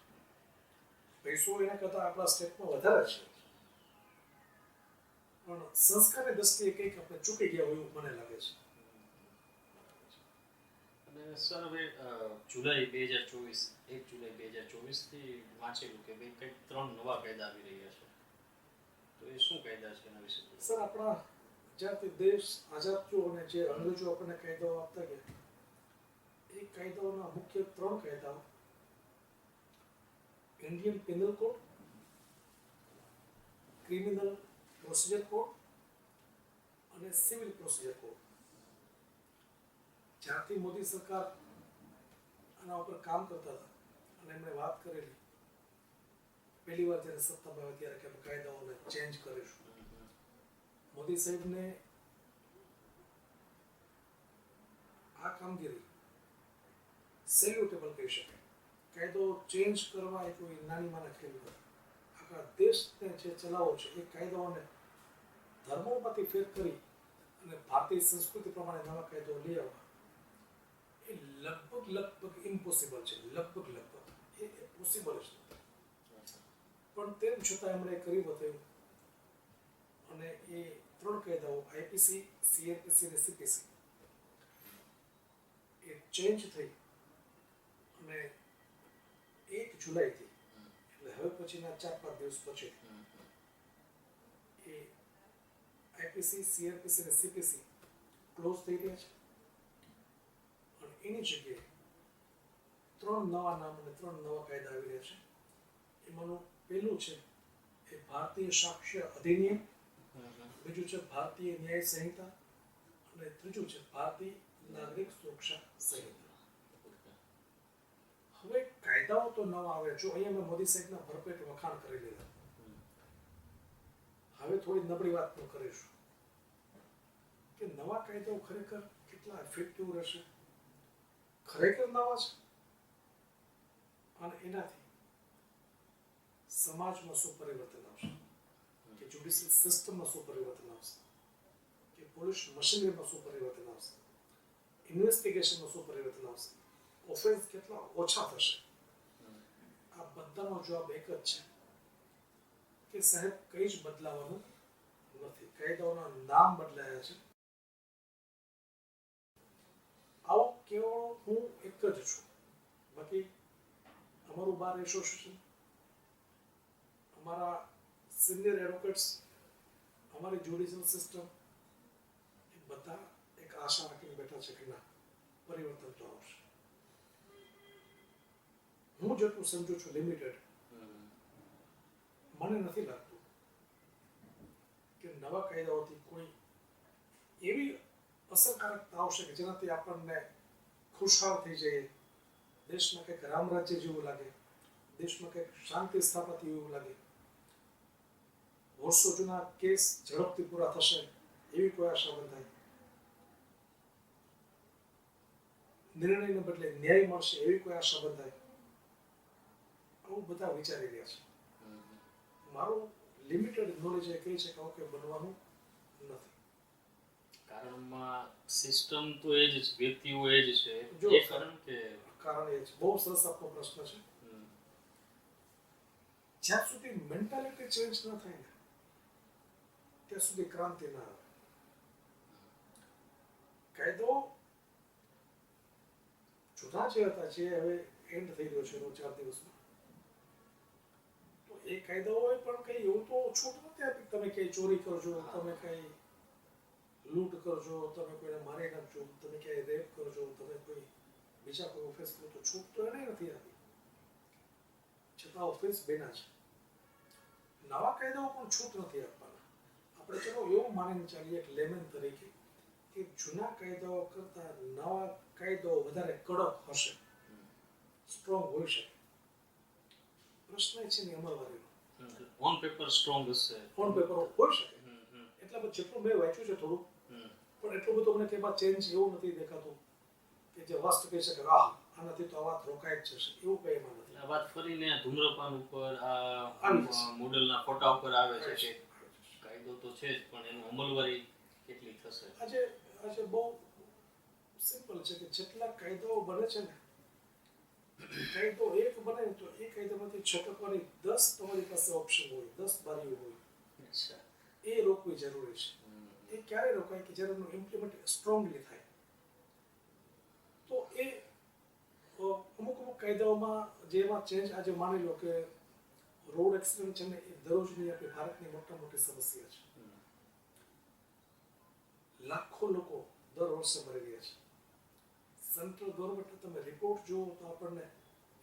પૈસો એના કરતાં આપણા સ્ટેટમાં વધારે છે, પણ સંસ્કારની દ્રષ્ટિએ કંઈક આપણે ચૂકી ગયા હોય એવું મને લાગે છે. અને સર હવે જુલાઈ 2024, 1 જુલાઈ 2024 થી વાંચેલું કે ભાઈ કંઈક 3 નવા કાયદા આવી રહ્યા છે. તો એ શું કાયદા છે એના વિશે? સર, આપણા જ્યારથી દેશ આઝાદ થયો અને જે અંગ્રેજો આપણને કાયદાઓ આપતા ગયા, એ કાયદાઓના મુખ્ય 3 કાયદાઓ: Indian panel code, criminal procedure code અને સિવિલ પ્રોસિજર કોડ. જ્યારથી મોદી સરકાર આના ઉપર કામ કરતા હતા અને એમણે વાત કરેલી, પહેલી વાર જ્યારે સત્તામાં આવ્યા ત્યારે કે આપણે કાયદાઓને ચેન્જ કરીશું, મોદી સાહેબને આ કામગીરી સેલ્યુટેબલ કહી શકાય. કાયદો ચેન્જ કરવા એ કોઈ નાની માના ખેલ નથી. આખા દેશને જે ચલાવવો છે એ કાયદાઓને ધર્મોમાંથી ફેર કરી અને ભારતીય સંસ્કૃતિ પ્રમાણે નવા કાયદો લઈ આવવા એ લગભગ ઇમ્પોસિબલ છે. લગભગ એ પોસિબલ જ નથી. પણ તેમ છતાં એમણે કરી બતાવ્યું અને એ 3 કાયદાઓ આઈપીસી, સીઆરપીસી અને સીપીસી એ ચેન્જ થઈ અને 1 જુલાઈથી, એટલે હવે પછીના 4-5 દિવસ પછી એ આઈપીસી, સીઆરપીસી અને સીપીસી ક્લોઝ થઈ રહ્યા છે. અને એની જગ્યાએ 3 નવા નામ અને 3 નવા કાયદા આવી રહ્યા છે. એમાંનું પહેલું છે એ ભારતીય સાક્ષ્ય અધિનિયમ, બીજું છે ભારતીય ન્યાય સંહિતા અને ત્રીજું છે ભારતીય નાગરિક સુરક્ષા સંહિતા. હવે કાયદાઓ તો નવા આવે. જો અહીંયા મેં મોદી સાહેબના ભરપેટ વખાણ કરી લીધા. હવે થોડી નબળી વાત પણ કરીશું કે નવા કાયદાઓ ખરેખર કેટલા ઇફેક્ટિવ રહેશે, ખરેખર નવા છે, અને એનાથી સમાજમાં શું પરિવર્તન આવશે, કે જ્યુડિશિયલ સિસ્ટમમાં શું પરિવર્તન આવશે, કે પોલીસ મશીનરીમાં શું પરિવર્તન આવશે, ઇન્વેસ્ટિગેશનમાં શું પરિવર્તન આવશે, ઓફેન્સ કેટલા ઓછા થશે. આ બધાનો જવાબ એક જ છે કે સાહેબ કંઈ જ બદલાવાનું નથી. કાયદાઓના નામ બદલાયા છે. આવો કેવળ હું એક જ છું. બાકી અમારું બાર એસોસિએશન, અમારા સિનિયર એડવોકેટ્સ, અમારી જ્યુડિશિયલ સિસ્ટમ, એ બધા એક આશા રાખીને બેઠા છે કે ના, પરિવર્તન તો આવશે. હું જેટલું સમજુ છું લિમિટેડ, મને નથી લાગતું કે નવા કાયદાઓથી કોઈ એવી અસરકારકતા આવશે કે જેનાથી આપણને ખુશહાલ થઈ જઈએ, દેશમાં કંઈક રામ રાજ્ય જેવું લાગે, દેશમાં કંઈક શાંતિ સ્થાપતી એવું લાગે, વર્ષો જૂના કેસ ઝડપથી પૂરા થશે એવી કોઈ આશા બંધાય, નિર્ણયને બદલે ન્યાય મળશે એવી કોઈ આશા બંધાય. આવું બધા વિચારી રહ્યા છે. મારું લિમિટેડ નોલેજ એ કહે છે કે ઓકે બનવાનું નથી. કારણમાં સિસ્ટમ તો એ જ છે, વ્યક્તિઓ એ જ છે. જો એ કારણ કે કારણ એ છે. બહુ સરસ આપનો પ્રશ્ન છે. જ્યાં સુધી મેન્ટાલિટી ચેન્જ ન થાય ને ત્યાં સુધી ક્રાંતિ ના આવે. કાયદો જુદા જે હતા, જે હવે એન્ડ થઈ ગયો છે 4 દિવસમાં, તો એ કાયદાઓએ પણ કઈ એવું તો છૂટ નથી આપી તમે કઈ ચોરી કરજો, તમે કઈ લૂંટ કરજો, તમે કોઈને મારી નાખજો, તમે ક્યાંય રેપ કરજો, તમે કોઈ બીજા કોઈ ઓફેન્સ કરો, તો છૂટ તો એને નથી આપી. છતાં ઓફેન્સ બેના છે. નવા કાયદાઓ પણ છૂટ નથી આપવાના. આપણે ચલો એવું માનીને ચાલીએ એક લેમેન તરીકે કે જૂના કાયદાઓ કરતા નવા કાયદાઓ વધારે કડક હશે, સ્ટ્રોંગ હોઈ શકે. પ્રશ્ન એ છે ને અમલવારીનો. ઓન પેપર સ્ટ્રોંગ હશે, ઓન પેપર હોઈ શકે. એટલે જેટલું મેં વાંચ્યું છે થોડું, પણ એટલું બધું મને કેમાં ચેન્જ એવું નથી દેખાતું કે જે વાસ્ત કહી શકે આનાથી તો આ વાત રોકાય જ જશે, એવું કંઈ એમાં નથી. આ વાત ફરીને ધૂમ્રપાન ઉપર, આ મોડલના ફોટા ઉપર આવે છે કે કાયદો તો છે જ, પણ એનું અમલવારી કેટલી થશે. આજે બહુ સિમ્પલ છે કે જેટલા કાયદાઓ બને છે ને, કાયદો એક બને તો એ કાયદામાંથી છટકવાની 10 તમારી પાસે ઓપ્શન હોય, 10 બારીઓ હોય. એ રોકવી જરૂરી છે. એ ક્યારે રોકાય કે જ્યારે એનું ઇમ્પ્લિમેન્ટ સ્ટ્રોંગલી થાય. તો એ અમુક કાયદાઓમાં જેમાં ચેન્જ, આજે માની લો કે રોડ એક્સિડન્ટ છે ને એ દરરોજની આપણી ભારતની મોટી સમસ્યા છે. લાખો લોકો દર વર્ષે મરી રહ્યા છે. સેન્ટ્રલ ગવર્મેન્ટ તમે રિપોર્ટ જુઓ તો આપણને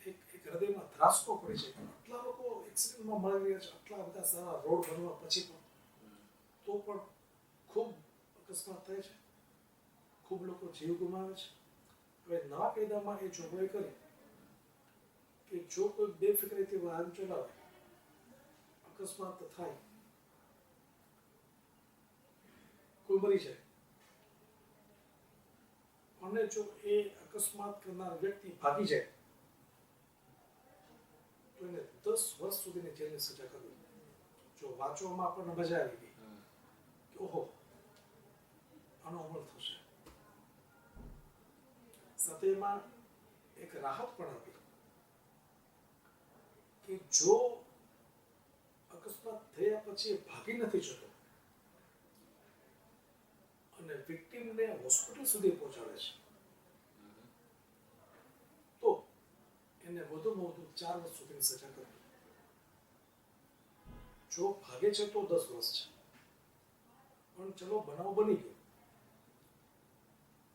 એક હૃદયમાં ધ્રાસકો પડે છે. આટલા લોકો એક્સિડન્ટમાં મરી રહ્યા છે, આટલા બધા સારા રોડ બનવા પછી પણ, તો પણ ખૂબ અકસ્માત થાય છે, ખૂબ લોકો જીવ ગુમાવે છે. હવે નવા કાયદામાં એ જોગવાઈ કરી કે જો કોઈ બેફિકરીથી વાહન ચલાવે, અકસ્માત થાય, કોઈ મરી જાય, અને જો એ અકસ્માત કરનાર વ્યક્તિ ભાગી જાય તો એને 10 વર્ષ સુધીની જેલની સજા કરવી. જો વાંચવામાં આપણને મજા આવી ગઈ કે ઓહો આનો અમલ થશે. સાથે એમાં એક રાહત પણ આપી કે જો અકસ્માત થયા પછી ભાગી નથી જતો અને વિક્ટિમને હોસ્પિટલ સુધી પહોંચાડે છે, તો એને વધુમાં વધુ 4 વર્ષ સુધીની સજા કરવી. જો ભાગે છે તો 10 વર્ષ છે. પણ ચલો બનાવ બની ગયો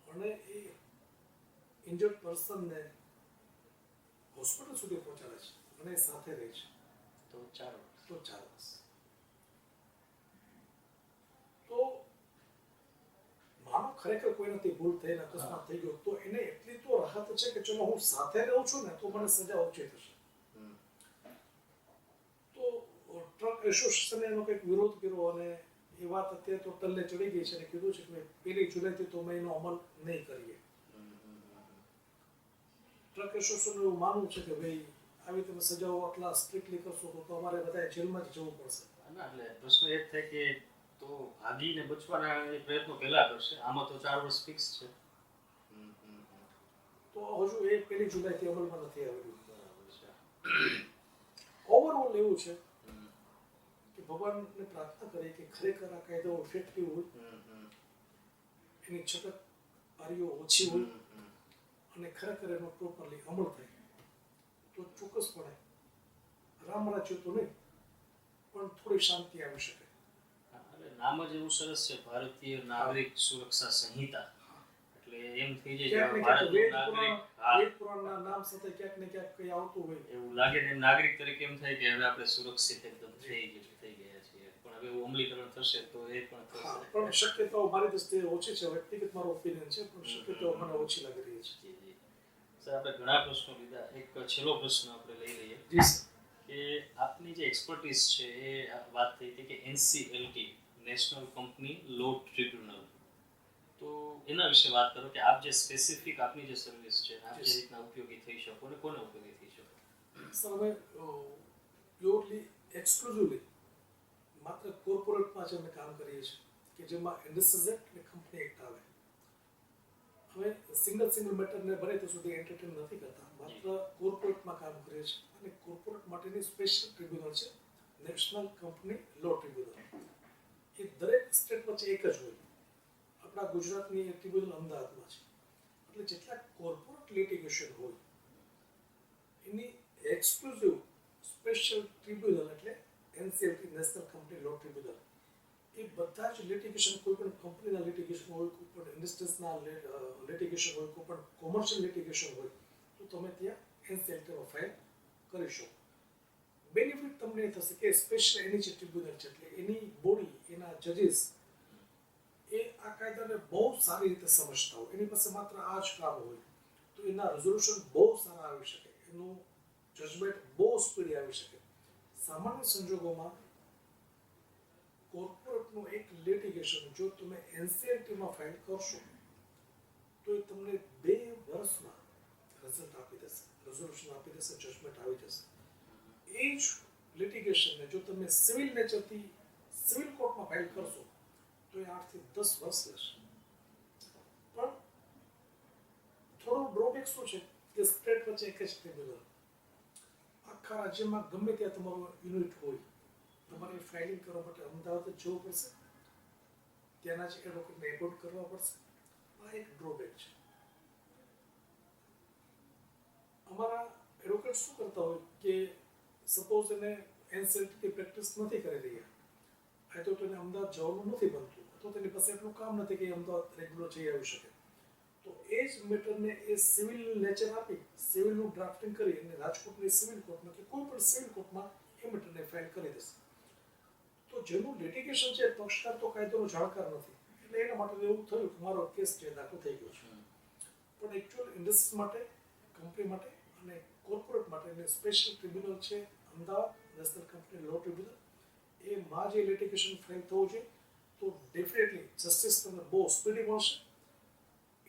અને એ ઇન્જર્ડ પર્સનને હોસ્પિટલ સુધી પહોંચાડે છે અને એ સાથે રહે છે, તો 4 વર્ષ. તો માનો ખરેખર કોઈનાથી ભૂલ થઈ ને અકસ્માત થઈ ગયો તો એને એટલી તો રાહત છે કે ચલો હું સાથે રહું છું ને તો મને સજા ઓછી થશે. તો ટ્રક એસોસિએશને એનો કંઈક વિરોધ કર્યો અને એ વાત અત્યારે તો ટલ્લે ચડી ગઈ છે અને કીધું છે કે 1 જુલાઈથી તો અમે એનો અમલ નહીં કરીએ. ટ્રક એસોસિએશનનું એવું માનવું છે કે ભાઈ આવી તમે સજાઓ આટલા સ્ટ્રિક્ટલી કરશો તો અમારે બધાએ જેલમાં જ જવું પડશે. ના એટલે પ્રશ્ન એ જ થાય કે તો ભાગીને બચવાના એ પ્રયત્નો પહેલા કરશે, આમાં તો 4 વર્ષ ફિક્સ છે. તો હજુ એ 1 જુલાઈથી અમલમાં નથી આવેલું. બરાબર છે. ઓવરઓલ એવું છે કે ભગવાનને પ્રાર્થના કરીએ કે ખરેખર આ કાયદો ઇફેક્ટિવ હોય, એની છટકબારીઓ ઓછી હોય અને ખરેખર એનો પ્રોપરલી અમલ થાય તો ચોક્કસપણે રામ રાજ્ય તો નહીં પણ થોડી શાંતિ આવી શકે. એટલે નામ જ એવું સરસ છે, ભારતીય નાગરિક સુરક્ષા સંહિતા. એટલે એમ થઈ જાય કે ભારતનો નાગરિક વેદ પુરાણના નામ સાથે ક્યાંક ને ક્યાંક કંઈ આવતું હોય એવું લાગે ને નાગરિક તરીકે એમ થાય કે હવે આપણે સુરક્ષિત એકદમ થઈ ગયા છીએ. પણ હવે એવું અમલીકરણ થશે તો એ પણ થશે. પણ શક્યતાઓ મારી દ્રષ્ટિએ ઓછી છે, વ્યક્તિગત મારો ઓપિનિયન છે, પણ શક્યતાઓ મને ઓછી લાગી રહી છે. સર આપણે ઘણા પ્રશ્નો લીધા, એક છેલ્લો પ્રશ્ન આપણે લઈ લઈએ જી સર. કે આપની જે એક્સપર્ટીઝ છે એ વાત થઈ હતી કે NCLT national company law tribunal, તો એના વિશે વાત કરો કે આપ જે સ્પેસિફિક આપની જે સર્વિસ છે આપ જે રીતના ઉપયોગી થઈ શકો અને કોને ઉપયોગી થઈ શકો. સર અમે પ્યોરલી એક્સક્લુઝિવલી માત્ર કોર્પોરેટમાં જ અમે કામ કરીએ છીએ કે જેમાં ઇન્ડસ્ટ્રીઝ એક્ટ અને કંપની એક્ટ આવે. અમે સિંગલ મેટરને બને ત્યાં સુધી એન્ટરટેન નથી કરતા, માત્ર કોર્પોરેટમાં કામ કરીએ છીએ અને કોર્પોરેટ માટેની સ્પેશિયલ ટ્રિબ્યુનલ છે નેશનલ કંપની લો ટ્રિબ્યુનલ. એ દરેક સ્ટેટ વચ્ચે એક જ હોય. આપણા ગુજરાતની એ ટ્રિબ્યુનલ અમદાવાદમાં છે. એટલે જેટલા કોર્પોરેટ લિટિગેશન હોય એની એક્સક્લુઝિવ સ્પેશિયલ ટ્રિબ્યુનલ એટલે NCLT national company law tribunal, એ બધા જ લિટિગેશન, કોઈ પણ કંપનીના લિટિગેશન હોય, કોઈ પણ ઇન્ડસ્ટ્રીઝના લિટિગેશન હોય, કોઈ પણ કોમર્શિયલ લિટિગેશન હોય તો તમે ત્યાં એનસીએલટીમાં ફાઇલ કરી શકો. બેનિફિટ તમને એ થશે કે સ્પેશિયલ એની જે ટ્રિબ્યુનલ છે એટલે એની બોડી, એના જજીસ એ આ કાયદાને બહુ સારી રીતે સમજતા હોય, એની પાસે માત્ર આ જ કામ હોય તો એના રેઝોલ્યુશન બહુ સારા આવી શકે, એનું જજમેન્ટ બહુ સ્પીડી આવી શકે. સામાન્ય સંજોગોમાં કોર્પોરેટનું એક લિટિગેશન જો તમે એનસીએલટીમાં ફાઇલ કરશો તો એ તમને 2 વર્ષમાં રિઝલ્ટ આપી દેશે, રેઝોલ્યુશન આપી દેશે, જજમેન્ટ આવી જશે. એ જ લિટિગેશનને જો તમે સિવિલ નેચરથી સિવિલ કોર્ટમાં ફાઇલ કરશો તો એ 8 થી 10 વર્ષ લેશે. પણ થોડું ડ્રોબેક શું છે કે સ્ટેટ વચ્ચે એક જ ટ્રિબ્યુનલ, આખા રાજ્યમાં ગમે ત્યાં તમારું યુનિટ હોય તમારે ફાઇલિંગ કરવા માટે અમદાવાદ જ જવું પડશે, ત્યાંના જ એડવોકેટને એપોઇન્ટ કરવા પડશે. આ એક ડ્રોબેક છે. અમારા એડવોકેટ શું કરતા હોય કે સપોઝ એને એનસીએલટી પ્રેક્ટિસ નથી કરી રહ્યા, અથવા તો એને અમદાવાદ જવાનું નથી બનતું, અથવા તેની પાસે એટલું કામ નથી કે અમદાવાદ રેગ્યુલર જઈ આવી શકે, તો એ જ મેટરને એ સિવિલ નેચર આપી સિવિલનું ડ્રાફ્ટિંગ કરી અને રાજકોટની સિવિલ કોર્ટમાં કે કોઈ પણ સિવિલ કોર્ટમાં એ મેટરને ફાઇલ કરી દેશે. તો જેનું લિટિગેશન છે પક્ષકાર તો કાયદોનો જાણકાર નથી એટલે એના માટે એવું થયું કે મારો કેસ છે દાખલ થઈ ગયો છે. પણ એકચ્યુઅલ ઇન્ડસ્ટ્રી માટે, કંપની માટે અને કોર્પોરેટ માટે સ્પેશિયલ ટ્રિબ્યુનલ છે Ahmedabad national company law tribunal. એમાં જે લિટિગેશન ફાઇલ થવું છે તો ડેફિનેટલી જસ્ટિસ તમને બહુ સ્પીડી મળશે,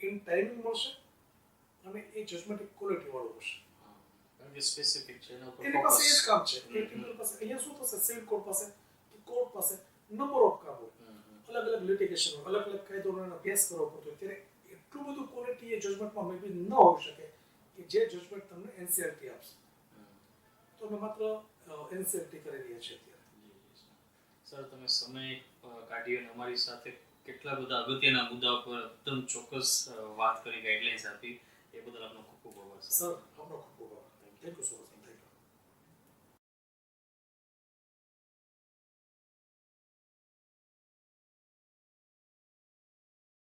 ઇન ટાઈમિંગ મળશે અને એ જજમેન્ટ એક ક્વોલિટી વાળું હશે. જે સ્પેસિફિક છે એના ઉપર એની પાસે એ જ કામ છે. ટ્રિબ્યુનલ પાસે અહીંયા શું થશે, સિવિલ કોર્ટ પાસે કે કોર્ટ પાસે નંબર ઓફ કામ હોય, અલગ અલગ લિટિગેશન હોય, અલગ અલગ કાયદોનો અભ્યાસ કરવો પડતો હોય, ત્યારે એટલું બધું ક્વોલિટી એ જજમેન્ટમાં મે બી ન હોઈ શકે કે જે જજમેન્ટ તમને એનસીએલટી આપશે. તો અમે માત્ર એનસીએલટી કરી રહ્યા છીએ અત્યારે. સર તમે સમય કાઢી અને અમારી સાથે કેટલા બધા અગત્યના મુદ્દા પર એકદમ ચોક્કસ વાત કરી, ગાઈડલાઇન્સ આપી, એ બદલ આપનો ખૂબ ખૂબ આભાર. સર આપનો ખૂબ ખૂબ આભાર. Thank you so much.